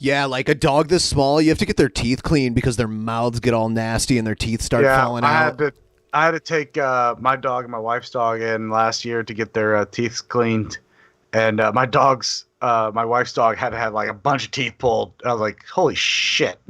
Yeah, like a dog this small, you have to get their teeth cleaned because their mouths get all nasty and their teeth start falling out. I had to take my dog and my wife's dog in last year to get their teeth cleaned, and my wife's dog had to have like a bunch of teeth pulled. I was like, holy shit.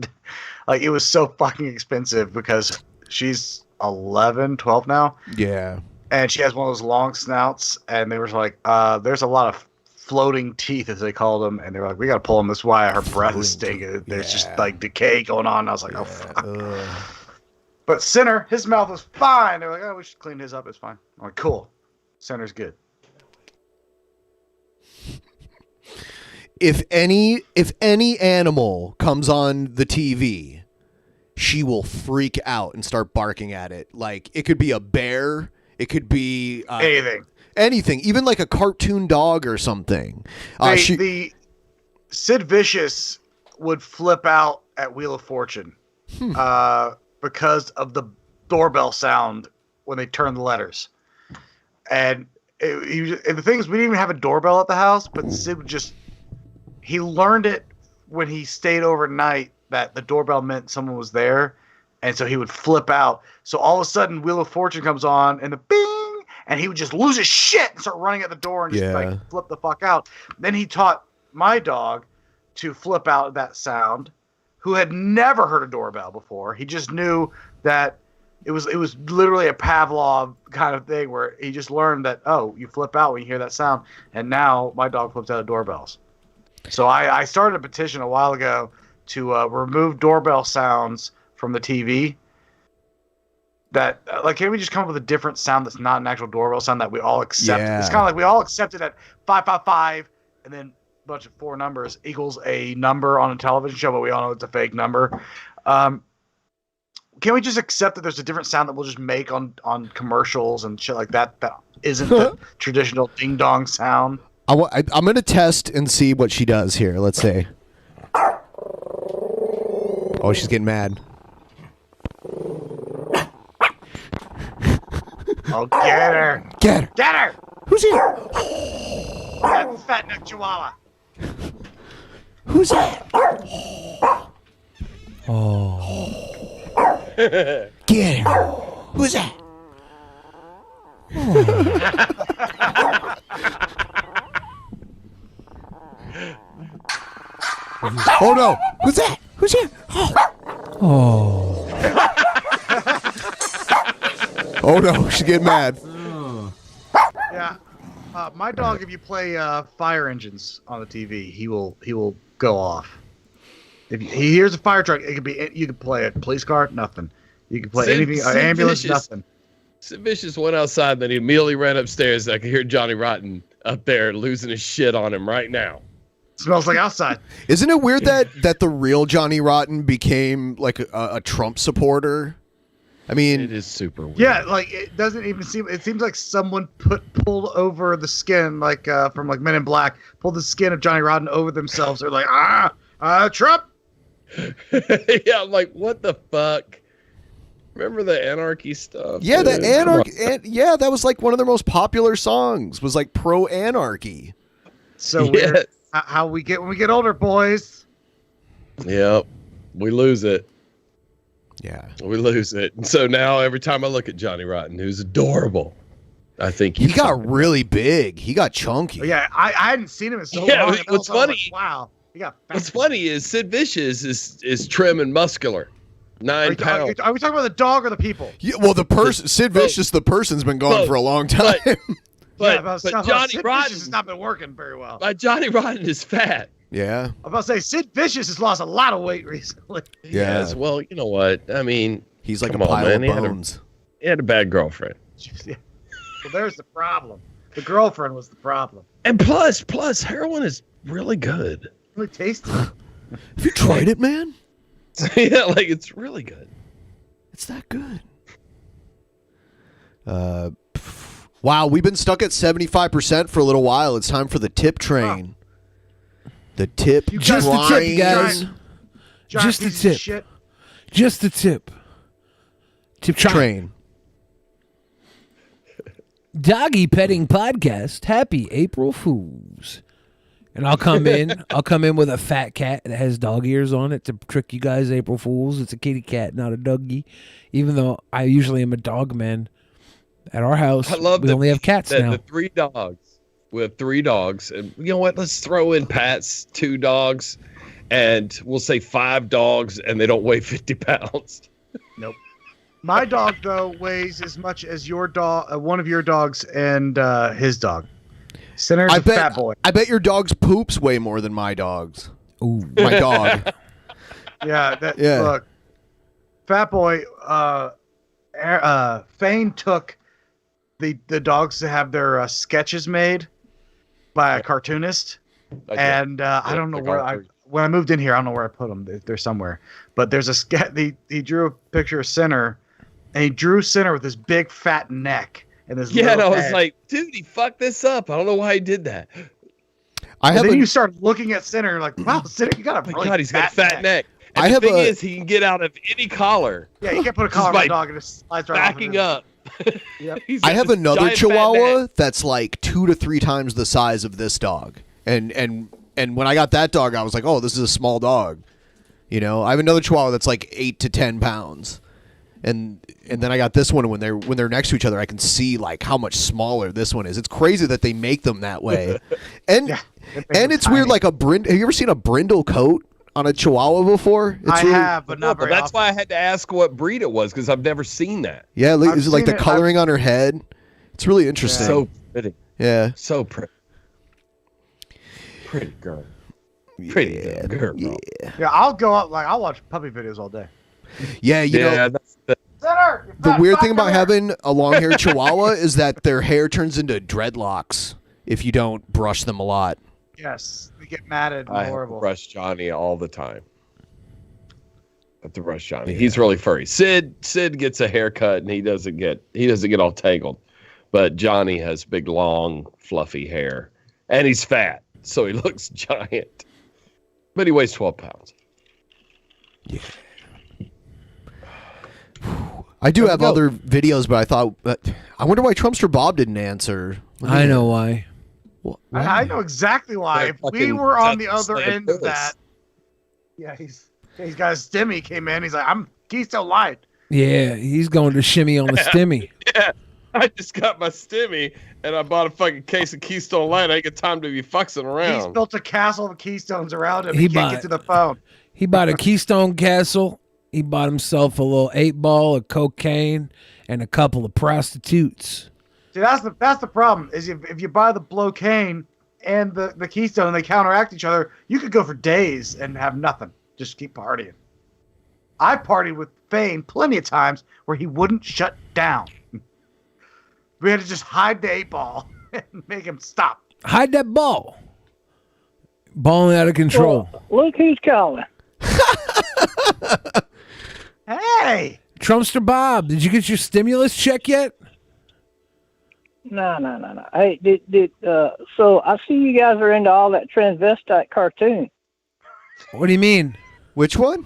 Like, it was so fucking expensive because she's 11, 12 now. Yeah. And she has one of those long snouts, and they were like, there's a lot of floating teeth, as they call them, and they were like, we got to pull them. That's why her breath is stinking. There's just like decay going on. I was like, oh, fuck. But Sinner, his mouth was fine. They were like, oh, we should clean his up. It's fine. I'm like, cool. Sinner's good. If any animal comes on the TV, she will freak out and start barking at it. Like, it could be a bear, it could be anything, even like a cartoon dog or something. The Sid Vicious would flip out at Wheel of Fortune because of the doorbell sound when they turn the letters. And the thing is, we didn't even have a doorbell at the house, but Sid would he learned it when he stayed overnight that the doorbell meant someone was there, and so he would flip out. So all of a sudden, Wheel of Fortune comes on, and the bing, and he would just lose his shit and start running at the door and just like flip the fuck out. Then he taught my dog to flip out that sound, who had never heard a doorbell before. He just knew that it was literally a Pavlov kind of thing where he just learned that, oh, you flip out when you hear that sound, and now my dog flips out of doorbells. So I started a petition a while ago to remove doorbell sounds from the TV. That can we just come up with a different sound that's not an actual doorbell sound that we all accept? Yeah. It's kind of like we all accepted that 555 and then a bunch of 4 numbers equals a number on a television show, but we all know it's a fake number. Can we just accept that there's a different sound that we'll just make on commercials and shit like that that isn't the traditional ding dong sound? I'm going to test and see what she does here. Let's see. Oh, she's getting mad. Oh, get her. Get her. Get her. Who's here? That fat neck Chihuahua. Who's that? Oh. Get her. Who's that? Oh no! Who's that? Who's here? Oh. Oh no! She's getting mad. Yeah, my dog. If you play fire engines on the TV, he will go off. If he hears a fire truck, it could be. You could play a police car, nothing. You can play anything, an ambulance, nothing. Sid Vicious went outside, then he immediately ran upstairs. I could hear Johnny Rotten up there losing his shit on him right now. Smells like outside. Isn't it weird that the real Johnny Rotten became like a Trump supporter? I mean, it is super weird. Yeah, like it doesn't even seem. It seems like someone pulled over the skin, like from like Men in Black, pulled the skin of Johnny Rotten over themselves. They're like, Trump. Yeah, I'm like, what the fuck? Remember the anarchy stuff? Yeah, the anarchy. Yeah, that was like one of their most popular songs. Was like pro anarchy. So weird. How we get when we get older, boys. Yep, we lose it. Yeah, we lose it. And so now every time I look at Johnny Rotten, who's adorable, I think he got really big. He got chunky. Oh, yeah, I hadn't seen him in so long. What's funny? Like, wow, he got fat. What's funny is Sid Vicious is trim and muscular. 9 pounds. Are we talking about the dog or the people? Yeah, well, the person, Sid Vicious, the person's been gone for a long time. But Johnny Sid Rotten Vicious has not been working very well. But Johnny Rotten is fat. Yeah. I'm about to say Sid Vicious has lost a lot of weight recently. Yes. Well, you know what? I mean, he's like a pile of bones. He had a bad girlfriend. Yeah. Well, there's the problem. The girlfriend was the problem. And plus, heroin is really good. Really tasty. Have you tried it, man? Yeah, like it's really good. It's that good. Wow, we've been stuck at 75% for a little while. It's time for the tip train. The tip train. Just the tip, guys. Just the tip. Just the tip. Tip train. Doggy Petting Podcast. Happy April Fools. And I'll come in with a fat cat that has dog ears on it to trick you guys, April Fools. It's a kitty cat, not a doggy. Even though I usually am a dog man. At our house, I love we only have cats now. The 3 dogs. We have 3 dogs. And you know what? Let's throw in Pat's 2 dogs. And we'll say 5 dogs, and they don't weigh 50 pounds. Nope. My dog, though, weighs as much as your dog, one of your dogs, and his dog. Center's a fat boy. I bet your dog's poops way more than my dog's. Ooh, my dog. Yeah. Yeah. Look, fat boy. Fane took the dogs to have their sketches made by a cartoonist, and I don't know where when I moved in here, I don't know where I put them. They're somewhere, but there's a sketch. He drew a picture of Center, and he drew Center with this big fat neck and this. Yeah, and I was head. like, dude, he fucked this up. I don't know why he did that. Then you start looking at Center like, wow, Center, you got a really he's got a fat neck. I And have the thing a- is, he can get out of any collar. Yeah, you can't put a Just collar on by a dog and it slides right backing off of up. Yep. I have another giant fat Chihuahua that's like 2 to 3 times the size of this dog, and when I got that dog, I was like, oh, this is a small dog. You know, I have another Chihuahua that's like 8 to 10 pounds, and then I got this one. When they're next to each other, I can see like how much smaller this one is. It's crazy that they make them that way, and it's weird. Like have you ever seen a brindle coat on a Chihuahua before? It's but not very That's why I had to ask what breed it was, because I've never seen that. Yeah, is it like the seen it. coloring on her head? It's really interesting. So pretty. Yeah. So pretty. Pretty girl. Pretty girl. Yeah, I'll watch puppy videos all day. Yeah, you know. That's The weird thing about having a long-haired Chihuahua is that their hair turns into dreadlocks if you don't brush them a lot. Yes, they get matted and I have to horrible. brush Johnny all the time. I have to brush Johnny. He's really furry. Sid gets a haircut and he doesn't get all tangled. But Johnny has big, long, fluffy hair. And he's fat, so he looks giant. But he weighs 12 pounds. Yeah. I do have other videos, but I thought, I wonder why Trumpster Bob didn't answer. I know why. I know exactly why. If we were on the other end of that, yeah, he's got a stimmy came in. He's like, I'm Keystone Light. Yeah, he's going to shimmy on the stimmy. Yeah, I just got my stimmy and I bought a fucking case of Keystone Light. I ain't got time to be fuxing around. He's built a castle of Keystones around him. He He can't bought- get to the phone. He bought a Keystone Castle. He bought himself a little 8-ball of cocaine and a couple of prostitutes. See, that's the problem. Is if you buy the Blocaine and the Keystone and they counteract each other, you could go for days and have nothing. Just keep partying. I partied with Fane plenty of times where he wouldn't shut down. We had to just hide the 8-ball and make him stop. Hide that ball. Balling out of control. Look who's calling. Hey! Trumpster Bob, did you get your stimulus check yet? No. Hey, so I see you guys are into all that transvestite cartoon. What do you mean? Which one?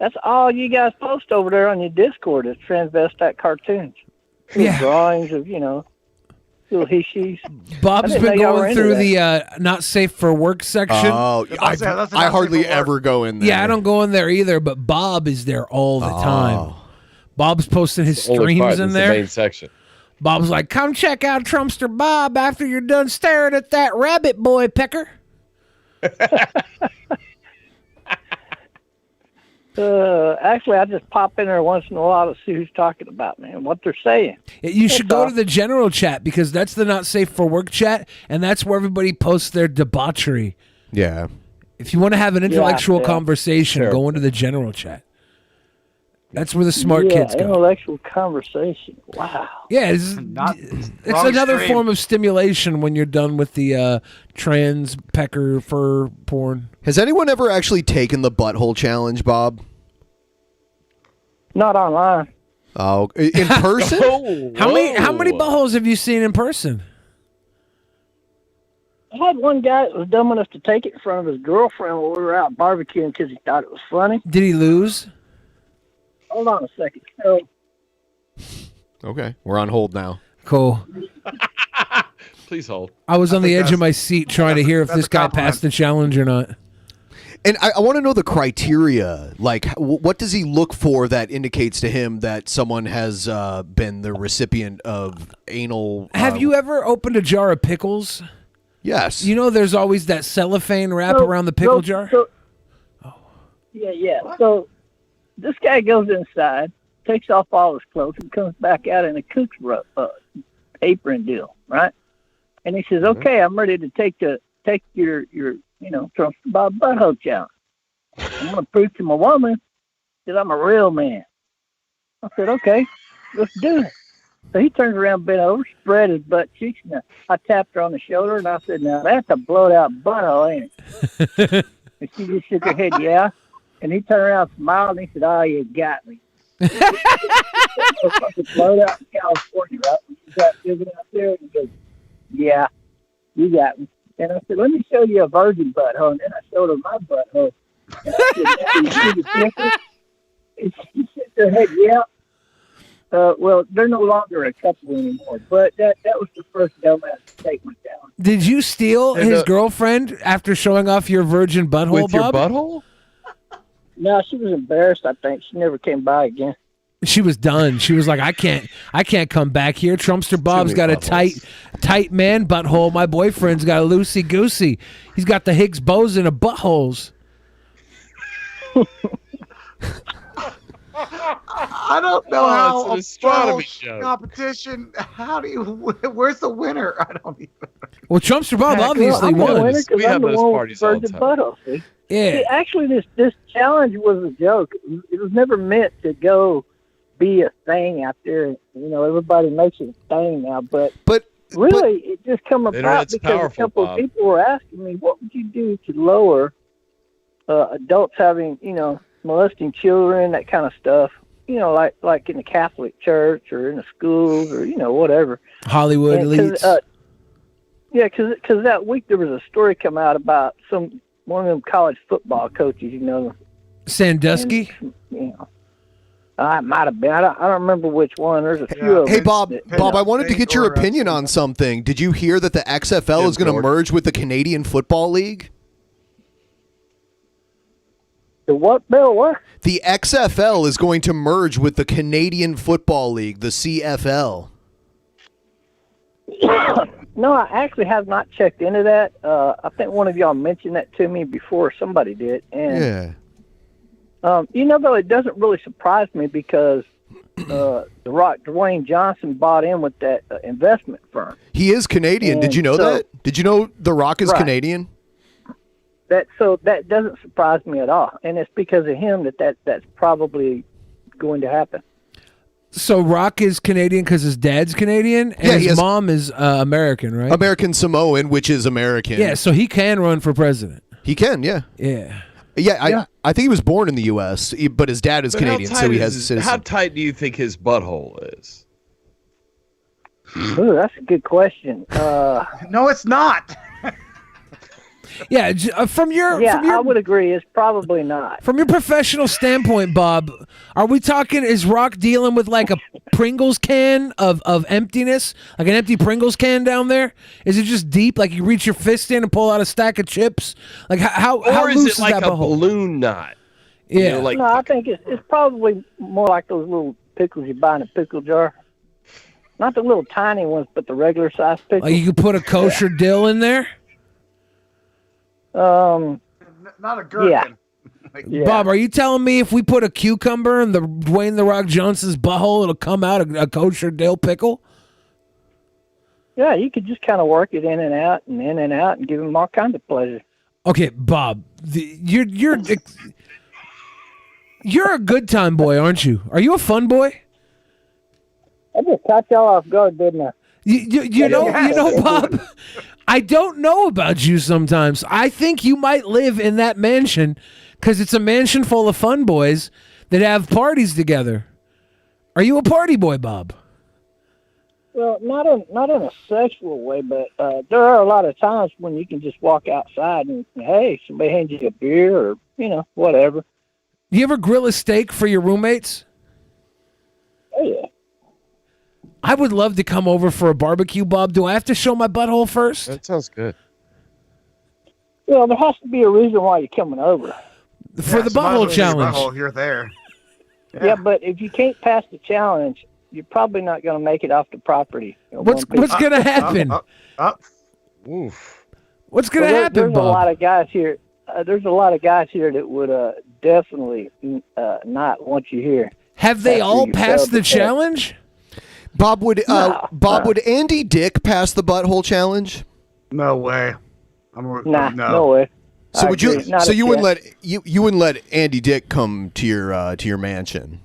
That's all you guys post over there on your Discord is transvestite cartoons. Little drawings of, little he-she's. Bob's been going through the not safe for work section. Oh, I hardly ever go in there. Yeah, I don't go in there either, but Bob is there all the time. Bob's posting his Only part, streams in that's there. the main section. Bob's like, come check out Trumpster Bob after you're done staring at that rabbit boy pecker. Actually, I just pop in there once in a while to see who's talking about me and what they're saying. You should go to the general chat because that's the not safe for work chat, and that's where everybody posts their debauchery. Yeah. If you want to have an intellectual yeah. conversation, go into the general chat. That's where the smart kids go. Intellectual conversation. Wow. Yeah, it's another form of stimulation when you're done with the trans pecker fur porn. Has anyone ever actually taken the butthole challenge, Bob? Not online. Oh, in person? How many buttholes have you seen in person? I had one guy that was dumb enough to take it in front of his girlfriend while we were out barbecuing because he thought it was funny. Did he lose? Hold on a second. So, Okay, we're on hold now. Cool. Please hold. I was on the edge of my seat trying to hear if this guy passed the challenge or not. And I want to know the criteria. Like, what does he look for that indicates to him that someone has been the recipient of anal? Have you ever opened a jar of pickles? Yes. You know, there's always that cellophane wrap around the pickle jar. Yeah. So this guy goes inside, takes off all his clothes, and comes back out in a cook's apron deal, right? And he says, "Okay, I'm ready to take your Trumpster Bob butthole challenge. I'm going to prove to my woman that I'm a real man." I said, "Okay, let's do it." So he turns around, bent over, spread his butt cheeks, and I tapped her on the shoulder, and I said, "Now that's a blowed out butthole, ain't it?" And she just shook her head, "Yeah." And he turned around, smiled, and he said, "Oh, you got me." Blowed out in California, right? She got living out there, and he goes, "Yeah, you got me." And I said, "Let me show you a virgin butthole." And then I showed her my butthole. And I said, "Now, you see the difference?" And she shook her head, "Yeah." Well, they're no longer a couple anymore. But that was the first dumbass statement down. Did you steal his girlfriend after showing off your virgin butthole, With your Bob? butthole? No, she was embarrassed, I think. She never came by again. She was done. She was like, I can't come back here. Trumpster Bob's got a tight man butthole. My boyfriend's got a loosey goosey. He's got the Higgs boson of buttholes. I don't know how it's an astronomy joke. competition. Where's the winner? I don't even. Well, Trumpster Bob obviously won. We have those parties all the time. Yeah. See, actually, this challenge was a joke. It was never meant to go be a thing out there. You know, everybody makes it a thing now, but really, it just come about because a couple of people were asking me, "What would you do to lower adults having, molesting children, that kind of stuff? Like in the Catholic Church or in the schools or whatever." Hollywood elites. Because that week there was a story come out about one of them college football coaches, Sandusky? I might have been. I don't remember which one. There's a few of them. Hey, Bob, I wanted to get your opinion on something. Did you hear that the XFL is going to merge with the Canadian Football League? The what, Bill? What? The XFL is going to merge with the Canadian Football League, the CFL. No, I actually have not checked into that. I think one of y'all mentioned that to me before. Somebody did. And, though, it doesn't really surprise me because The Rock, Dwayne Johnson, bought in with that investment firm. He is Canadian. Did you know that? Did you know The Rock is Canadian? That doesn't surprise me at all. And it's because of him that's probably going to happen. So Rock is Canadian because his dad's Canadian, and his mom is American, right? American Samoan, which is American. Yeah, so he can run for president. He can, yeah. Yeah. I think he was born in the U.S., but his dad is Canadian, so he has a citizen. How tight do you think his butthole is? Ooh, that's a good question. No, it's not. Yeah, from your I would agree. It's probably not. From your professional standpoint, Bob, are we talking? Is Rock dealing with like a Pringles can of emptiness, like an empty Pringles can down there? Is it just deep, like you reach your fist in and pull out a stack of chips? Like how Or loose is it like that a butthole? balloon knot? Yeah, No, I think it's probably more like those little pickles you buy in a pickle jar. Not the little tiny ones, but the regular size pickles. Like you could put a kosher dill in there. Not a gherkin. Yeah. Bob, are you telling me if we put a cucumber in the Dwayne The Rock Johnson's butthole, it'll come out a kosher dill pickle? Yeah, you could just kind of work it in and out and give him all kinds of pleasure. Okay, Bob, you're a good time boy, aren't you? Are you a fun boy? I just caught y'all off guard, didn't I? You know, Bob, I don't know about you sometimes. I think you might live in that mansion because it's a mansion full of fun boys that have parties together. Are you a party boy, Bob? Well, not in a sexual way, but there are a lot of times when you can just walk outside and, hey, somebody hands you a beer or, whatever. You ever grill a steak for your roommates? Oh, yeah. I would love to come over for a barbecue, Bob. Do I have to show my butthole first? That sounds good. Well, there has to be a reason why you're coming over. For the butthole challenge. Butthole, you're there. Yeah, but if you can't pass the challenge, you're probably not going to make it off the property. What's going to happen? Oof. What's going to happen, There's Bob? a lot of guys here. There's a lot of guys here that would definitely not want you here. Have they After all you passed failed the test. challenge? Bob, would Andy Dick pass the butthole challenge? No way. No way. So I would you? agree. Not So a you wouldn't chance. let you wouldn't let Andy Dick come to your mansion?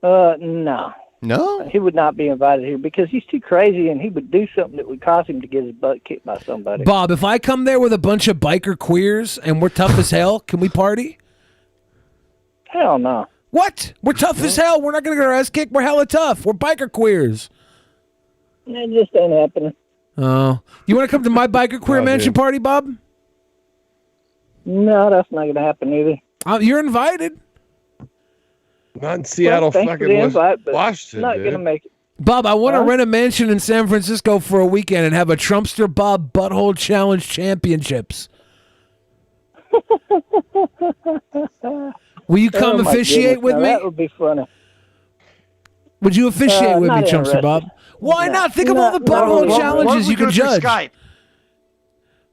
No. No? He would not be invited here because he's too crazy and he would do something that would cause him to get his butt kicked by somebody. Bob, if I come there with a bunch of biker queers and we're tough as hell, can we party? Hell no. What? We're tough as hell. We're not going to get our ass kicked. We're hella tough. We're biker queers. It just ain't happening. Oh. You want to come to my biker queer mansion party, Bob? No, that's not going to happen either. You're invited. Not in Seattle, thanks for fucking the invite, but Washington, not dude. going to make it. Bob, I want to Huh? rent a mansion in San Francisco for a weekend and have a Trumpster Bob Butthole Challenge Championships. Will you come Oh, my officiate goodness. with Now, me? That would be funny. Would you officiate with me, not Trumpster interested. Bob? Why No. not? Think of all the butthole challenges you could judge.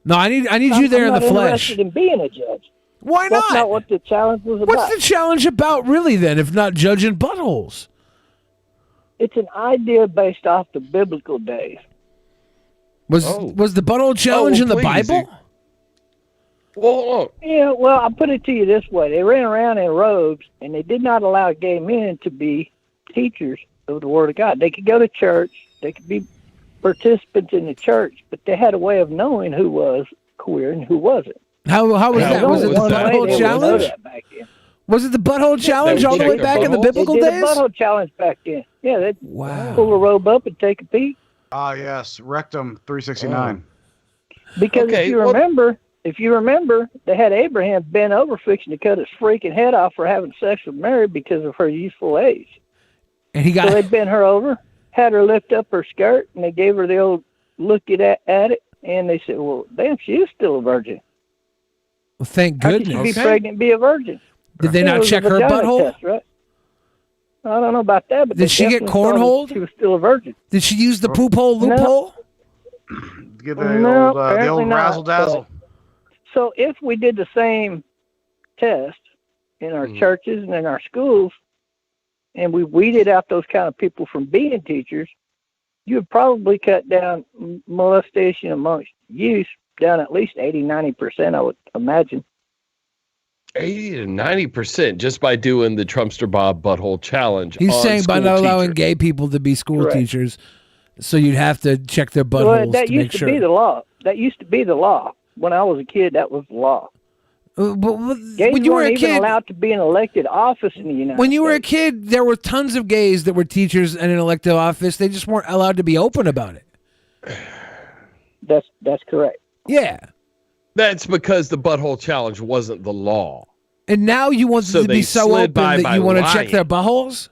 No, I need you there in the I'm not flesh. interested in being a judge. Why That's not? not what the challenge was about. What's the challenge about, really? Then, if not judging buttholes? It's an idea based off the biblical days. Was the butthole challenge in the please. Bible? Whoa. Yeah, well, I'll put it to you this way. They ran around in robes, and they did not allow gay men to be teachers of the Word of God. They could go to church. They could be participants in the church, but they had a way of knowing who was queer and who wasn't. How was that? Was it the One way butthole they would know challenge? that back then. Was it the butthole challenge all the way back in the biblical they did days? a butthole challenge back then. Yeah, they'd pull a robe up and take a peek. Ah, yes, Rectum 369. Because Okay, if you remember, they had Abraham bent over fixing to cut his freaking head off for having sex with Mary because of her youthful age. And he got So they bent her over, had her lift up her skirt, and they gave her the old look at it, and they said, "Well, damn, she is still a virgin. Well, thank How could goodness. she be pregnant and be a virgin?" Did they Yeah, it not was a check her vagina butthole? test, right? I don't know about that, but Did they she get definitely saw that cornholed? She was still a virgin. Did she use the poop hole loophole? Get the No, old, the apparently old not, razzle dazzle. So if we did the same test in our churches and in our schools, and we weeded out those kind of people from being teachers, you would probably cut down molestation amongst youth down at least 80-90%, I would imagine. 80 to 90% just by doing the Trumpster Bob Butthole Challenge. He's on saying by school not allowing teachers. gay people to be school Correct. teachers, so you'd have to check their Well, buttholes that to make used to sure. be the law. That used to be the law. When I was a kid, that was the law. But Gays when you were a weren't even kid, allowed to be in elected office in the United when you were a States. kid, there were tons of gays that were teachers and in elected office. They just weren't allowed to be open about it. That's correct. Yeah. That's because the Butthole Challenge wasn't the law. And now you want So them to they be so slid open by that you want to check lying. their buttholes?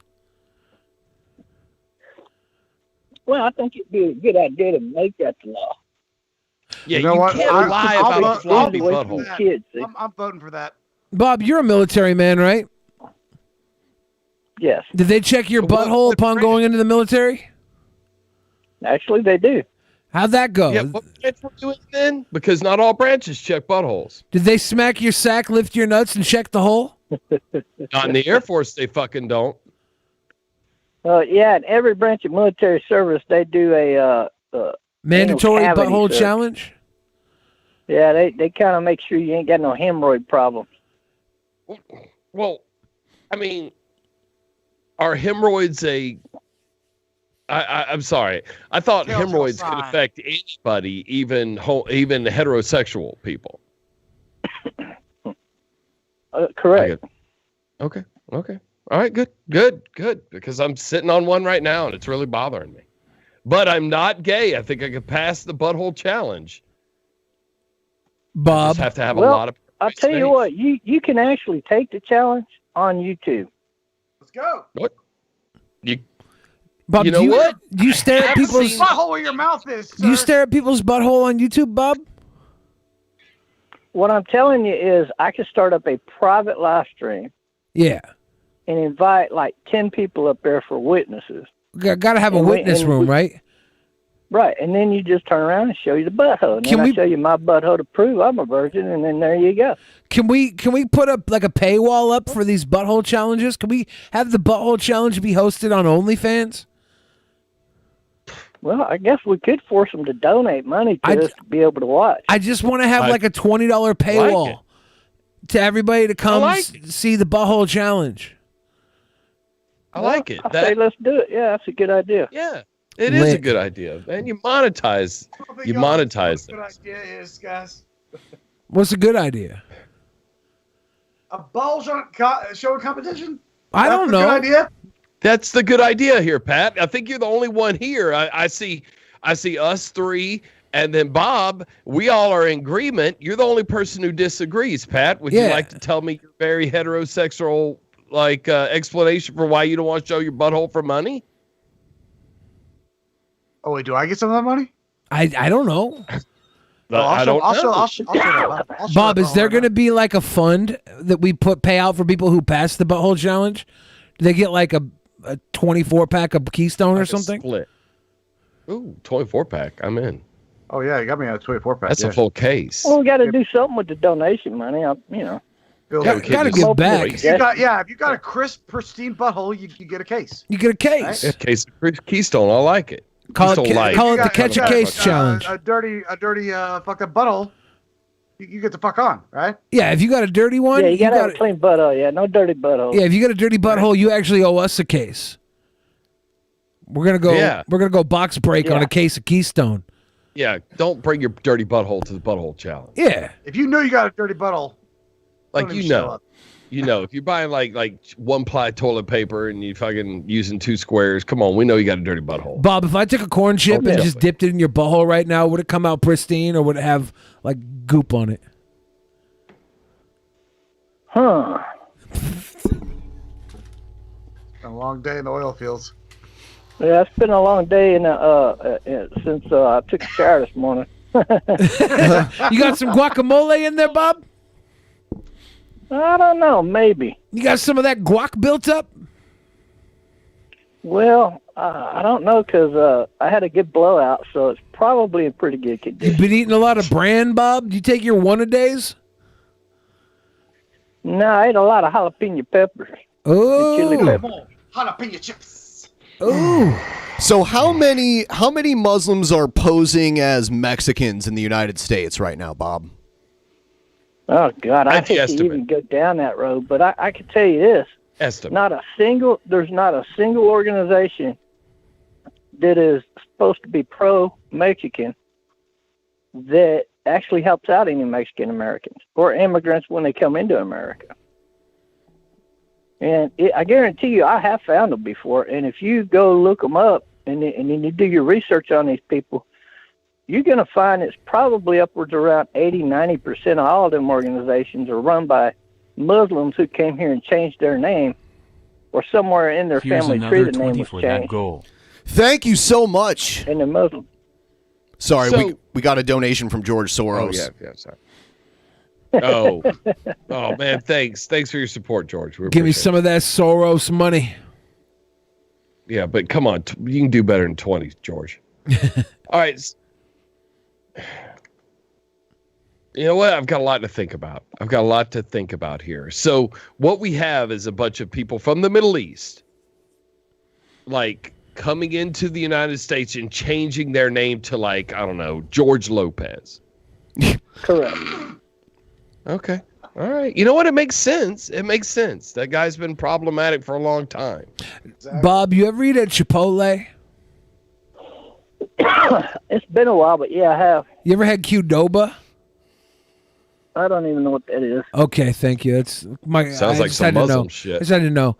Well, I think it'd be a good idea to make that the law. Yeah, You know what? can't lie I'll about vote- I'll sloppy vote for butthole. that. Kids, see? I'm voting for that. Bob, you're a military man, right? Yes. Did they check your butthole upon going into the military? Actually, they do. How'd that go? Yeah, what branch were you in then? Because not all branches check buttholes. Did they smack your sack, lift your nuts, and check the hole? Not in the Air Force, they fucking don't. Yeah, in every branch of military service, they do a Mandatory anal cavity butthole search. challenge? Yeah, they kind of make sure you ain't got no hemorrhoid problems. Well, I mean, are hemorrhoids a... I'm sorry. I thought Telltale hemorrhoids could sign. affect anybody, even heterosexual people. Correct. Okay. All right, good. Because I'm sitting on one right now, and it's really bothering me. But I'm not gay. I think I could pass the butthole challenge. I Bob. just have to have Well, a lot of... I'll tell you what, you can actually take the challenge on YouTube. Let's go. What? Bob, You know do you, what? Do you stare at people's butthole where your mouth is? Do you Sir. stare at people's butthole on YouTube, Bob? What I'm telling you is I could start up a private live stream Yeah. and invite like 10 people up there for witnesses. Got to have a witness room, right? Right, and then you just turn around and show you the butthole. And then I show you my butthole to prove I'm a virgin, and then there you go. Can we put up like a paywall up for these butthole challenges? Can we have the butthole challenge be hosted on OnlyFans? Well, I guess we could force them to donate money to us to be able to watch. I just want to have like a $20 paywall to everybody to come see the butthole challenge. I like it. I say let's do it. Yeah, that's a good idea. Yeah, it is a good idea, man. You monetize. You monetize Good this. idea is, guys. What's a good idea? A ball showing competition. I don't know. Good idea. That's the good idea here, Pat. I think you're the only one here. I see us three, and then Bob. We all are in agreement. You're the only person who disagrees, Pat. Would you like to tell me your very heterosexual explanation for why you don't want to show your butthole for money? Oh wait, do I get some of that money? I don't know. I don't know. I'll show Bob, that is there going to be like a fund that we pay out for people who pass the butthole challenge? Do they get like a 24-pack of Keystone or something? Split. Ooh, 24-pack. I'm in. Oh yeah, you got me on a 24-pack. That's a full case. Well, we got to do something with the donation money. Gotta give back. If you got a crisp, pristine butthole, you get a case. You get a case. A case of Keystone. I like it. Call it Keystone Light. the catch a case challenge. A dirty fucked up butthole. You get the fuck on, right? Yeah, if you got a dirty one, Yeah, you got to have a clean butthole. Yeah, no dirty butthole. Yeah, if you got a dirty butthole, you actually owe us a case. We're gonna go. Yeah. We're gonna go box break on a case of Keystone. Yeah, don't bring your dirty butthole to the butthole challenge. Yeah. If you know you got a dirty butthole, Like don't even show up. if you're buying like 1-ply toilet paper and you fucking using 2 squares, come on, we know you got a dirty butthole. Bob, if I took a corn chip and just dipped it in your butthole right now, would it come out pristine or would it have like goop on it? Huh. It's been a long day in the oil fields. Yeah, it's been a long day since I took a shower this morning. You got some guacamole in there, Bob? I don't know, maybe. You got some of that guac built up? Well, I don't know because I had a good blowout, so it's probably in pretty good condition. You've been eating a lot of bran, Bob? Do you take your one-a-days? No, I ate a lot of jalapeno peppers. Oh, Chili peppers. Jalapeno chips. Ooh. So how many Muslims are posing as Mexicans in the United States right now, Bob? Oh God, I That's the hate to estimate. even go down that road, but I can tell you this: Estimate. there's not a single organization that is supposed to be pro-Mexican that actually helps out any Mexican Americans or immigrants when they come into America. And I guarantee you, I have found them before. And if you go look them up and then you do your research on these people, you're going to find it's probably upwards around 80-90% of all of them organizations are run by Muslims who came here and changed their name, or somewhere in their Here's family tree another the name 20 was for that changed. goal. Thank you so much. And they're Muslim. Sorry, So- we got a donation from George Soros. Sorry. Oh man, thanks for your support, George. We Give me appreciate some of that Soros money. it. Yeah, but come on, you can do better than 20, George. All right. You know what? I've got a lot to think about. Here. So what we have is a bunch of people from the Middle East, like coming into the United States and changing their name to like, I don't know, George Lopez. Correct. Okay. All right. You know what? It makes sense. That guy's been problematic for a long time. Bob, you ever eat at Chipotle? It's been a while, but yeah, I have. You ever had Qdoba? I don't even know what that is. Okay, thank you. That's my. Sounds I like just some had to Muslim know. shit. I just had to know.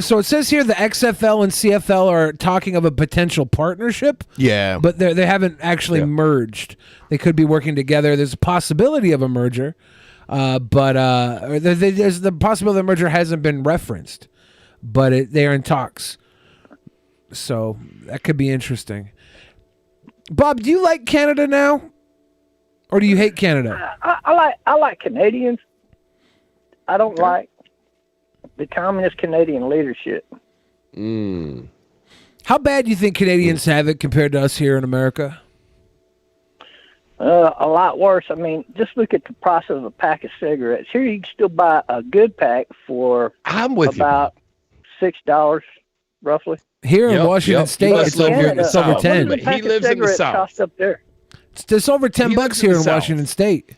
So it says here the XFL and CFL are talking of a potential partnership. Yeah. But they haven't actually merged. They could be working together. There's a possibility of a merger, but there's the possibility the merger hasn't been referenced, but they are in talks. So that could be interesting. Bob, do you like Canada now? Or do you hate Canada? I like Canadians. I don't like the communist Canadian leadership. How bad do you think Canadians have it compared to us here in America? A lot worse. I mean, just look at the price of a pack of cigarettes. Here you can still buy a good pack for about $6, roughly. Here in Washington State, it's over 10. He lives in the South. Cost up there. It's over $10 here in Washington State.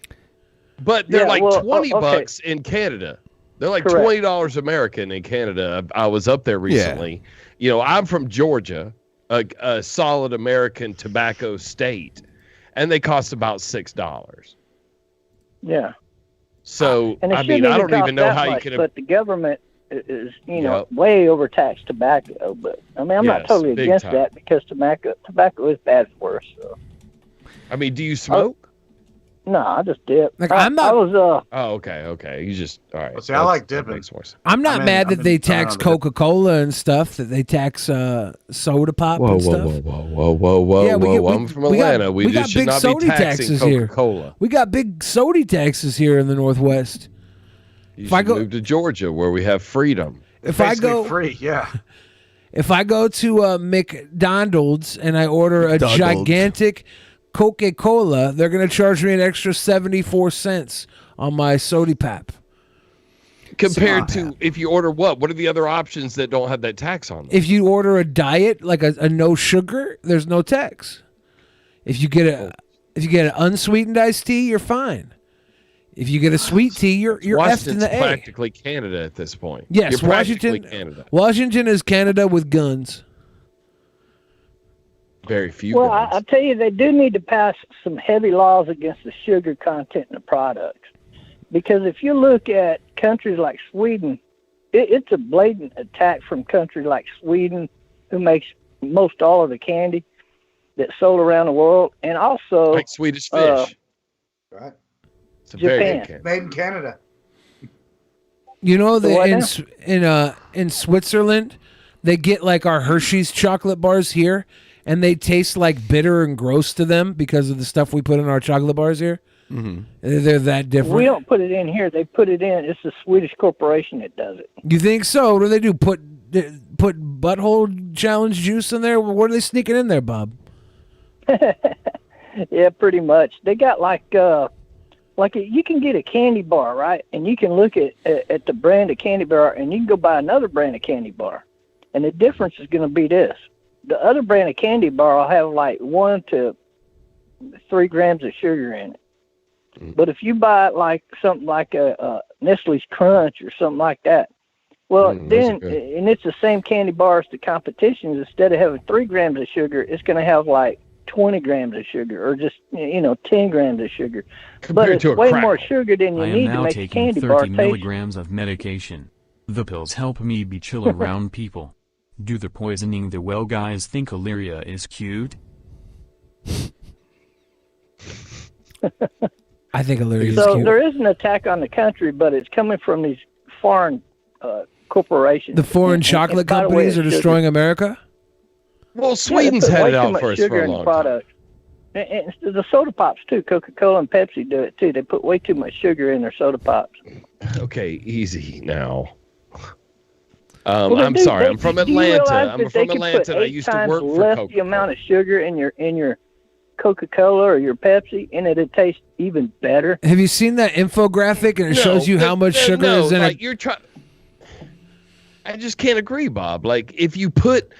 But they're like $20 in Canada. They're like $20 American in Canada. I was up there recently. You know, I'm from Georgia, a solid American tobacco state, and they cost about $6. Yeah. So And it I mean, shouldn't I don't even know cost how that you much, can. But the government is, way overtaxed tobacco. But I mean, I'm not Yes, totally big against time. that because tobacco is bad for us. So. I mean, do you smoke? No, I just dip. Like, I'm not. I was Oh, okay. You just all right. See, I like dipping. Makes more sense. I'm not mad that they tax Coca-Cola and stuff. That they tax soda pop and stuff. Whoa. Yeah, I'm from Atlanta. We got should big not be soda taxing taxes here. Coca-Cola. We got big soda taxes here in the Northwest. You should move to Georgia where we have freedom. If I go free, yeah. If I go to McDonald's and I order a gigantic Coca-Cola, they're going to charge me an extra 74 cents on my soda pop. Compared to if you order what? What are the other options that don't have that tax on them? If you order a diet, like a no sugar, there's no tax. If you get an unsweetened iced tea, you're fine. If you get a sweet tea, you're effed in the A. Practically Canada at this point. Yes, You're practically Canada. Washington is Canada with guns. Very few. Well, I tell you, they do need to pass some heavy laws against the sugar content in the products. Because if you look at countries like Sweden, it's a blatant attack from countries like Sweden, who makes most all of the candy that's sold around the world, and also like Swedish fish. Right. It's a very Japan. good candy. Made in Canada. You know what that in Switzerland, they get like our Hershey's chocolate bars here, and they taste like bitter and gross to them because of the stuff we put in our chocolate bars here. Mm-hmm. They're that different. We don't put it in here. They put it in. It's a Swedish corporation that does it. You think so? What do they do? Put butthole challenge juice in there? What are they sneaking in there, Bob? Yeah, pretty much. They got you can get a candy bar, right? And you can look at the brand of candy bar, and you can go buy another brand of candy bar. And the difference is going to be this. The other brand of candy bar will have like 1 to 3 grams of sugar in it. But if you buy like something like a Nestle's Crunch or something like that, well, then, and it's the same candy bar as the competitions, instead of having 3 grams of sugar, it's going to have like 20 grams of sugar or just, 10 grams of sugar. But it's way more sugar than you need to make a candy bar taste. I am now taking 30 milligrams of medication. The pills help me be chill around people. Do the poisoning the well guys think Illyria is cute? I think Illyria is So cute. there is an attack on the country, but it's coming from these foreign corporations. The foreign chocolate by the way, companies are it's destroying America? Well, Sweden's had it out for us for a long time. And the soda pops, too. Coca-Cola and Pepsi do it, too. They put way too much sugar in their soda pops. Okay, easy now. Well, I'm sorry. I'm from do you Atlanta. realize I'm that from they can Atlanta. put And I 8 used to times work for less Coca-Cola. the amount of sugar in your Coca-Cola or your Pepsi, and it'd taste even better. Have you seen that infographic and it shows you how much sugar is in it? You're trying. I just can't agree, Bob. Like if you put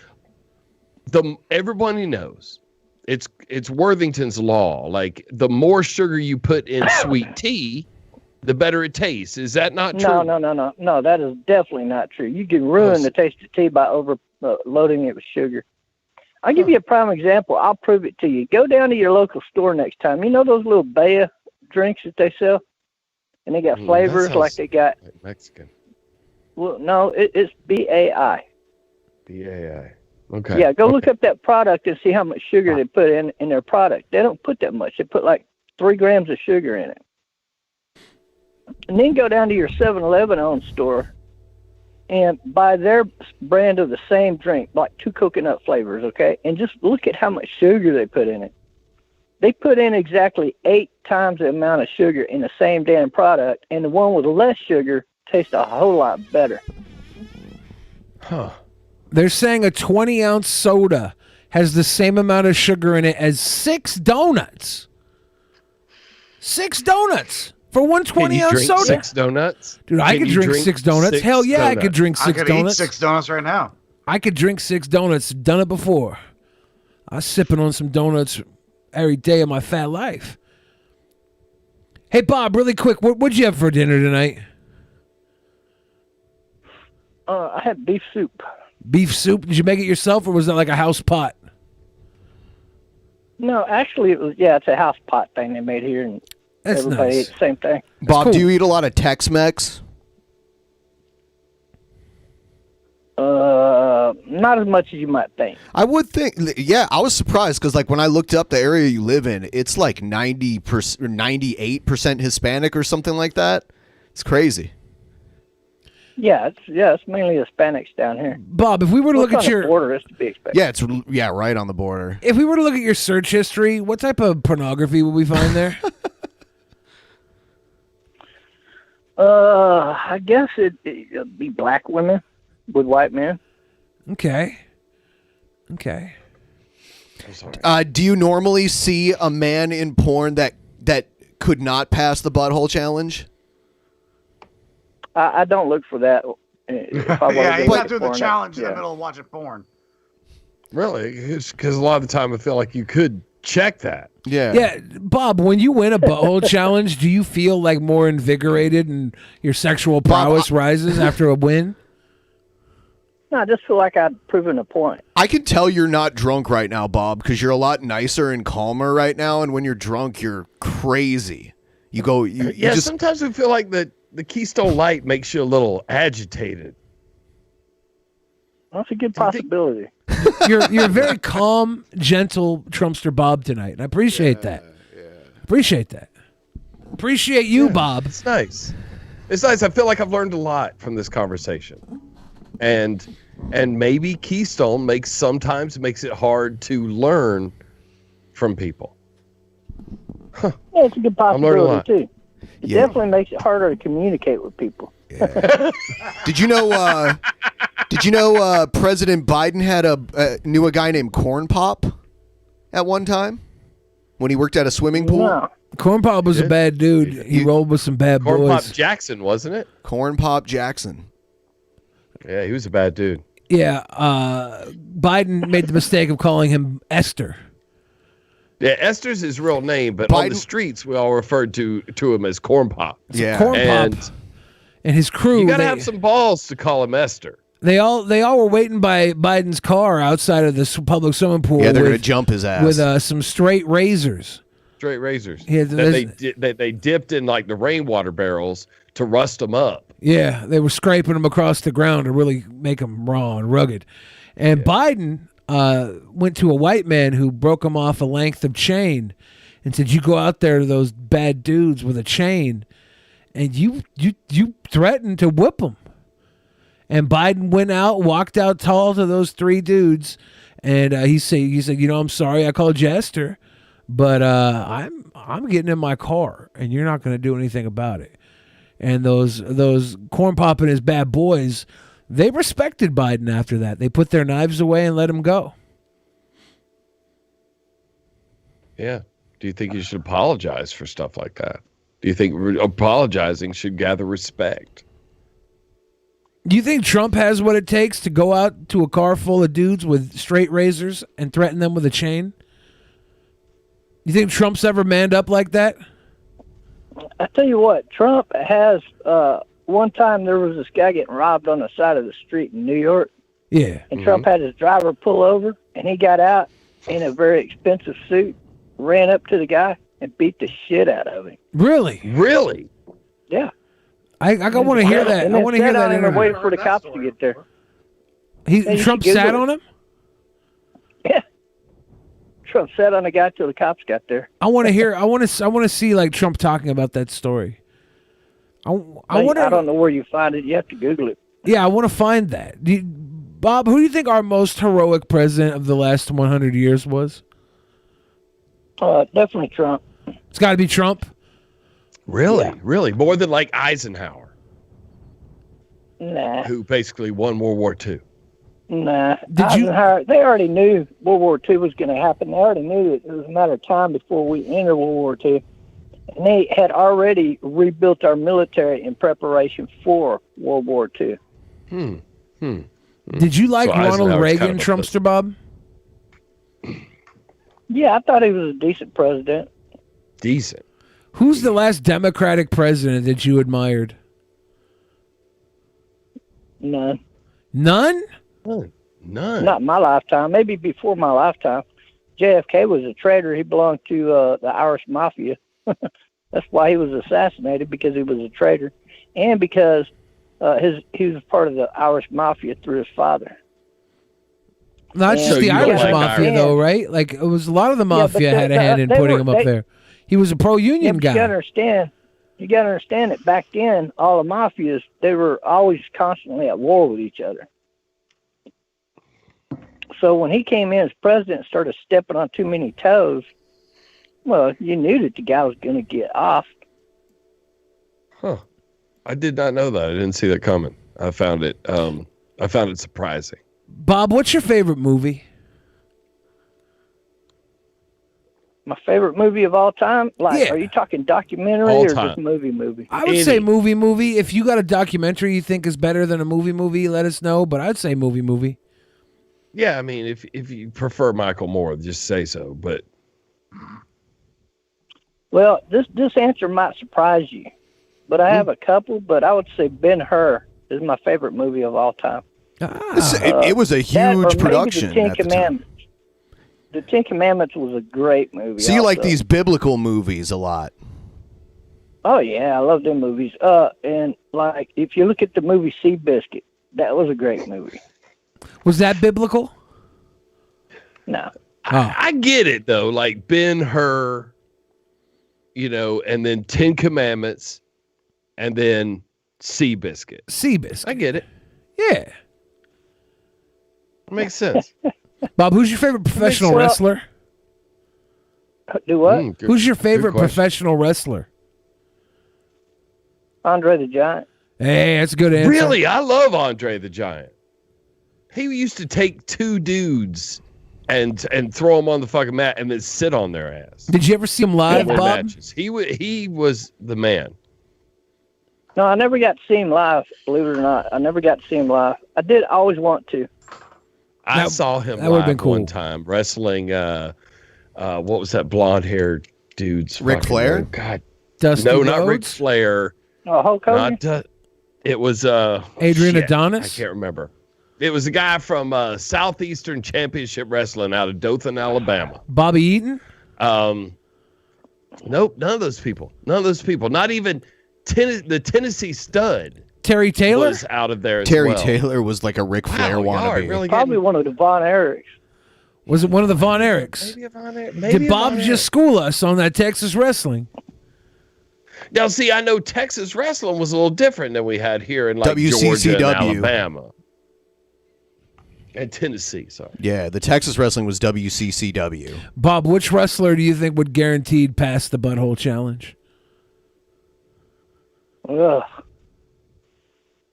everybody knows it's Worthington's law. Like the more sugar you put in sweet tea, the better it tastes. Is that not true? No. That is definitely not true. You can ruin the taste of tea by loading it with sugar. I'll give you a prime example. I'll prove it to you. Go down to your local store next time. You know those little Baya drinks that they sell? And they got flavors like they got... Mexican. Well, no, it's BAI. BAI. Okay. Yeah, go look up that product and see how much sugar they put in their product. They don't put that much. They put like 3 grams of sugar in it. And then go down to your 7-Eleven owned store and buy their brand of the same drink, like 2 coconut flavors, okay? And just look at how much sugar they put in it. They put in exactly 8 times the amount of sugar in the same damn product, and the one with less sugar tastes a whole lot better. Huh. They're saying a 20-ounce soda has the same amount of sugar in it as 6 donuts. 6 donuts for one 20-ounce soda. 6 donuts? Dude, I could drink 6 donuts. Hell yeah, I could drink 6 I could donuts. eat 6 donuts right now. I could drink 6 donuts. Done it before. I was sipping on some donuts every day of my fat life. Hey, Bob, really quick, what'd you have for dinner tonight? I had beef soup. Beef soup? Did you make it yourself, or was that like a house pot? No, actually, it was, it's a house pot thing they made here, and That's everybody nice. ate the same thing. Bob, do you eat a lot of Tex-Mex? Not as much as you might think. I would think, yeah, I was surprised because, like, when I looked up the area you live in, it's like 90% or 98% Hispanic or something like that. It's crazy. Yeah, it's mainly Hispanics down here. Bob, if we were to look at your border, it's to be expected. Yeah, it's right on the border. If we were to look at your search history, what type of pornography would we find there? I guess it'd be black women with white men. Okay. Do you normally see a man in porn that could not pass the butthole challenge? I don't look for that. If I Yeah, he's not doing the porn, challenge in yeah. the middle of watching porn. Really? Because a lot of the time I feel like you could check that. Yeah, Bob, when you win a butthole challenge, do you feel like more invigorated and your sexual prowess rises after a win? No, I just feel like I've proven a point. I can tell you're not drunk right now, Bob, because you're a lot nicer and calmer right now, and when you're drunk, you're crazy. You just sometimes I feel like the Keystone Light makes you a little agitated. That's a good possibility. You're very calm, gentle Trumpster Bob tonight, and I appreciate that. Appreciate that. Appreciate you, Bob. It's nice. It's nice. I feel like I've learned a lot from this conversation, and maybe Keystone sometimes makes it hard to learn from people. Yeah, it's a good I'm learning a lot. possibility too. It definitely makes it harder to communicate with people. Did you know? President Biden knew a guy named Corn Pop at one time when he worked at a swimming pool. No. Corn Pop was a bad dude. He rolled with some bad Corn boys. Pop Jackson, wasn't it? Corn Pop Jackson. Yeah, he was a bad dude. Yeah, Biden made the mistake of calling him Esther. Yeah, Esther's his real name, but on the streets we all referred to him as Corn Pop. Yeah, Corn Pop and his crew. You gotta have some balls to call him Esther. They all were waiting by Biden's car outside of the public swimming pool. Yeah, they're gonna jump his ass with some straight razors. Straight razors. Yeah, that they dipped in like the rainwater barrels to rust them up. Yeah, they were scraping them across the ground to really make them raw and rugged. And Biden went to a white man who broke him off a length of chain and said, "You go out there to those bad dudes with a chain, and you threatened to whip them." And Biden went out, walked out tall to those 3 dudes, and he said, "I'm sorry, I called you Esther, but I'm getting in my car, and you're not going to do anything about it." And those Corn Pop and his bad boys, they respected Biden after that. They put their knives away and let him go. Yeah. Do you think you should apologize for stuff like that? Do you think apologizing should gather respect? Do you think Trump has what it takes to go out to a car full of dudes with straight razors and threaten them with a chain? You think Trump's ever manned up like that? I tell you what, Trump has. One time there was this guy getting robbed on the side of the street in New York. Yeah. And Trump had his driver pull over, and he got out in a very expensive suit, ran up to the guy, and beat the shit out of him. Really? Really? Yeah. I want to hear that. I want to hear that. And waiting for the cops to get there. Trump sat on him? Yeah. Trump sat on the guy till the cops got there. I want to hear. I want to see like Trump talking about that story. I don't know where you find it. You have to Google it. Yeah, I want to find that. Bob, who do you think our most heroic president of the last 100 years was? Definitely Trump. It's got to be Trump. Really? Really? More than like Eisenhower, Nah. who basically won World War II. Nah. Eisenhower, they already knew World War II was going to happen. They already knew it was a matter of time before we entered World War II. And they had already rebuilt our military in preparation for World War II. Did you like So Ronald Eisenhower's Reagan, kind of a Trumpster Bob? Yeah, I thought he was a decent president. Decent. Who's the last Democratic president that you admired? None. None? None. Not in my lifetime. Maybe before my lifetime. JFK was a traitor. He belonged to the Irish Mafia. That's why he was assassinated, because he was a traitor, and because he was part of the Irish Mafia through his father. Not just the Irish Mafia, though, right? Like, it was a lot of the Mafia had a hand in putting him up there. He was a pro-union guy. You got to understand that back then, all the mafias, they were always constantly at war with each other. So when he came in as president and started stepping on too many toes, well, you knew that the guy was going to get off. Huh. I did not know that. I didn't see that coming. I found it surprising. Bob, what's your favorite movie? My favorite movie of all time? Like, are you talking documentary All or time. just movie? I would say movie. If you got a documentary you think is better than a movie, let us know. But I'd say movie. Yeah, I mean, if you prefer Michael Moore, just say so. But Well, this answer might surprise you, but I have a couple. But I would say Ben-Hur is my favorite movie of all time. It was a That or huge maybe production The Ten at the time. Commandments. The Ten Commandments was a great movie. So you like also. these biblical movies a lot. Oh yeah, I love them movies. And like if you look at the movie Seabiscuit, that was a great movie. Was that biblical? No. I get it though. Like Ben-Hur, and then 10 Commandments, and then Seabiscuit. Seabiscuit. I get it. Yeah. Makes sense. Bob, who's your favorite professional wrestler? Do what? Who's your favorite professional wrestler? Andre the Giant. Hey, that's a good answer. Really? I love Andre the Giant. He used to take two dudes and throw them on the fucking mat and then sit on their ass. Did you ever see him live, Before Bob? matches. He was the man. No, I never got to see him live, believe it or not. I never got to see him live. I did always want to. I saw him that would've live been cool. one time wrestling. What was that blonde-haired dude's? Ric fucking Flair? name? God, Dusty no, not Ric Rhodes? Flair. Oh, Hulk Hogan? It was Adrian shit, Adonis? I can't remember. It was a guy from Southeastern Championship Wrestling out of Dothan, Alabama. Bobby Eaton? Nope, none of those people. Not even the Tennessee Stud. Terry Taylor was out of there. Terry Taylor was like a Ric Flair y'all are wannabe. really Probably one of the Von Erichs. Was it one of the Von Erichs? Maybe a Von Erich. Did Bob just school us on that Texas wrestling? Now, see, I know Texas wrestling was a little different than we had here in like WCCW. Georgia and Alabama. And Tennessee, sorry. Yeah, the Texas wrestling was WCCW. Bob, which wrestler do you think would guaranteed pass the butthole challenge? Ugh.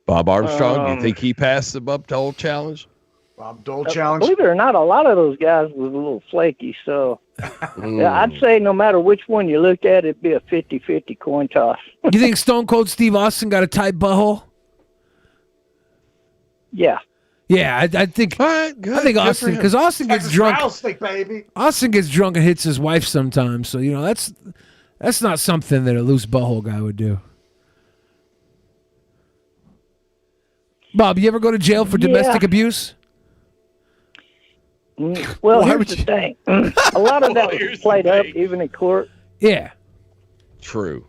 Bob Armstrong, you think he passed the butthole challenge? Bob Dole challenge. Believe it or not, a lot of those guys was a little flaky. So yeah, I'd say no matter which one you looked at, it'd be a 50-50 coin toss. You think Stone Cold Steve Austin got a tight butthole? Yeah. Yeah, I think. I think Austin, because Austin gets drunk. Rattlesnake, baby. Austin gets drunk and hits his wife sometimes. So that's not something that a loose butthole guy would do. Bob, you ever go to jail for domestic abuse? Well, here's the thing. A lot of that was played up, even in court. Yeah. True.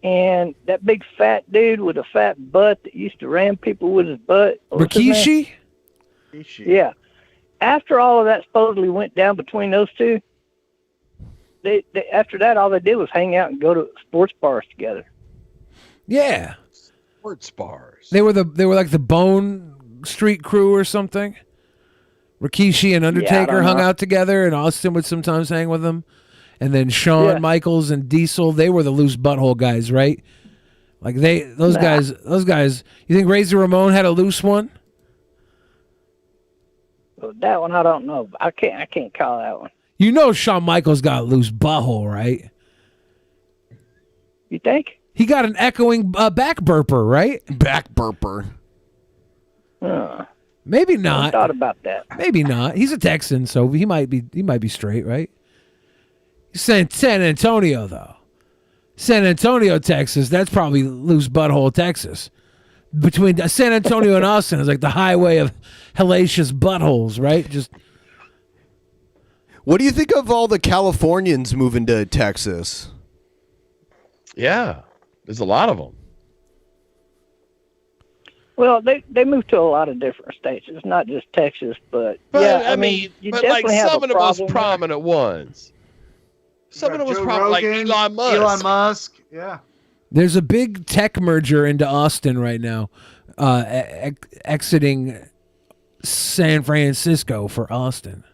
And that big fat dude with a fat butt that used to ram people with his butt. what's his name? Rikishi? Yeah. After all of that supposedly went down between those two, they after that, all they did was hang out and go to sports bars together. Yeah. sports bars. They were like the Bone Street Crew or something. Rikishi and Undertaker hung out together, and Austin would sometimes hang with them. And then Shawn Michaels and Diesel, they were the loose butthole guys, right? Like those guys. You think Razor Ramon had a loose one? That one I don't know. I can't call that one. You know Shawn Michaels got a loose butthole, right? You think? He got an echoing back burper, right? Back burper. Maybe not. I thought about that. Maybe not. He's a Texan, so he might be straight, right? He's San Antonio, though. San Antonio, Texas. That's probably loose butthole, Texas. Between San Antonio and Austin is like the highway of hellacious buttholes, right? Just. What do you think of all the Californians moving to Texas? Yeah, there's a lot of them. Well, they moved to a lot of different states. It's not just Texas, but yeah, I mean, you but definitely like have some a of the most problem. prominent ones. Some of the most prominent, like Elon Musk. Elon Musk, yeah. There's a big tech merger into Austin right now, exiting San Francisco for Austin.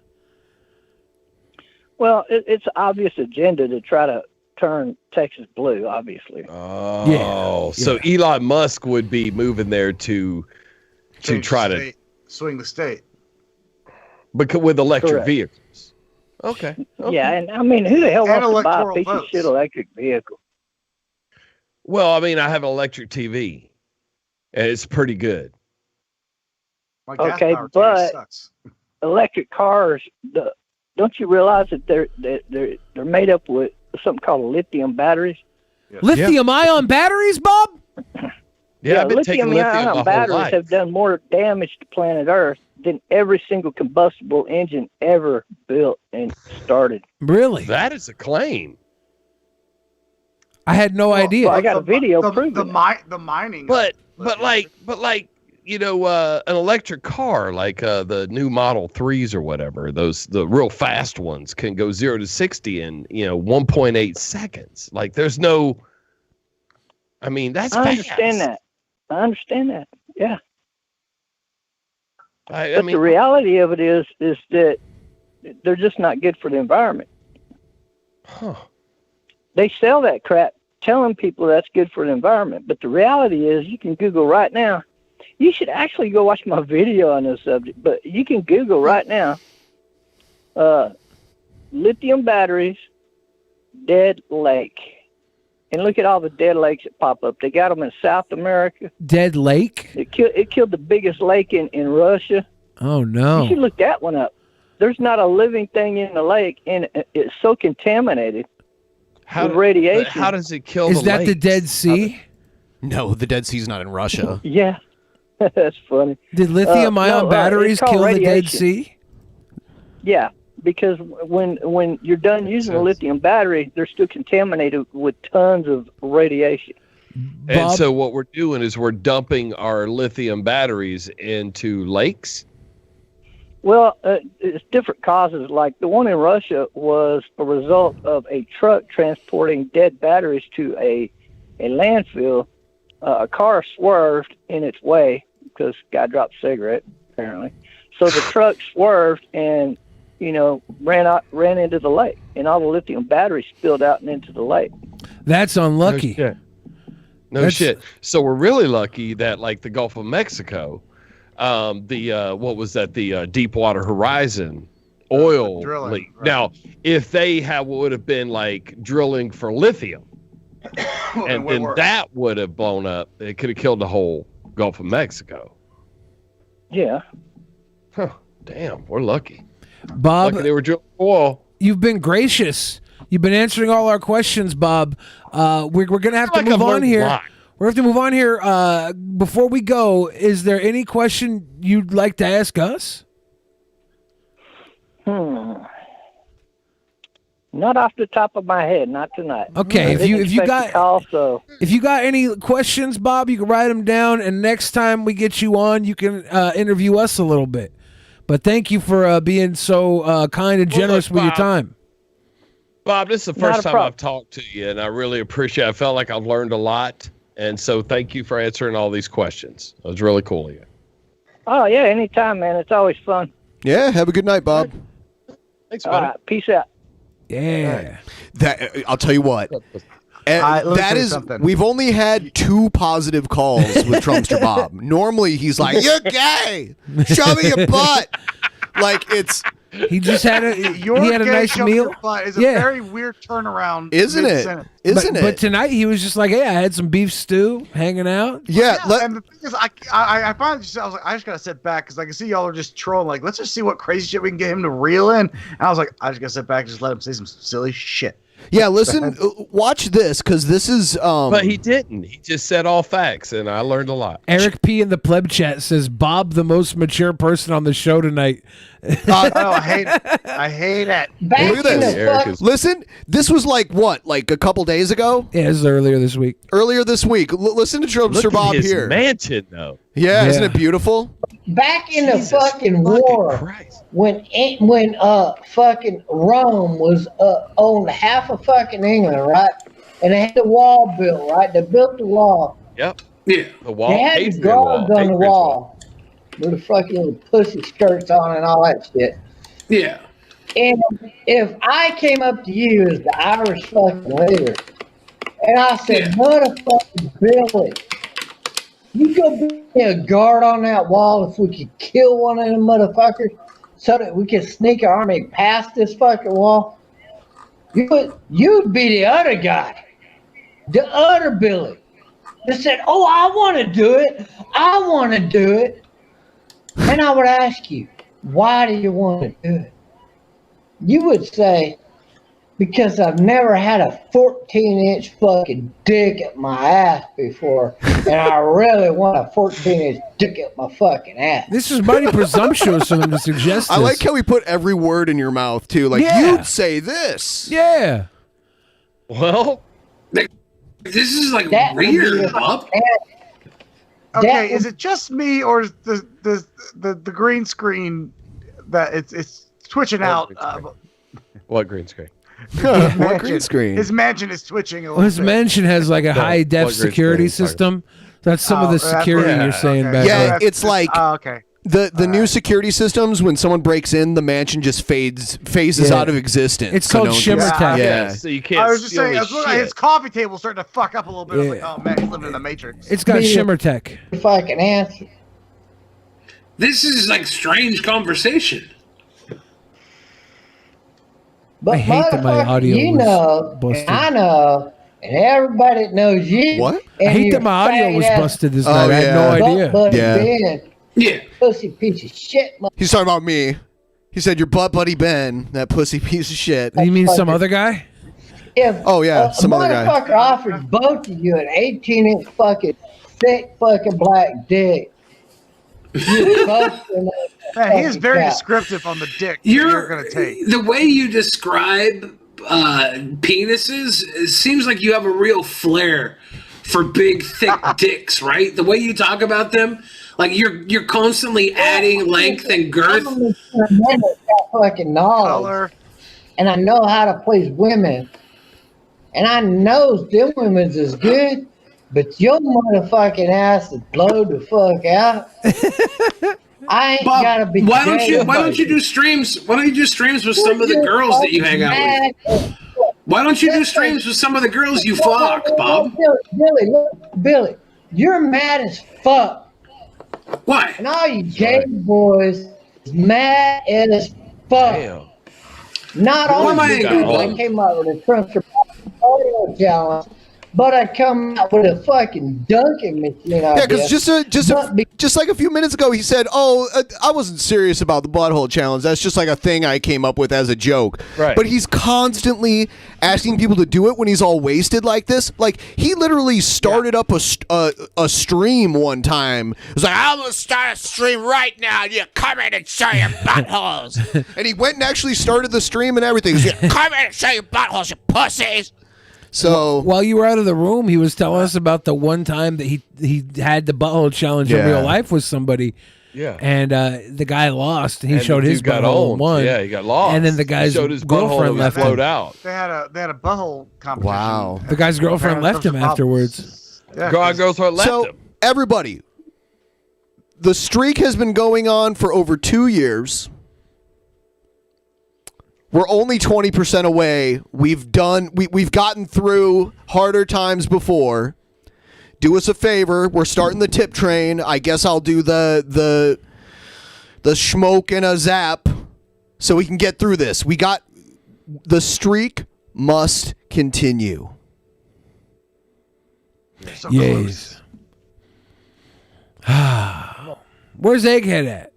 Well, it's an obvious agenda to try to turn Texas blue, obviously. Oh, so Elon Musk would be moving there to try to swing the state, because with electric Correct. vehicles. Okay. Yeah, and I mean, who the hell And wants to buy a electoral piece of votes. shit electric vehicle? Well, I mean, I have an electric TV, and it's pretty good. My gas Okay, power TV but sucks. electric cars, don't you realize that they're made up with something called lithium batteries? Lithium-ion batteries, Bob? Yeah, I've been taking lithium my whole batteries life. have done more damage to planet Earth than every single combustible engine ever built and started. Really? That is a claim. I had no idea. Well, I got a video proving the mining. But like you know, an electric car like the new Model 3s or whatever, the real fast ones can go 0 to 60 in 1.8 seconds. Like there's no. I mean, that's I fast. I understand that. Yeah. I But mean, the reality of it is that they're just not good for the environment. They sell that crap telling people that's good for the environment. But the reality is you can Google right now. You should actually go watch my video on this subject, but you can Google right now, lithium batteries, dead lake. And look at all the dead lakes that pop up. They got them in South America. Dead lake? It killed the biggest lake in Russia. Oh, no. You should look that one up. There's not a living thing in the lake, and it's so contaminated with radiation. How does it kill Is the that the lakes? Dead Sea? No, the Dead Sea's not in Russia. Yeah. That's funny. Did lithium-ion no, batteries it's called kill the Dead radiation. Sea? Yeah, because when you're done using a lithium battery, they're still contaminated with tons of radiation. And so what we're doing is we're dumping our lithium batteries into lakes. Well, it's different causes. Like the one in Russia was a result of a truck transporting dead batteries to a landfill. A car swerved in its way because guy dropped a cigarette, apparently. So the truck swerved and, ran into the lake, and all the lithium batteries spilled out and into the lake. That's unlucky. No shit. So we're really lucky that like the Gulf of Mexico, what was that? The Deepwater Horizon oil drilling, leak. right. Now, if they would have been like drilling for lithium, and then that would have blown up, it could have killed the whole Gulf of Mexico. Yeah. Huh. Damn, we're lucky. Bob, Lucky they were drilling oil. You've been gracious. You've been answering all our questions, Bob. We're going to have to move on here. We're going to have to move on here. Before we go, is there any question you'd like to ask us? Not off the top of my head, not tonight. Okay, if you got if you got any questions, Bob, you can write them down, and next time we get you on, you can interview us a little bit. But thank you for being so kind and generous with your time. Bob, this is the first time I've talked to you, and I really appreciate it. I felt like I've learned a lot. And so thank you for answering all these questions. It was really cool of you. Oh, yeah, anytime, man. It's always fun. Yeah, have a good night, Bob. Thanks, All buddy. right, peace out. Yeah. That I'll tell you what. let me That tell you is, something. we've only had 2 positive calls with Trumpster Bob. Normally, he's like, "You're gay. Show me your butt." Like it's. He just had a he had a nice meal. It's a very weird turnaround, isn't it? mid-sentence. Isn't it? But tonight he was just like, "Hey, I had some beef stew, hanging out." Yeah. And the thing is, I finally just, I was like, I just gotta sit back because I can see y'all are just trolling. Like, let's just see what crazy shit we can get him to reel in. And I was like, I just gotta sit back and just let him say some silly shit. Yeah, listen, watch this because this is. But he didn't. He just said all facts, and I learned a lot. Eric P in the pleb chat says Bob, the most mature person on the show tonight. I hate it. I hate it. Look at this. Listen, this was like what, like a couple days ago? Yeah, this is earlier this week. Earlier this week. Listen to Trumpster Bob his here. mansion, though. Yeah, isn't it beautiful? Back in the fucking war, when fucking Rome was owned half of fucking England, right? And they had the wall built, right? They built the wall. Yep. Yeah. The wall. They had the guards on the wall with the fucking little pussy skirts on and all that shit. Yeah. And if I came up to you as the Irish fucking leader, and I said, "Motherfucking Billy, you go be a guard on that wall if we could kill one of them motherfuckers so that we could sneak our army past this fucking wall," you'd be the other guy, the other Billy, that said, "Oh, I want to do it. I want to do it." And I would ask you, why do you want to do it? You would say, because I've never had a 14-inch fucking dick at my ass before, and I really want a 14-inch dick at my fucking ass. This is mighty presumptuous of him to suggest this. I like how he put every word in your mouth too. Like you'd say this. Yeah. Well, this is like weird, Bob. Okay, is it just me or is the green screen that it's twitching out? What green screen? What green screen? His mansion is twitching a little Well, his bit. mansion has like a No, high def what green security screen, system. That's some of the that's security what- you're saying okay. back Yeah, there. it's like okay. the new security systems. When someone breaks in, the mansion just phases Yeah. out of existence. It's called no one shimmer can- tech. Yeah. So you can't I was just steal saying, I his was looking at his shit. coffee table starting to fuck up a little bit. I was like, Yeah. oh man, he's living in the Matrix. It's got shimmer tech. If I can answer. This is like strange conversation. But I hate that my motherfucker, audio you was know, busted. and I know, and everybody that knows you. What? I and hate your that my audio was faggot-ass busted this Oh, night. I had no yeah. idea. butt buddy Yeah. Ben, Yeah. pussy piece of shit. He's talking about me. He said your butt buddy Ben, that pussy piece of shit. You mean some other guy? If Oh, yeah, some a other guy. motherfucker offers both of you an 18-inch fucking thick fucking black dick, you both gonna Man, he is fucking very cow. descriptive on the dick that you're gonna take. The way you describe penises, it seems like you have a real flair for big, thick dicks, right? The way you talk about them, like you're constantly adding length and girth. I'm only tremendous got fucking knowledge, Color. and I know how to please women, and I know them women's is good, but your motherfucking ass is blowed the fuck out. I ain't Bob, gotta be. why don't you gay. do streams? Why don't you do streams with some of the girls that you hang out with? Why don't you do streams with some of the girls you fuck, Bob? Billy, you're mad as fuck. Why? And all you gay boys is mad as fuck. Damn. Not Why am I only angry, because I Bob? came up with a Trumpster audio challenge, but I come out with a fucking dunking machine. Yeah, because just like a few minutes ago, he said, "Oh, I wasn't serious about the butthole challenge. That's just like a thing I came up with as a joke." Right. But he's constantly asking people to do it when he's all wasted like this. Like he literally started up a stream one time. It was like, "I'm gonna start a stream right now. You come in and show your buttholes." And he went and actually started the stream and everything. He was like, "Come in and show your buttholes, you pussies." So while you were out of the room, he was telling us about the one time that he had the butthole challenge in Yeah. real life with somebody. Yeah. And the guy lost, and he And showed the his dude got butthole and owned. won. Yeah, he got lost. And then the He guy's showed his butthole girlfriend and left flowed him. out. They had a butthole competition. Wow. The guy's girlfriend left him afterwards. girls are left So him. everybody, the streak has been going on for over 2 years. We're only 20% away. We've gotten through harder times before. Do us a favor. We're starting the tip train. I guess I'll do the smoke and a zap so we can get through this. The streak must continue. So Yes. Where's Egghead at?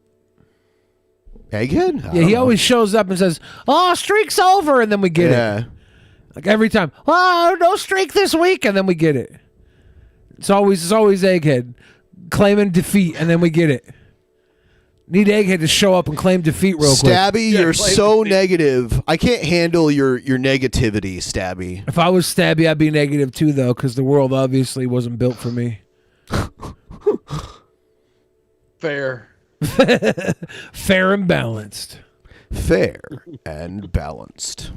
Egghead? Yeah, he always shows up and says, "Oh, streak's over," and then we get it. Like every time, "Oh, no streak this week," and then we get it. It's always Egghead claiming defeat, and then we get it. Need Egghead to show up and claim defeat real quick. Stabby, you're so negative. I can't handle your negativity, Stabby. If I was Stabby, I'd be negative too, though, because the world obviously wasn't built for me. Fair. Fair and balanced. Fair and balanced.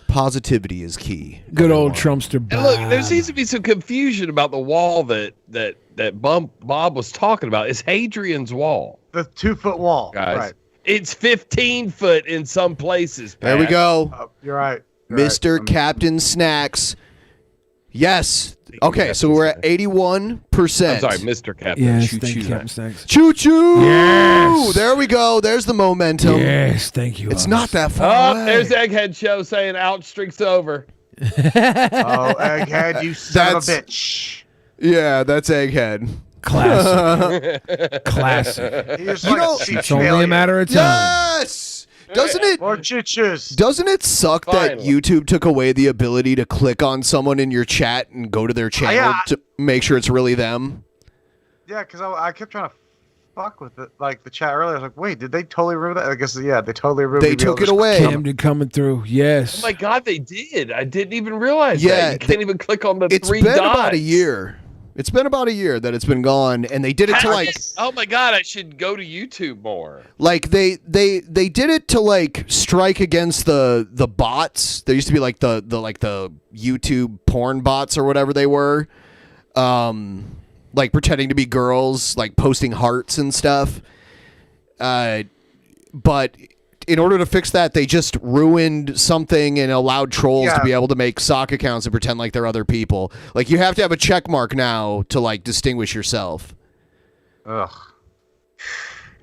Positivity is key. Good old Trumpster. And look, there seems to be some confusion about the wall that Bob was talking about. It's Hadrian's wall. The 2-foot wall, guys. right? It's 15 foot in some places. Pat. There we go. You're right. Mr. Captain Snacks. Yes. Okay, so we're at 81%. I'm sorry, Mr. Captain. Yes, Choo thank you, choo. Captain Snacks. Choo choo. Yes. There we go. There's the momentum. Yes, thank you. It's not that far away. There's Egghead Show saying out streak's over. Oh, Egghead, you son of a bitch. Yeah, that's Egghead. Classic. Classic. He's You like know- a cheap It's only a failure. matter of time. Yes. Doesn't it? More choo-choos. Doesn't it suck that Finally. YouTube took away the ability to click on someone in your chat and go to their channel Yeah. to make sure it's really them? Yeah, because I kept trying to fuck with it, like the chat earlier. I was like, wait, did they totally remove that? I guess, yeah, they totally removed They took it away. Camden coming through. Yes. Oh my God, they did. I didn't even realize Yeah, that. You can't even click on the It's three been dots. about a year. It's been about a year that it's been gone, and they did it to like Oh my God, I should go to YouTube more. they did it to like strike against the bots. There used to be like the YouTube porn bots or whatever they were, like pretending to be girls, like posting hearts and stuff. But in order to fix that, they just ruined something and allowed trolls to be able to make sock accounts and pretend like they're other people. Like you have to have a check mark now to like distinguish yourself. Ugh.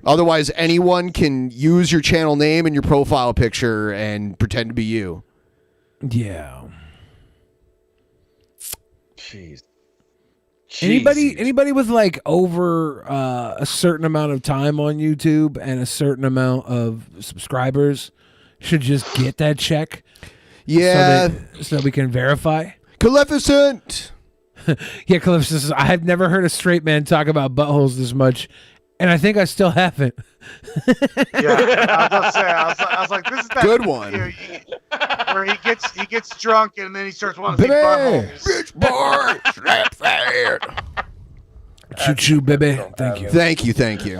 Otherwise, anyone can use your channel name and your profile picture and pretend to be you. Yeah. Jeez. Anybody with like over a certain amount of time on YouTube and a certain amount of subscribers should just get that check. Yeah. So that we can verify. Caleficent. Yeah, Caleficent says, I have never heard a straight man talk about buttholes this much, and I think I still haven't. Yeah, I was about to say, I was like, this is that Good one. Where he gets drunk and then he starts wanting to see Baby. buttholes. Bitch boy, snap that. Choo choo, baby. Thank you. Thank you.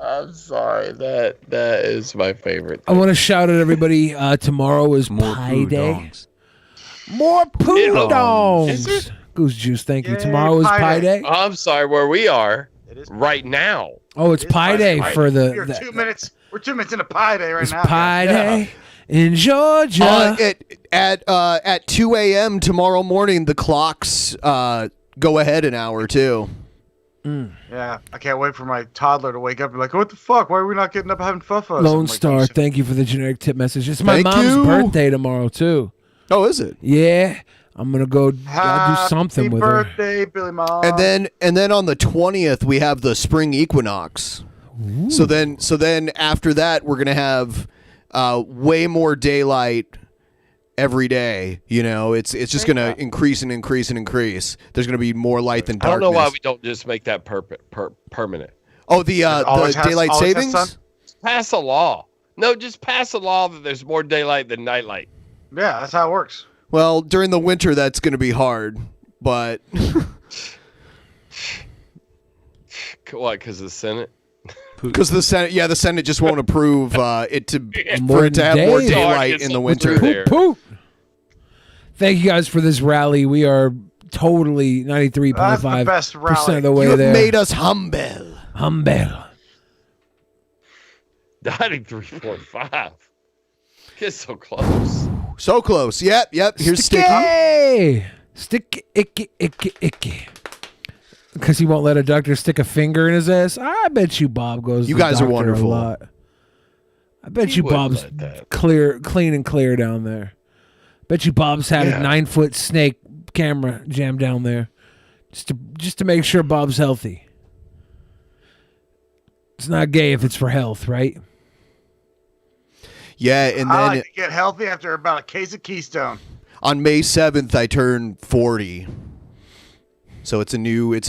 I'm sorry. That is my favorite. I want to shout at everybody. Tomorrow is Pie Day. Dongs. More poo Is dongs. there? Goose Juice, thank you. Tomorrow is Pie Day. I'm sorry, where we are right now. Oh, it's Pie Day for We're the 2 minutes. We're 2 minutes into Pie Day right it's now. Pie Day in Georgia. At 2 a.m. tomorrow morning, the clocks go ahead an hour too. Yeah, I can't wait for my toddler to wake up and be like, what the fuck? Why are we not getting up having fuffas? Lone I'm like, Star, thank you for the generic tip message. It's my Thank mom's you. birthday tomorrow too. Oh, is it? Yeah, I'm gonna go do something with her. Happy birthday, Billy Mom. And then on the 20th we have the spring equinox. So then after that we're gonna have way more daylight every day. You know, it's just gonna increase and increase and increase. There's gonna be more light than I don't darkness. know why we don't just make that permanent. Oh, the daylight savings. Pass a law. No, just pass a law that there's more daylight than nightlight. Yeah, that's how it works. Well, during the winter that's gonna be hard, but What? Because of the Senate? Because the Senate just won't approve it to More for it to have more day. daylight in the winter. Poop. Thank you guys for this rally. We are totally 93.5% of the way You have there. made us humble. Humble. 93.5. Get so close. So close. Yep. Here's Sticky. Sticky, icky. Because he won't let a doctor stick a finger in his ass. I bet you Bob goes. You to the guys are doctor wonderful. A lot. I bet He you wouldn't Bob's let that. clean and clear down there. Bet you Bob's had a 9-foot snake camera jammed down there, just to make sure Bob's healthy. It's not gay if it's for health, right? Yeah, and I then like to get healthy after about a case of Keystone. on May 7th, I turn 40. So it's a new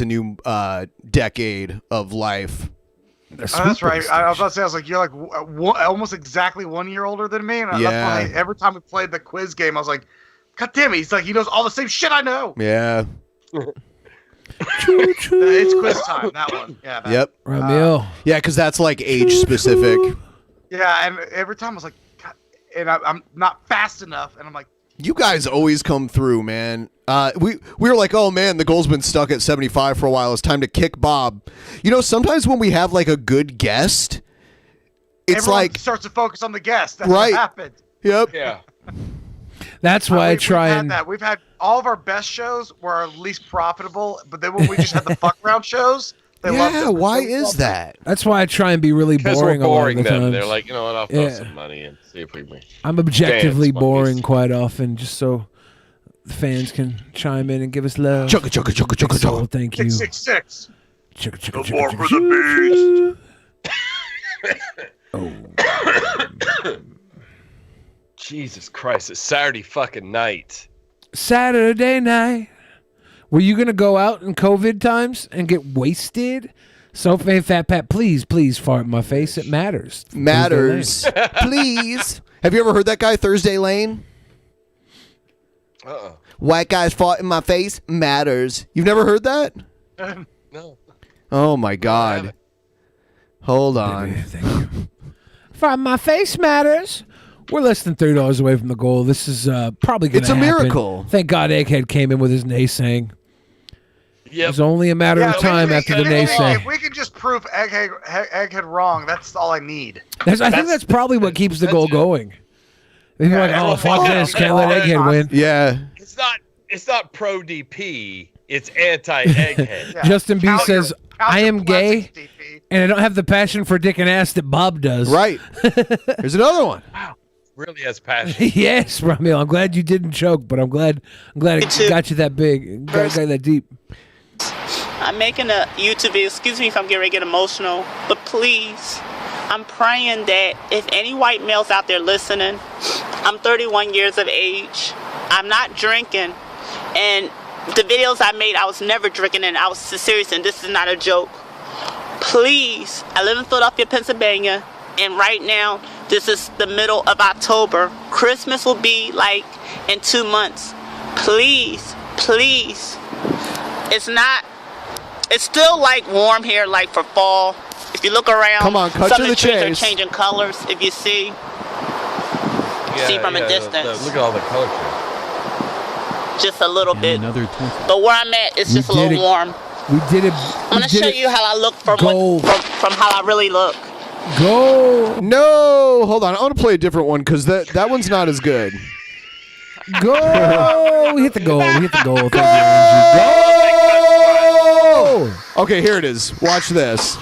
decade of life. That's right. I was about to say, I was like, you're like almost exactly 1 year older than me. And Yeah. that's why every time we played the quiz game, I was like, God damn it. He's like, he knows all the same shit I know. Yeah. It's quiz time, that one. Yeah. That. Yep. Ramil. Yeah, because that's like age specific. Yeah, and every time I was like, God, and I'm not fast enough. And I'm like, You guys always come through, man. We were like, oh man, the goal's been stuck at 75 for a while. It's time to kick Bob. You know, sometimes when we have like a good guest, it's everyone like starts to focus on the guest. That's Right. what happened. Yep. Yeah. That's why I try and. We've had all of our best shows were our least profitable, but then when we just had the fuck around shows, they loved Yeah, it. why They is loved it. that? That's why I try and be really Because boring we're boring a lot of the them. times. They're like, you know what? I'll throw Yeah. some money and see if we can. I'm objectively dance boring monkeys. quite often, just so the fans can chime in and give us love. Chugga, chugga, chugga, chugga, So, chugga. thank you. 666. Chugga, chugga, No chugga, more chugga, for the beast. Jesus Christ! It's Saturday fucking night. Saturday night. Were you gonna go out in COVID times and get wasted? Sophie Fat Pat, please fart in my face. It matters. Matters. Please. Have you ever heard that guy, Thursday Lane? Uh-uh. White guys fought in my face. Matters. You've never heard that? No. Oh my God. Hold on. Fart in my face matters. We're less than $30 away from the goal. This is probably going It's to a happen. miracle. Thank God Egghead came in with his naysaying. Yep. It's only a matter of time after the naysay. If we can just prove Egghead wrong, that's all I need. I think that's probably what keeps the goal going. They're like, oh, fuck this. Can't let Egghead win. Yeah. It's not pro DP. It's anti Egghead. Justin B says, I am gay, and I don't have the passion for dick and ass that Bob does. Right. Here's another one. Really has passion. Yes, Ramil. I'm glad you didn't choke, but I'm glad it got you that big, got that deep. I'm making a YouTube video. Excuse me if I'm getting ready to get emotional, but please, I'm praying that if any white males out there listening, I'm 31 years of age. I'm not drinking, and the videos I made, I was never drinking, and I was serious, and this is not a joke. Please, I live in Philadelphia, Pennsylvania, and right now, this is the middle of October. Christmas will be like in 2 months. Please, it's still like warm here, like for fall. If you look around, Come on, cut some to of the the trees chase. are changing colors, if you see. See from a distance. Look at all the color change. Just a little bit. Another 20. But where I'm at, it's just a little warm. We did it. I'm gonna show you how I look from how I really look. Go. No. Hold on. I want to play a different one because that one's not as good. Go. We hit the goal. We hit the goal. Go. Okay, here it is. Watch this.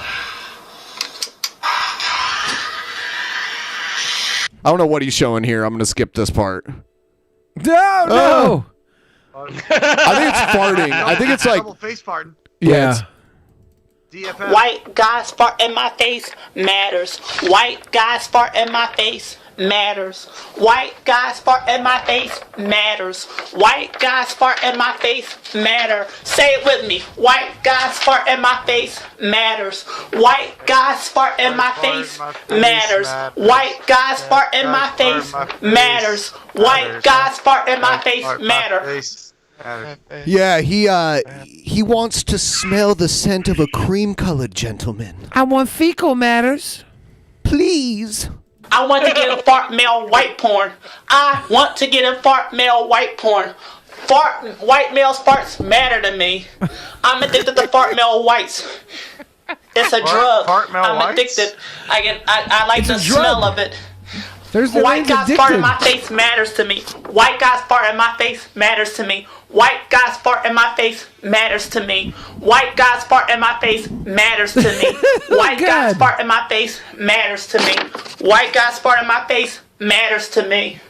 I don't know what he's showing here. I'm going to skip this part. No. I think it's farting. I think it's like. Double face farting. Yeah. DFS. White guys fart in my face matters. White guys fart in my face matters. White guys fart in my face matters. White guys fart in my face matter. Say it with me. White guys fart in my face matters. White guys fart in my face matters. White guys fart in my face matters. White guys fart in my face matter. Yeah, he wants to smell the scent of a cream-colored gentleman. I want fecal matters. Please. I want to get a fart male white porn. I want to get a fart male white porn. White males farts matter to me. I'm addicted to fart male whites. It's a drug. I'm addicted. I like the smell of it. White guys fart in my face matters to me. White guys fart in my face matters to me. White guys fart in my face matters to me. White guys fart in my face matters to me. White guys fart in my face matters to me. White guys fart in my face matters to me.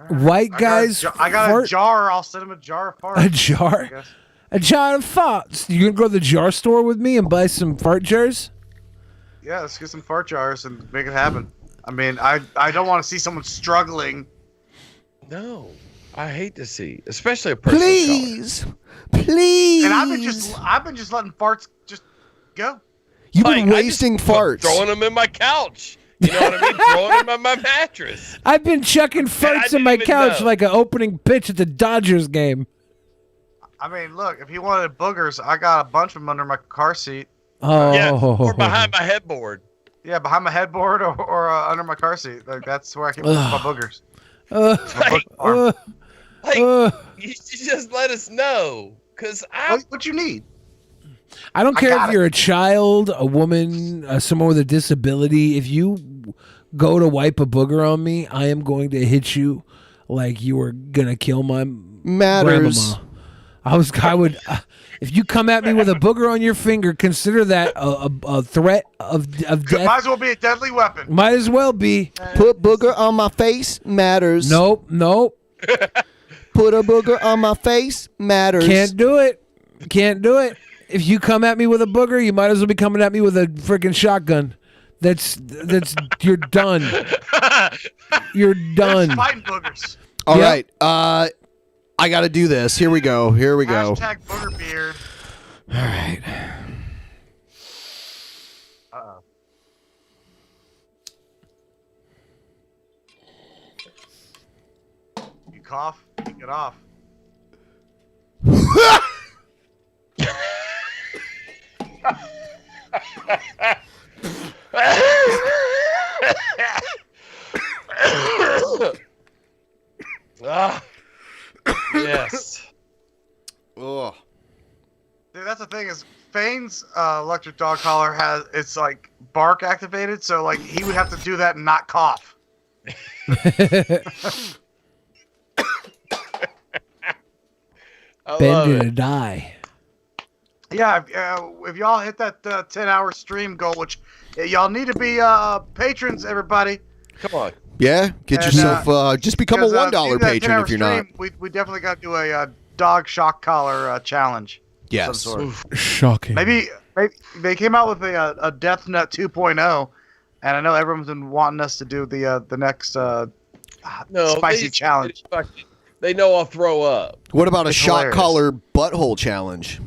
White guys. I got a jar. I'll send him a jar of farts. A jar? A jar of farts. You gonna go to the jar store with me and buy some fart jars? Yeah, let's get some fart jars and make it happen. I mean, I don't want to see someone struggling. No, I hate to see, especially a person. Please. And I've been just letting farts just go. You've been wasting farts. Throwing them in my couch. You know what I mean? Throwing them on my mattress. I've been chucking farts in my couch like an opening pitch at the Dodgers game. I mean, look, if he wanted boogers, I got a bunch of them under my car seat. Oh. Yeah, or behind my headboard. Yeah, behind my headboard or under my car seat. Like that's where I keep my boogers. You just let us know, cause what you need. I don't care if you're a child, a woman, someone with a disability. If you go to wipe a booger on me, I am going to hit you like you were gonna kill my grandmama. I would. If you come at me with a booger on your finger, consider that a threat of death. Might as well be a deadly weapon. Might as well be. Put booger on my face matters. Nope. Put a booger on my face matters. Can't do it. If you come at me with a booger, you might as well be coming at me with a freaking shotgun. That's you're done. You're done. Fighting boogers. All right. I got to do this. Here we go. Hashtag booger beer. All right. Uh-oh. You cough, you get off. Yes. Oh. Dude, that's the thing is Fane's electric dog collar it's like bark activated, so like he would have to do that and not cough. Bend to die. Yeah, if y'all hit that 10-hour stream goal, which y'all need to be patrons, everybody. Come on. Yeah, get yourself. Just become a $1 patron if you're not. We definitely got to do a dog shock collar challenge. Yes. Shocking. Maybe they came out with a Death Nut 2.0, and I know everyone's been wanting us to do the next spicy challenge. They know I'll throw up. What about a shock collar butthole challenge?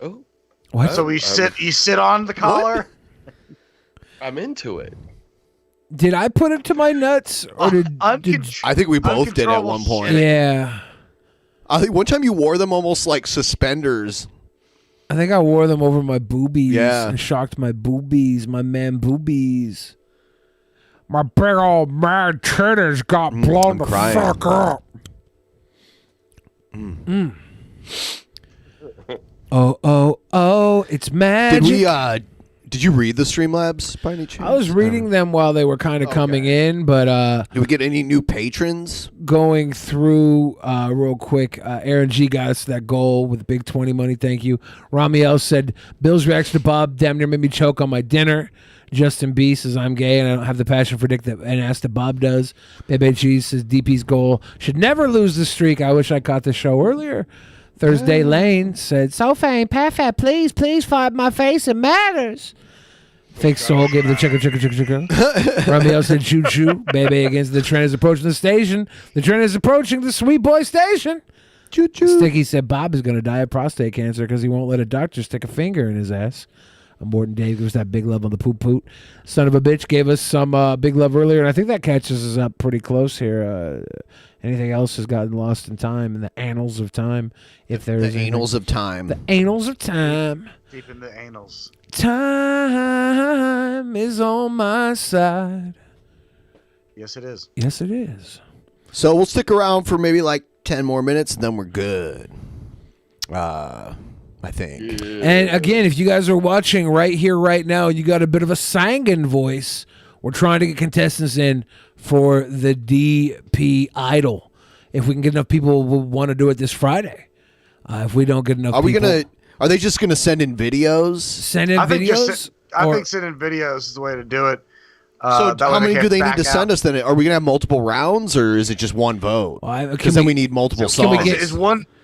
Oh. What? So you sit on the collar? I'm into it. Did I put it to my nuts, or did I think we both did at one point. Yeah. I think one time you wore them almost like suspenders. I think I wore them over my boobies. Yeah. And shocked my boobies, my man boobies. My big old mad titties got blown the fuck up. Oh, it's magic. Did you read the Streamlabs by any chance? I was reading them while they were kind of coming in, but did we get any new patrons? Going through real quick, Aaron G got us that goal with big 20 money. Thank you. Ramiel said, Bill's reaction to Bob damn near made me choke on my dinner. Justin B says, I'm gay and I don't have the passion for dick that and asked that Bob does. Bebe Cheese says, DP's goal should never lose the streak. I wish I caught the show earlier. Thursday Lane said, So fame, perfect, please fight my face. It matters. Fake Soul gave the chicka. Ramiel said, choo. Baby against the trend is approaching the station. The trend is approaching the sweet boy station. Choo. Sticky said, Bob is going to die of prostate cancer because he won't let a doctor stick a finger in his ass. Morton Dave gives that big love on the poop poot. Son of a bitch gave us some big love earlier, and I think that catches us up pretty close here. Anything else has gotten lost in time, in the annals of time. If there's the annals of time. The annals of time. Deep in the annals. Time is on my side. Yes, it is. Yes, it is. So we'll stick around for maybe like 10 more minutes, and then we're good. I think. And again, if you guys are watching right here, right now, you got a bit of a singing voice. We're trying to get contestants in for the DP Idol. If we can get enough people who want to do it this Friday. If we don't get enough people. Are they just going to send in videos? Send in I think videos? I think sending videos is the way to do it. So how many do they need to send us then? Are we going to have multiple rounds, or is it just one vote? Because then we need multiple songs.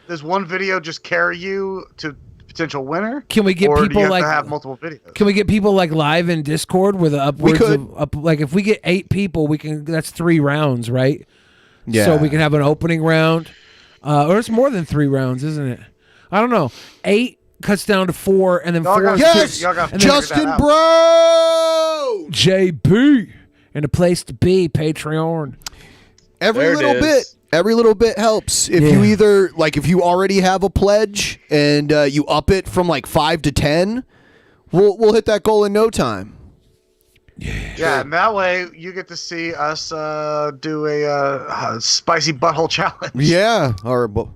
Does one video just carry you to potential winner? Can we get or people do you have like to have multiple videos? Can we get people like live in Discord with upwards of like if we get 8 people, we can. That's 3 rounds, right? Yeah. So we can have an opening round, or it's more than 3 rounds, isn't it? I don't know. 8 cuts down to 4, and then 4. Yes, Justin Bro, JP, and a place to be. Patreon. Every little bit helps. If you either if you already have a pledge and you up it from like 5 to 10, we'll hit that goal in no time. Yeah, and that way you get to see us do a spicy butthole challenge. Yeah, or burn.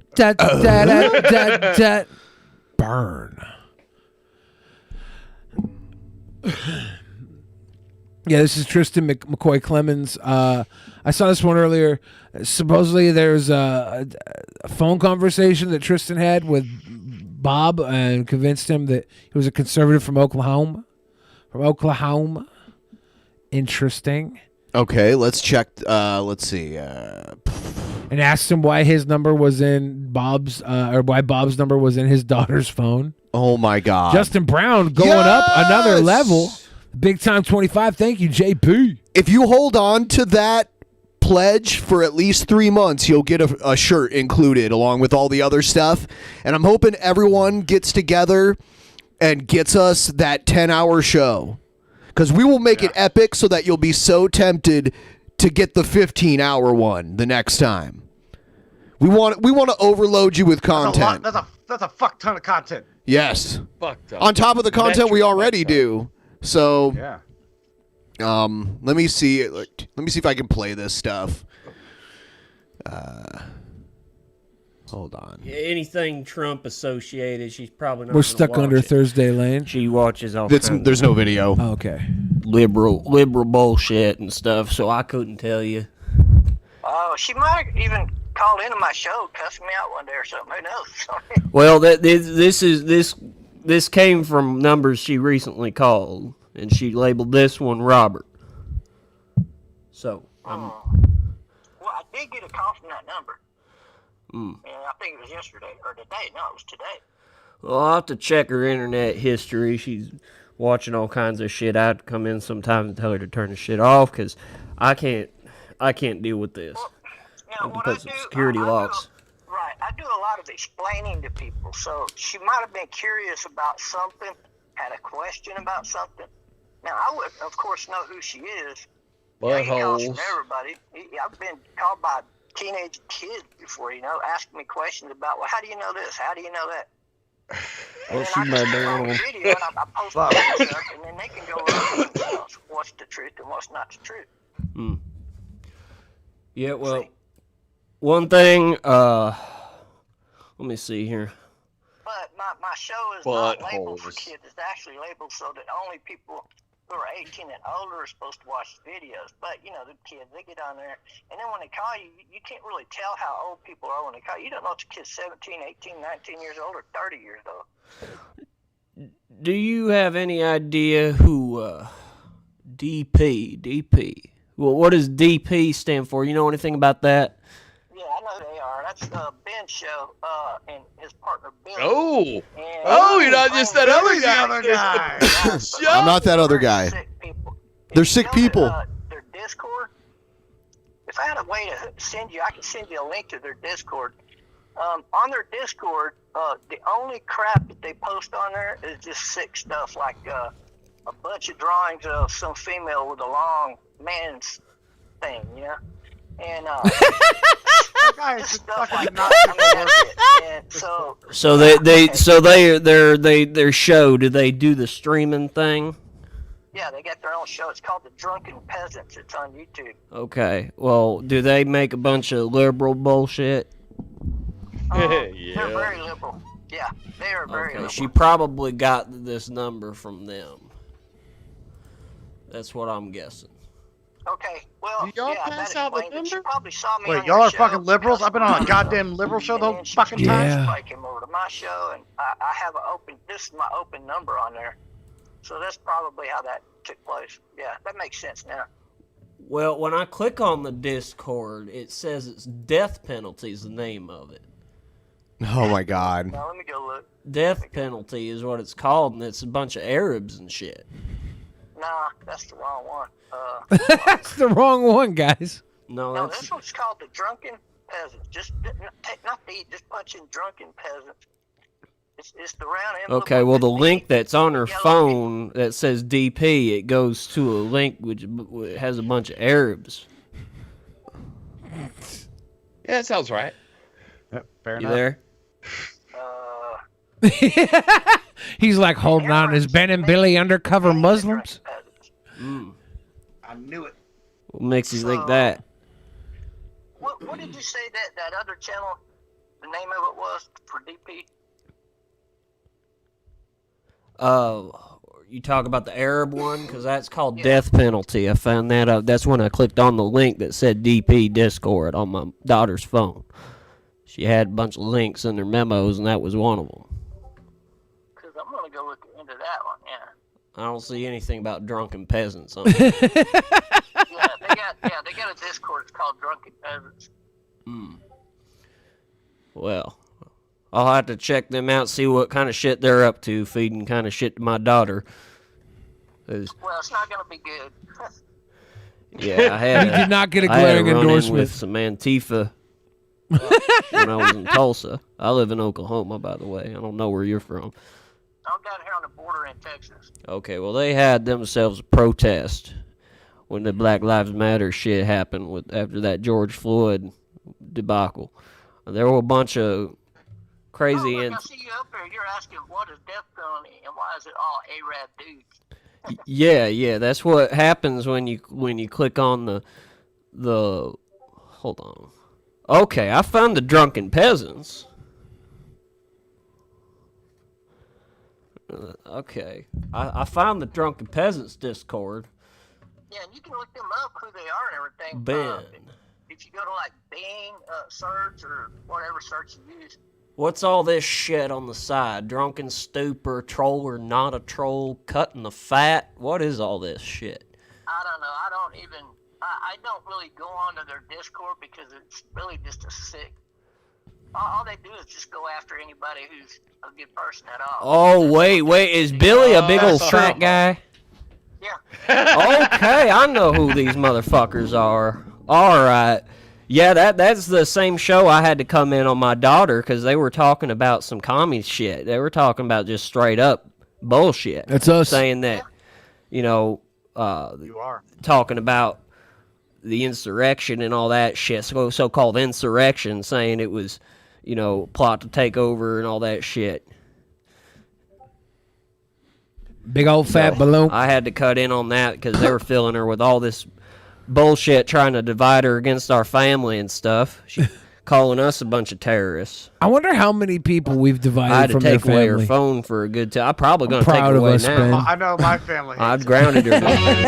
Yeah, this is Tristan McCoy Clemens. I saw this one earlier. Supposedly there's a phone conversation that Tristan had with Bob and convinced him that he was a conservative from Oklahoma. Interesting. Okay, let's check. Let's see. And asked him why his number was in Bob's, or why Bob's number was in his daughter's phone. Oh my God! Justin Brown going up another level. Big time 25. Thank you, JP. If you hold on to that pledge for at least 3 months, you'll get a shirt included along with all the other stuff. And I'm hoping everyone gets together and gets us that 10-hour show. Because we will make it epic so that you'll be so tempted to get the 15-hour one the next time. We want to overload you with content. That's a fuck ton of content. Yes. Fucked up. On top of the content we already do. So, yeah. Let me see. Let me see if I can play this stuff. Hold on. Yeah, anything Trump associated, she's probably not. We're gonna stuck watch under it. Thursday Lane. She watches all. There's no video. Oh, okay. Liberal bullshit and stuff. So I couldn't tell you. Oh, she might have even called into my show, cussed me out one day or something. Who knows? Well, this came from numbers she recently called, and she labeled this one Robert. So, well, I did get a call from that number. And I think it was yesterday or today. No, it was today. Well, I'll have to check her internet history. She's watching all kinds of shit. I have to come in sometime and tell her to turn the shit off because I can't deal with this. I have to put some security locks. Right. I do a lot of explaining to people. So she might have been curious about something, had a question about something. Now, I would, of course, know who she is. He calls from everybody. I've been called by teenage kids before, asking me questions about, well, how do you know this? How do you know that? Well, she might be on video, and I post the stuff, and then they can go around themselves what's the truth and what's not the truth. Yeah, well, one thing, let me see here. But my show is not labeled for kids. It's actually labeled so that only people who are 18 and older are supposed to watch the videos. But, the kids, they get on there. And then when they call you, you can't really tell how old people are when they call you. You don't know if the kid's 17, 18, 19 years old or 30 years old. Do you have any idea who DP? Well, what does DP stand for? You know anything about that? Yeah, I know who they are. That's Ben's show and his partner Billy. Oh, you're not just that other guy. I'm not that other guy. They're sick people. Their Discord. If I had a way to send you, I could send you a link to their Discord. On their Discord, the only crap that they post on there is just sick stuff, like a bunch of drawings of some female with a long man's thing, you know? And just stuff like that. And So their show, do they do the streaming thing? yeah, they got their own show. It's called the Drunken Peasants. It's on YouTube. Okay. Well, do they make a bunch of liberal bullshit? They're very liberal. Yeah, they are very liberal. She probably got this number from them. That's what I'm guessing. Okay, well, y'all yeah, pass that out the explains it. She number? probably saw me Wait, on y'all your are show. fucking liberals? I've been on a goddamn liberal show the whole fucking time. Somebody came over to my show, and I have this is my open number on there. So that's probably how that took place. Yeah, that makes sense now. Well, when I click on the Discord, it says it's death penalty is the name of it. Oh my God. Now, let me go look. Death penalty is what it's called, and it's a bunch of Arabs and shit. Nah, that's the wrong one. That's the wrong one, guys. No, this one's called the Drunken Peasants. Just punch in Drunken Peasants. It's the round envelope. Okay, well, the link that's on her phone that says DP, it goes to a link which has a bunch of Arabs. Yeah, that sounds right. Yep, fair You enough. there? He's like holding on. Is Ben and Billy undercover Muslims? I knew it. What makes you think that? What did you say that other channel, the name of it was for DP? You talk about the Arab one? Because that's called death penalty. I found that out. That's when I clicked on the link that said DP Discord on my daughter's phone. She had a bunch of links in her memos, and that was one of them. Because I'm going to go look into that one, yeah. I don't see anything about drunken peasants on it. Yeah, they got a Discord. It's called Drunken Peasants. Well, I'll have to check them out, see what kind of shit they're up to, feeding kind of shit to my daughter. Well, it's not going to be good. Yeah, I had. He did not get a I had glaring run-in endorsement. with some Antifa when I was in Tulsa. I live in Oklahoma, by the way. I don't know where you're from. I'm down here on the border in Texas. Okay, well, they had themselves a protest when the Black Lives Matter shit happened after that George Floyd debacle. There were a bunch of crazy. I see you up there. You're asking what is death penalty and why is it all Arab dudes? Yeah, that's what happens when you click on the. Hold on. Okay, I found the Drunken Peasants. Okay, I found the Drunken Peasants Discord. Yeah, and you can look them up, who they are and everything. Ben. If you go to like Bing search or whatever search you use. What's all this shit on the side? Drunken stupor, troll or not a troll, cutting the fat? What is all this shit? I don't know. I don't really go onto their Discord because it's really just a sick. All they do is just go after anybody who's a good person at all. Oh, wait, is Billy a big old fat guy? Yeah. Okay, I know who these motherfuckers are. All right. Yeah, that's the same show I had to come in on my daughter because they were talking about some commie shit. They were talking about just straight up bullshit. That's us. Saying that, you are talking about the insurrection and all that shit, so-called insurrection, saying it was, plot to take over and all that shit. Big old fat balloon. I had to cut in on that because they were filling her with all this bullshit, trying to divide her against our family and stuff. She calling us a bunch of terrorists. I wonder how many people we've divided I had to from their take away family. her phone for a good time. I'm probably going to take proud it of away us, now. Ben. I know my family. I've grounded her.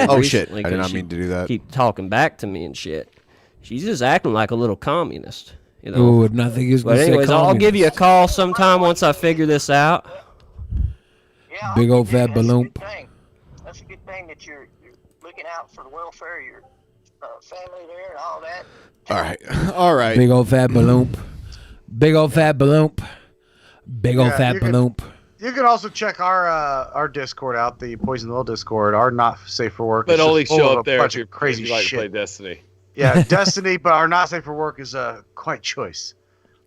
Oh, shit. recently I did not 'cause mean to do that. Keep talking back to me and shit. She's just acting like a little communist. Ooh, nothing is But gonna say anyways, I'll communist. give you a call sometime once I figure this out. Big old fat balloon. That's a good thing that you're looking out for the welfare of your family there and all that. All right. Big old fat balloon. Big old fat balloon. Big old Yeah, fat you can- balloon. You can also check our Discord out, the Poison Will Discord. Our not safe for work. But is just only full show of up a there bunch if of crazy you like shit. to play Destiny. Yeah, Destiny, but our not safe for work is quite choice.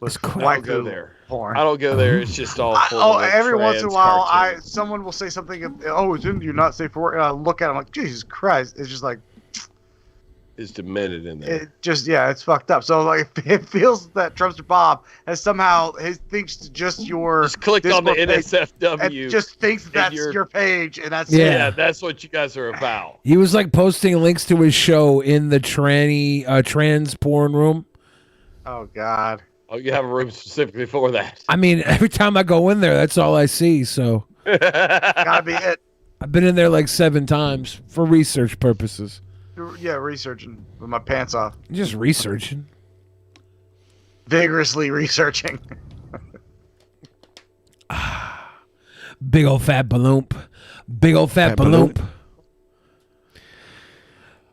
with I don't go there. porn. I don't go there. It's just all full of every once in a trans while, cartoons. someone will say something. Oh, isn't you not safe for work? And I look at it, I'm like, Jesus Christ! It's just like It's demented in there. it's fucked up. So like, it feels that Trumpster Bob has somehow thinks just your clicked on the Discord page NSFW. and just thinks and that's you're- your page, and that's Yeah, it. that's what you guys are about. He was like posting links to his show in the trans porn room. Oh God. Oh, you have a room specifically for that. I mean, every time I go in there, that's all I see. So Gotta be it. I've been in there like 7 times for research purposes. Yeah, researching with my pants off. Just researching. Vigorously researching. Big old fat balloon. Big old fat balloon.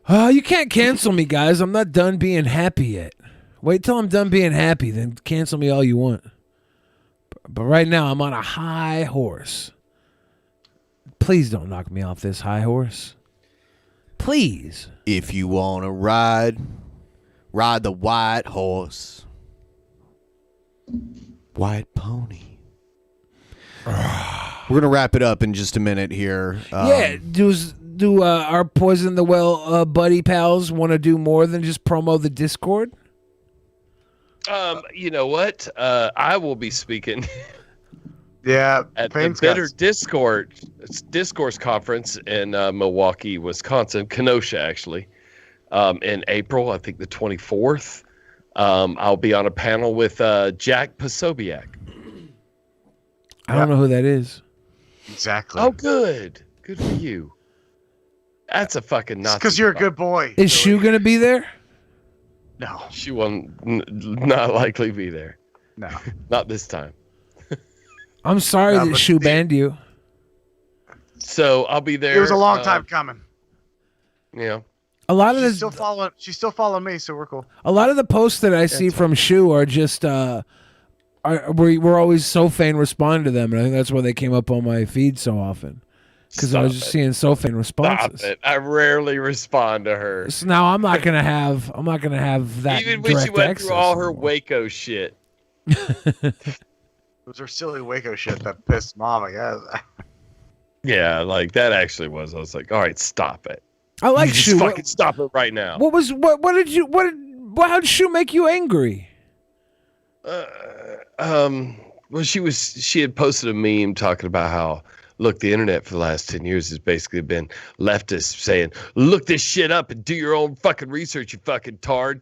You can't cancel me, guys. I'm not done being happy yet. Wait till I'm done being happy, then cancel me all you want. But right now, I'm on a high horse. Please don't knock me off this high horse. Please. If you want to ride the white horse. White pony. We're going to wrap it up in just a minute here. Yeah, do our Poison the Well buddy pals want to do more than just promo the Discord? You know what? I will be speaking. Yeah, at the Bitter Discourse Conference in Milwaukee, Wisconsin, Kenosha, actually, in April, I think the 24th. I'll be on a panel with Jack Posobiec. I don't know who that is. Exactly. Oh, good. Good for you. That's a fucking Nazi. Because you're a good boy. Is Shu going to be there? No. She will not likely be there. No. Not this time. I'm sorry that Shu banned you. So I'll be there. It was a long time coming. Yeah. A lot of She's still following me, so we're cool. A lot of the posts that I see from Shu are just we're always Sofane respond to them, and I think that's why they came up on my feed so often. Because I was just seeing Sofane responses. Stop it. I rarely respond to her. So now I'm not gonna have that. Even when she direct went access through all her anymore. Waco shit. It was her silly Waco shit that pissed Mom, I guess. Yeah, like that actually was. I was like, all right, stop it. I like You Shu. just fucking stop it right now. What how did Shu make you angry? Well, she had posted a meme talking about how, look, the internet for the last 10 years has basically been leftists saying, look this shit up and do your own fucking research, you fucking tard.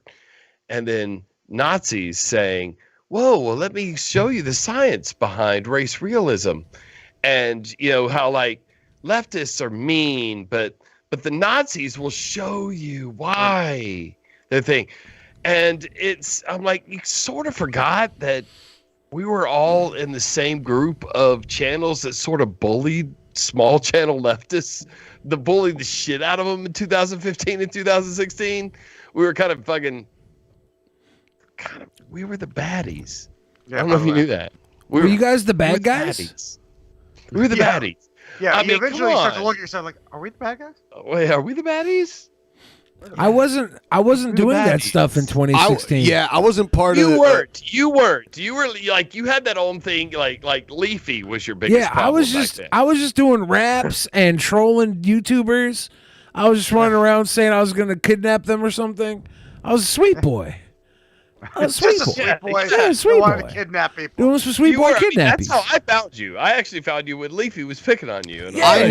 And then Nazis saying, whoa, well, let me show you the science behind race realism. And, you know, how like leftists are mean, but the Nazis will show you why the thing. And I'm like, you sort of forgot that we were all in the same group of channels that sort of bullied small channel leftists, bullied the shit out of them in 2015 and 2016. We were we were the baddies. Yeah, I don't know if you knew that. Were you guys the bad guys? Baddies. We were the baddies. Yeah, I you mean, eventually come start to on. look at yourself like, are we the bad guys? Wait, are we the baddies? I wasn't doing that stuff in 2016. I wasn't part of You it. weren't. You weren't. You were like, you had that own thing, like Leafy was your biggest Yeah, problem I was just doing raps and trolling YouTubers. I was just running around saying I was going to kidnap them or something. I was a sweet boy. I was a sweet Just a boy. sweet boy. Yeah, sweet wanted boy. to kidnap people. Doing some sweet You boy were. I mean, kidnapping. that's how I found you. I actually found you when Leafy was picking on you. And I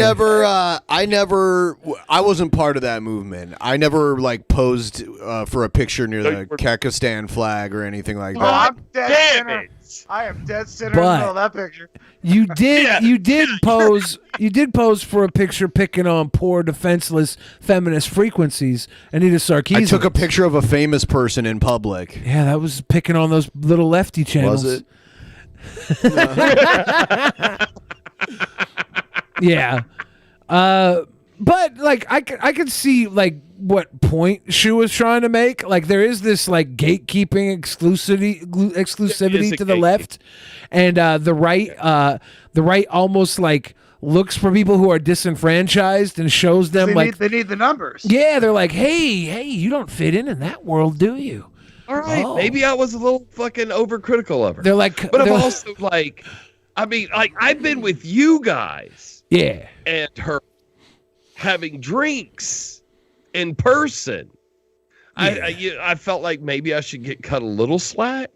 wasn't part of that movement. I never like posed for a picture near the Kyrgyzstan flag or anything like Oh, that. I'm dead center. I am dead center in the But- middle of that picture. You did pose for a picture picking on poor defenseless feminist frequencies. Anita Sarkeesian. I took a picture of a famous person in public. Yeah, that was picking on those little lefty channels. Was it? Yeah. But like I could see like what point Shu was trying to make. Like there is this like gatekeeping exclusivity to the left, and the right almost like looks for people who are disenfranchised and shows them They like need the numbers. yeah, they're like, hey, you don't fit in that world, do you? All right, maybe I was a little fucking overcritical of her. They're like, but I'm also like, I mean, like I've been with you guys, yeah, and her having drinks in person. Yeah. I felt like maybe I should get cut a little slack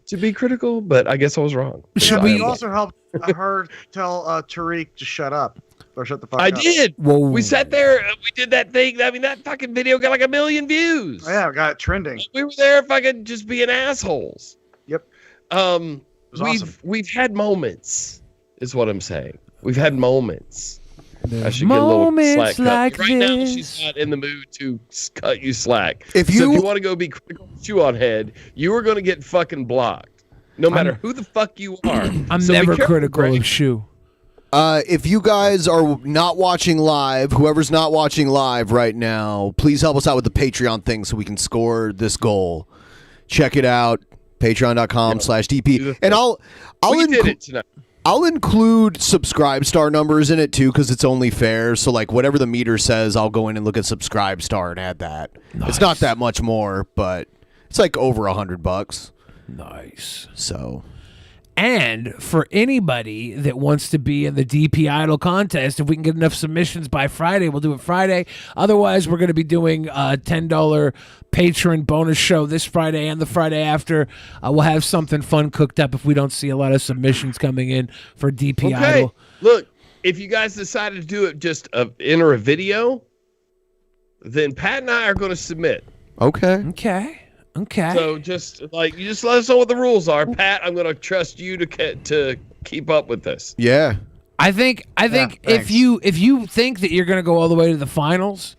to be critical, but I guess I was wrong. Yeah, but you also helped her tell Tariq to shut up or shut the fuck up. I did. Whoa. We sat there. We did that thing. I mean, that fucking video got like 1 million views. Oh, yeah, we got it trending. We were there fucking just being assholes. Yep. We've had moments, is what I'm saying. We've had moments. I should moments get a little slack like cut. Right now, this. she's not in the mood to cut you slack. If So you- if you want to go be critical chew on head, you are going to get fucking blocked. No matter who the fuck you are. I'm So be never careful, critical Greg. of Shu. If you guys are not watching live, whoever's not watching live right now, please help us out with the Patreon thing so we can score this goal. Check it out, patreon.com/DP. And I'll include subscribe star numbers in it too, because it's only fair. So like whatever the meter says, I'll go in and look at subscribe star and add that. It's not that much more, but it's like over $100. Nice. So. And for anybody that wants to be in the DP Idol contest, if we can get enough submissions by Friday, we'll do it Friday. Otherwise, we're going to be doing a $10 patron bonus show this Friday and the Friday after. We'll have something fun cooked up if we don't see a lot of submissions coming in for DP Idol. Look, if you guys decided to do it just enter a video, then Pat and I are going to submit. Okay. So just like you just let us know what the rules are, Pat. I'm going to trust you to keep up with this. Yeah. I think if you think that you're going to go all the way to the finals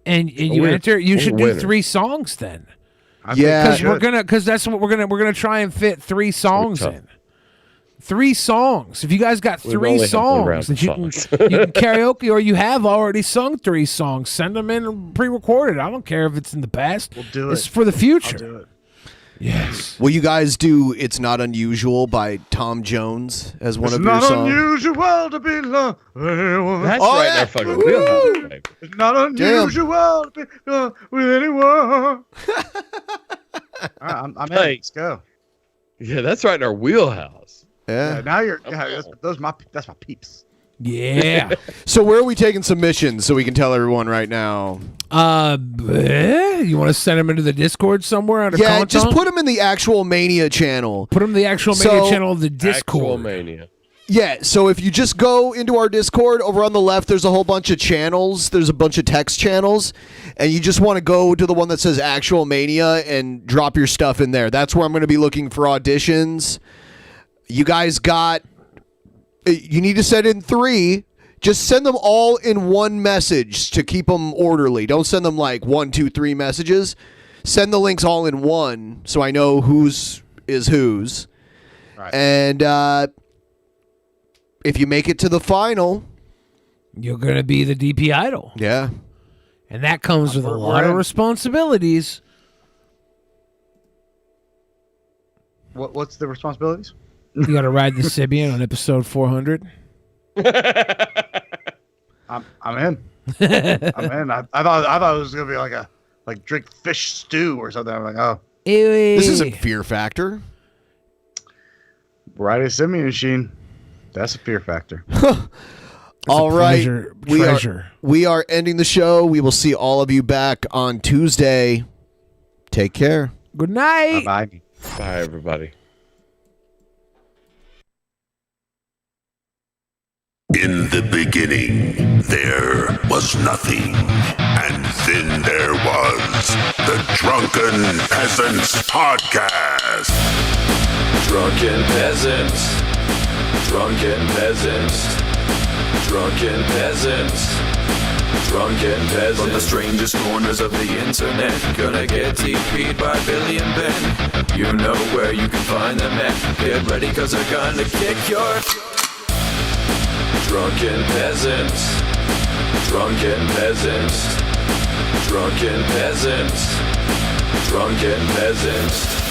and you winner. enter, you Or should winner. do 3 songs then. Yeah. because that's what we're gonna try and fit 3 songs in. 3 songs. If you guys got We've 3 only had one round songs that of you can songs. you can karaoke, or you have already sung 3 songs, send them in pre-recorded. I don't care if it's in the past. We'll do It's it. for the future. I'll do it. Yes. Will you guys do "It's Not Unusual" by Tom Jones as one It's of your not songs? unusual to be loved. That's Oh, right yeah. in our fucking wheelhouse. Baby. It's not unusual to be loved with anyone. All right, I'm in. Hey. Let's go. Yeah, that's right in our wheelhouse. Yeah, now you're. Yeah, that's my peeps. Yeah. So where are we taking submissions so we can tell everyone right now? You want to send them into the Discord somewhere under Yeah, content? just put them in the Actual Mania channel. Put them in the Actual Mania channel of the Discord. Actual mania. Yeah, so if you just go into our Discord, over on the left, there's a whole bunch of channels. There's a bunch of text channels, and you just want to go to the one that says Actual Mania and drop your stuff in there. That's where I'm going to be looking for auditions. You guys you need to send in 3. Just send them all in one message to keep them orderly. Don't send them like 1, 2, 3 messages. Send the links all in one so I know whose is whose. Right. And if you make it to the final, you're going to be the DP Idol. Yeah. And that comes with a lot in. of responsibilities. What's the responsibilities? You got to ride the Sibian on episode 400. I'm in. I'm in. I thought it was gonna be like drink fish stew or something. I'm like, oh, this isn't Fear Factor. Ride a semi machine. That's a fear factor. All right. treasure. We are ending the show. We will see all of you back on Tuesday. Take care. Good night. Bye. Bye, everybody. In the beginning, there was nothing. And then there was the Drunken Peasants Podcast. Drunken Peasants. Drunken Peasants. Drunken Peasants. Drunken Peasants. From the strangest corners of the internet, gonna get TP'd by Billy and Ben. You know where you can find them at. Get ready, cause they're gonna kick your... Drunken Peasants. Drunken Peasants. Drunken Peasants. Drunken Peasants.